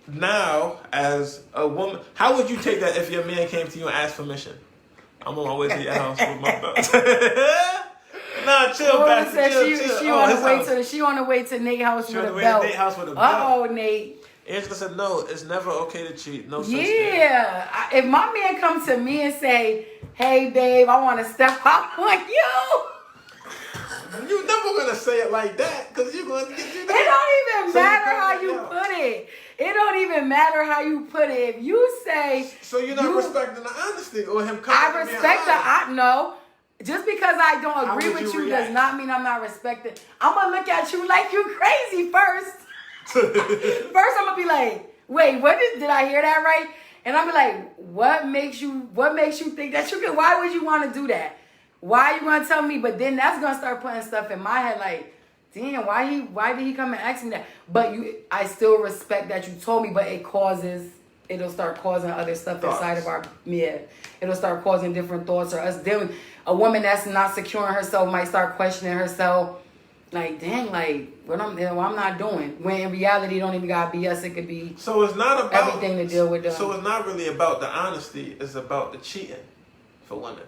now, as a woman, how would you take that if your man came to you and asked permission? I'm on my way to your house with my belt. Nah, chill, Pastor. Chill. She on the way to Nate's house with a belt. Nate's house with a belt. Uh-oh, Nate. Angela said, no, it's never okay to cheat. No such thing. Yeah. If my man comes to me and say, hey, babe, I want to step out on you. You're never going to say it like that because you're going to get you. It don't even matter how you put it. It don't even matter how you put it. If you say... So you're not respecting the honesty or him coming I respect no. Just because I don't agree with you react? does not mean I'm not respecting. I'm going to look at you like you crazy first. First, I'm going to be like, wait, did I hear that right? And I'm like, what makes you think that you can, why would you want to do that? Why are you going to tell me? But then that's going to start putting stuff in my head like, damn, why did he come and ask me that? But I still respect that you told me, but it'll start causing other stuff inside of our, it'll start causing different thoughts or us dealing. A woman that's not securing herself might start questioning herself. Like, dang, like, what I'm not doing. When in reality, it don't even gotta be us. It could be so it's not about everything to deal with them. So it's not really about the honesty. It's about the cheating for women.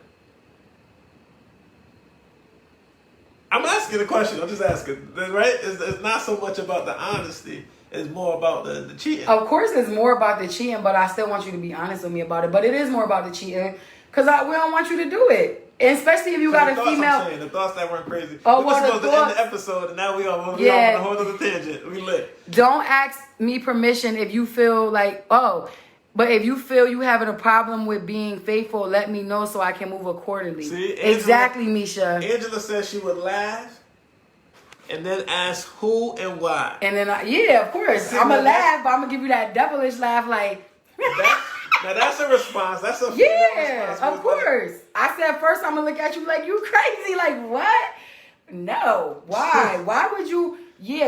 I'm asking the question. I'm just asking, right? It's not so much about the honesty. It's more about the cheating. Of course, it's more about the cheating, but I still want you to be honest with me about it. But it is more about the cheating because we don't want you to do it. And especially if you got a female. The thoughts that weren't crazy. Oh, we were supposed to end the episode, and now we on a whole other tangent. We lit. Don't ask me permission if you feel like, but if you feel you having a problem with being faithful, let me know so I can move accordingly. See, Angela, exactly, Misha. Angela said she would laugh and then ask who and why. And then, of course. I'm going to laugh, but I'm going to give you that devilish laugh like... Now that's a response. That's a response. Of course. I said first I'm gonna look at you like you crazy. Like what? No. Why? Why would you?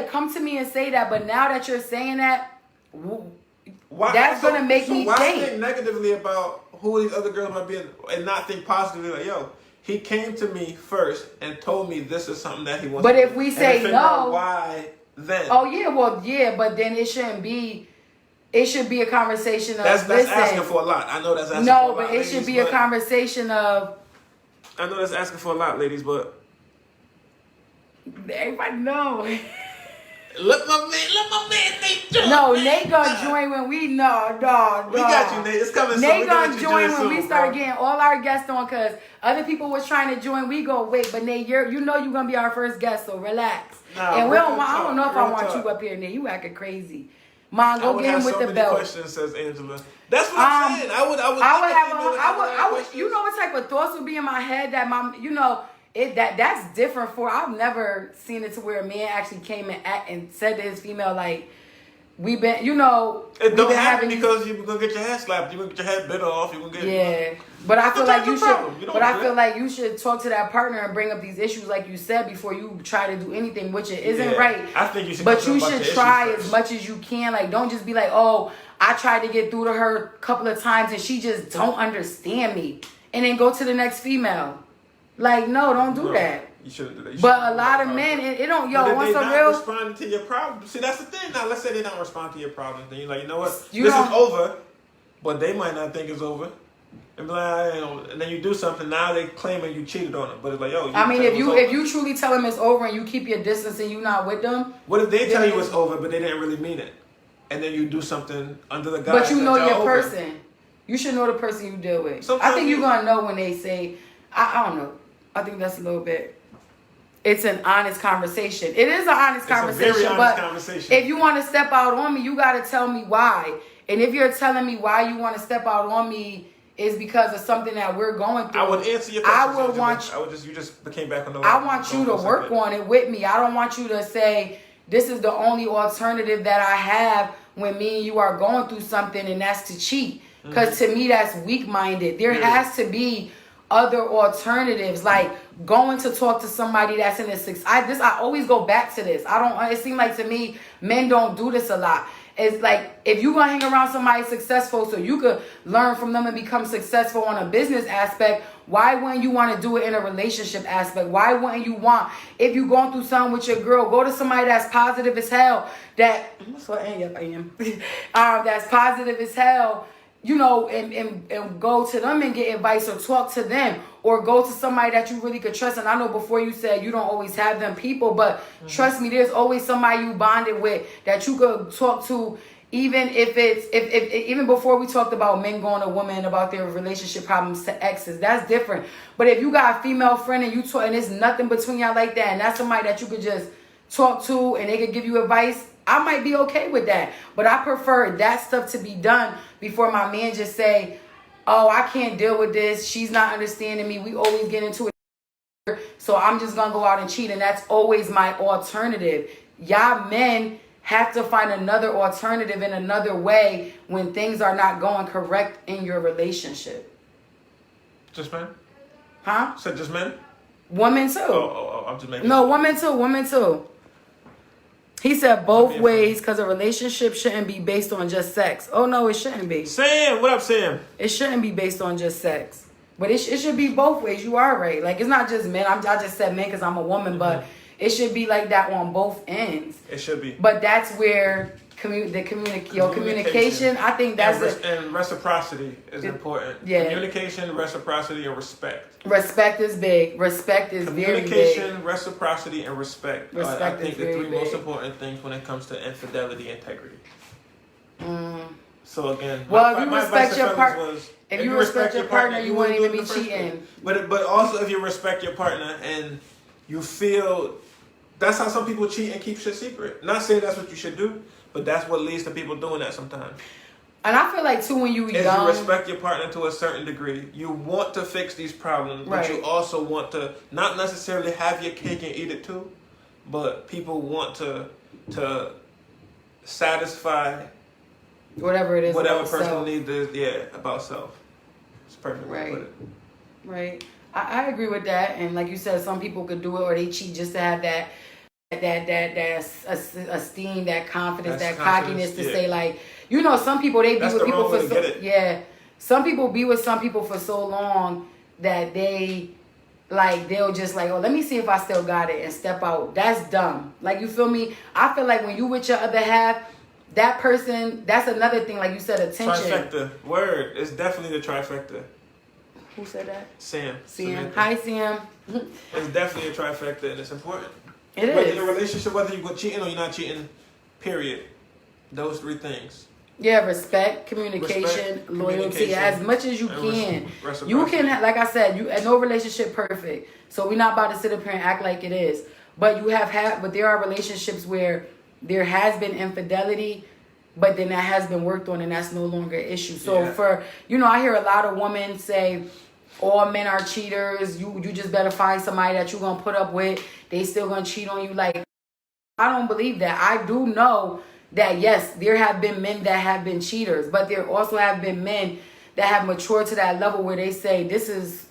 Come to me and say that. But now that you're saying that, that's gonna make me think negatively about who these other girls might be and not think positively. Like, yo, he came to me first and told me this is something that he wants. But if we say no, why then? Oh yeah, but then it shouldn't be. It should be a conversation of that's asking for a lot. I know that's asking for a lot. No, but it should be a conversation of. I know that's asking for a lot, ladies, but everybody know. Let my man Nate join. No, Nate gonna join when we know, dog. We got you, Nate. It's coming soon. Nate gonna join when we start getting all our guests on, cause other people was trying to join. We go wait, but Nate, you're gonna be our first guest, so relax. Nah, and I don't know if I want you up here, Nate. You acting crazy. Mom, go get him with the belt. Questions, says Angela. That's what I'm saying. I would. You know what type of thoughts would be in my head that that's different for. I've never seen it to where a man actually came and said to his female like, we've been, it don't happen because you're gonna get your head slapped. You're gonna get your head bit off. You're gonna get But I feel like you should. But I feel like you should talk to that partner and bring up these issues, like you said, before you try to do anything, which it isn't right. I think you should. But you should try as much as you can. Like, don't just be like, oh, I tried to get through to her a couple of times and she just don't understand me, and then go to the next female. Like, no, don't do that. You shouldn't do that. But a lot of men, it don't. Once they a not real responding to your problem. See, that's the thing. Now, let's say they don't respond to your problem. Then you're like, you know what? This is over, but they might not think it's over. And be like, and then you do something. Now they claiming you cheated on them. But it's like, yo. If you truly tell them it's over and you keep your distance and you not with them. What if they tell you it's over, but they didn't really mean it, and then you do something under the guise? But you know your person. You should know the person you deal with. I think you're gonna know when they say. I don't know. I think that's a little bit. It's an honest conversation. It is an honest conversation. A very honest conversation. If you want to step out on me, you got to tell me why. And if you're telling me why you want to step out on me is because of something that we're going through, I would answer your question. You just came back on the. I want you to work on it with me. I don't want you to say this is the only alternative that I have when me and you are going through something, and that's to cheat. Because to me, that's weak-minded. There has to be other alternatives, like going to talk to somebody that's in the I always go back to this. It seems like to me, men don't do this a lot. It's like, if you're going to hang around somebody successful so you could learn from them and become successful on a business aspect, why wouldn't you want to do it in a relationship aspect? Why wouldn't you want, if you're going through something with your girl, go to somebody that's positive as hell, that's positive as hell, and go to them and get advice or talk to them, or go to somebody that you really could trust. And I know before you said you don't always have them people, but trust me, there's always somebody you bonded with that you could talk to even if it's if even before we talked about men going to women about their relationship problems to exes, that's different. But if you got a female friend and you talk and there's nothing between y'all like that, and that's somebody that you could just talk to and they could give you advice, I might be okay with that. But I prefer that stuff to be done before my man just say, oh, I can't deal with this, she's not understanding me, we always get into it, so I'm just gonna go out and cheat. And that's always my alternative. Y'all men have to find another alternative in another way when things are not going correct in your relationship. Just men? Huh? So just men? Women too. Oh, I'm just making. No, women too. He said both ways because a relationship shouldn't be based on just sex. Oh no, it shouldn't be. Sam, what up, Sam? It shouldn't be based on just sex. But it should be both ways. You are right. Like, it's not just men. I just said men because I'm a woman, but it should be like that on both ends. It should be. But that's where communication, I think that's and reciprocity is important. Yeah. Communication, reciprocity, and respect. Respect is big. Respect is very big. Communication, reciprocity, and respect. I think the three most big. important things when it comes to infidelity, integrity. So again, well, if you respect your partner, if you respect your partner, you wouldn't even be cheating. But also if you respect your partner and you feel, that's how some people cheat and keep shit secret. Not saying that's what you should do, but that's what leads to people doing that sometimes. And I feel like too, when you if young, you respect your partner to a certain degree, you want to fix these problems, but you also want to not necessarily have your cake and eat it too, but people want to satisfy whatever it is, whatever personal need is, about self. It's perfect way to put it. Right. I agree with that. And like you said, some people could do it or they cheat just to have that esteem, that confidence, that cockiness to say, like, you know, some people, they be with people for so some people be with some people for so long that they'll just like, oh, let me see if I still got it and step out. That's dumb. Like, you feel me? I feel like when you with your other half, that person, that's another thing, like you said, attention. Trifecta. Word. It's definitely the trifecta. Who said that? Sam. Hi, Sam. It's definitely a trifecta, and it's important. It is. Whether in a relationship, whether you're cheating or you're not cheating, period. Those three things. Yeah, respect, communication, loyalty, as much as you can. You can, like I said, no relationship perfect. So we're not about to sit up here and act like it is. But but there are relationships where there has been infidelity, but then that has been worked on and that's no longer an issue. So I hear a lot of women say, all men are cheaters. You just better find somebody that you're going to put up with. They still going to cheat on you. Like, I don't believe that. I do know that, yes, there have been men that have been cheaters, but there also have been men that have matured to that level where they say, this is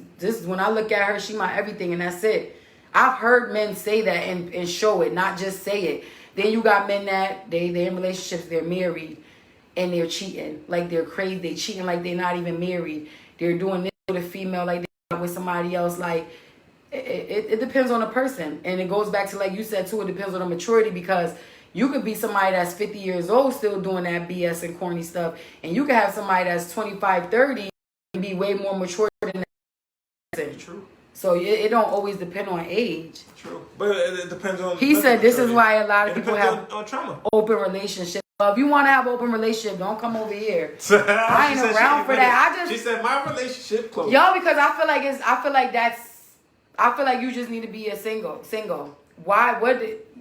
when I look at her, she my everything, and that's it. I've heard men say that and show it, not just say it. Then you got men that they're in relationships, they're married, and they're cheating. Like, they're crazy. They cheating like they're not even married. They're doing this with a female like they're with somebody else. Like, it depends on the person. And it goes back to, like you said, too, it depends on the maturity, because you could be somebody that's 50 years old still doing that BS and corny stuff. And you could have somebody that's 25, 30 and be way more mature than that. True. So it don't always depend on age. True. But it depends on... He said this is why a lot of people have on trauma. Open relationships. If you want to have open relationship, don't come over here. I ain't around for that. She said my relationship closed. Yo, because I feel like you just need to be a single. Why?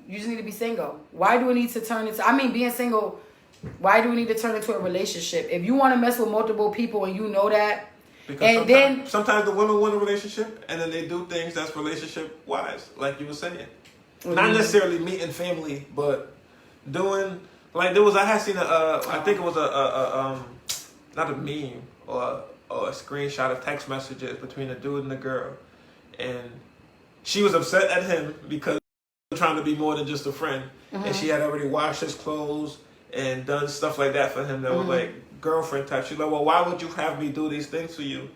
You just need to be single. Why do it need to turn into... being single, why do we need to turn into a relationship? If you want to mess with multiple people and you know that, because sometimes the women want a relationship and then they do things that's relationship wise, like you were saying. Mm-hmm. Not necessarily meeting family, but doing... Like, I had seen I think it was not a meme or a screenshot of text messages between a dude and a girl. And she was upset at him because he was trying to be more than just a friend. Mm-hmm. And she had already washed his clothes and done stuff like that for him that was like girlfriend type. She's like, well, why would you have me do these things for you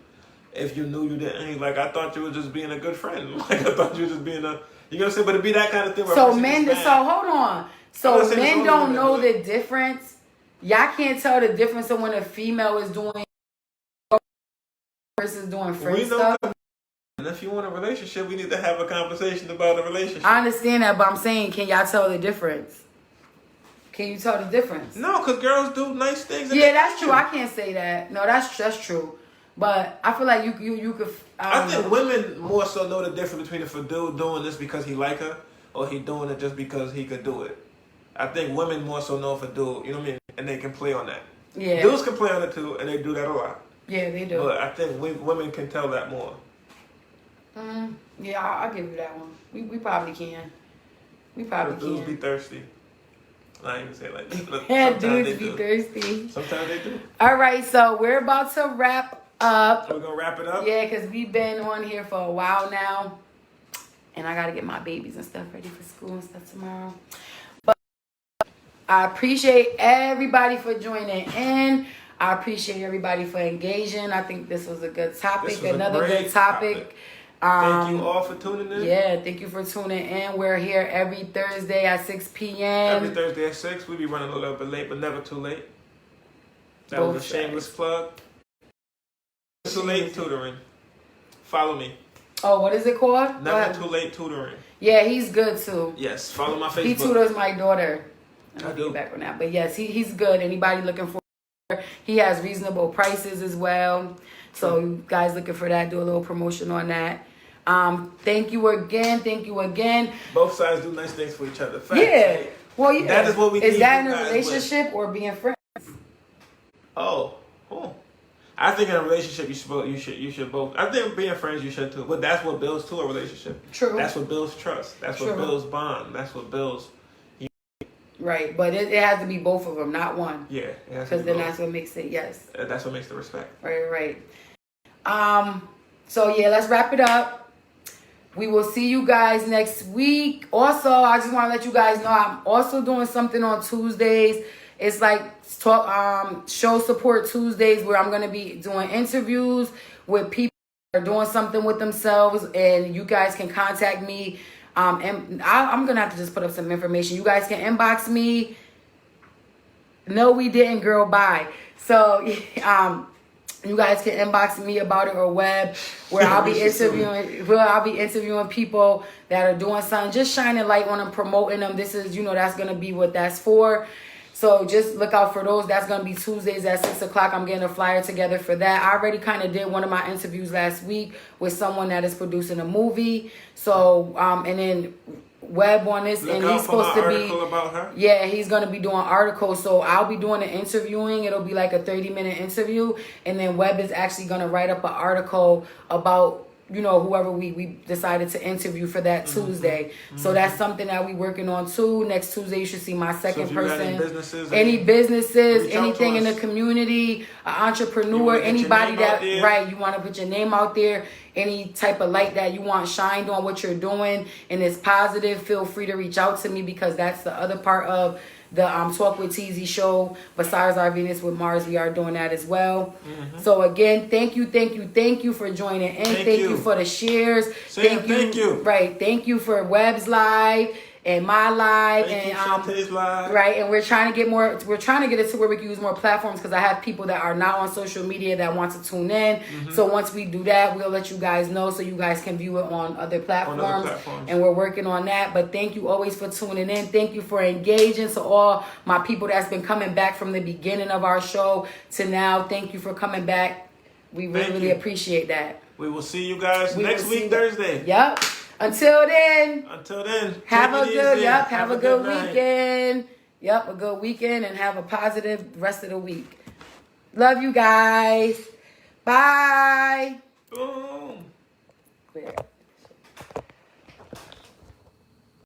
if you knew you didn't? And he's like, I thought you were just being a good friend. Like, I thought you were just being a... You know what I'm saying? But it'd be that kind of thing. So hold on. So men don't know the difference. Y'all can't tell the difference of when a female is doing versus doing friend stuff. And if you want a relationship, we need to have a conversation about a relationship. I understand that, but I'm saying, can y'all tell the difference? Can you tell the difference? No, because girls do nice things. Yeah, that's true. I can't say that. No, that's true. But I feel like you could. I think women more so know the difference between if a dude doing this because he like her or he doing it just because he could do it. I think women more so know if a dude, you know what I mean, and they can play on that. Yeah. Dudes can play on it too, and they do that a lot. Yeah, they do. But I think women can tell that more. Yeah, I'll give you that one. We probably can. We probably Dudes can. be thirsty. I ain't even say it like that. Yeah, Sometimes dudes be thirsty. Sometimes they do. All right, so we're about to wrap up. We're gonna wrap it up. Yeah, because we've been on here for a while now, and I gotta get my babies and stuff ready for school and stuff tomorrow. But I appreciate everybody for joining in. I appreciate everybody for engaging. I think this was a good topic. Another good topic. Thank you all for tuning in. Yeah, thank you for tuning in. We're here every Thursday at 6 p.m. Every Thursday at 6. We be running a little bit late, but never too late. That was a shameless plug. Too late tutoring. Follow me. Oh, what is it called? Never too late tutoring. Yeah, he's good too. Yes, follow my Facebook. He tutors my daughter. I do. Back on that, but yes, he's good. Anybody looking for? He has reasonable prices as well. So you guys looking for that? Do a little promotion on that. Thank you again. Thank you again. Both sides do nice things for each other. Facts. Yeah. Well, yeah. That is what we. Is that in a relationship or being friends? Oh. I think in a relationship you should both. I think being friends you should too. But that's what builds to a relationship. True. That's what builds trust. That's what builds bond. That's what builds. Right, but it has to be both of them, not one. Yeah, because then that's what makes it. Yes. That's what makes the respect. Right. So yeah, let's wrap it up. We will see you guys next week. Also, I just want to let you guys know I'm also doing something on Tuesdays. It's like show support Tuesdays where I'm gonna be doing interviews with people that are doing something with themselves, and you guys can contact me. And I'm gonna have to just put up some information. You guys can inbox me. No, we didn't, girl. Bye. So, you guys can inbox me about it or web, where I'll be interviewing. Well, I'll be interviewing people that are doing something, just shining light on them, promoting them. This is, that's gonna be what that's for. So just look out for those. That's going to be Tuesdays at 6 o'clock. I'm getting a flyer together for that. I already kind of did one of my interviews last week with someone that is producing a movie. So, and then Webb on this, and he's supposed to be. About her. Yeah, he's going to be doing articles. So I'll be doing the interviewing. It'll be like a 30-minute interview. And then Webb is actually going to write up an article about whoever we decided to interview for that Tuesday. So that's something that we working on too. Next Tuesday, you should see my second person. Any businesses, anything in the community, an entrepreneur, anybody that, you want to put your name out there, any type of light that you want shined on what you're doing and it's positive, feel free to reach out to me, because that's the other part of the Talk with Teezy show. Besides our Venus with Mars, we are doing that as well. So again, thank you for joining in. Thank you for the shares. Thank you. Right. Thank you for Webb's Live and my live and live. Right. And we're trying to get more. We're trying to get it to where we can use more platforms, because I have people that are not on social media that want to tune in. So once we do that, we'll let you guys know so you guys can view it on other platforms. And we're working on that. But thank you always for tuning in. Thank you for engaging. So all my people that's been coming back from the beginning of our show to now, thank you for coming back. We really appreciate that. We will see you guys next week, Thursday. Yep. Until then, have a good weekend. Yep, a good weekend, and have a positive rest of the week. Love you guys. Bye. Boom. Clear.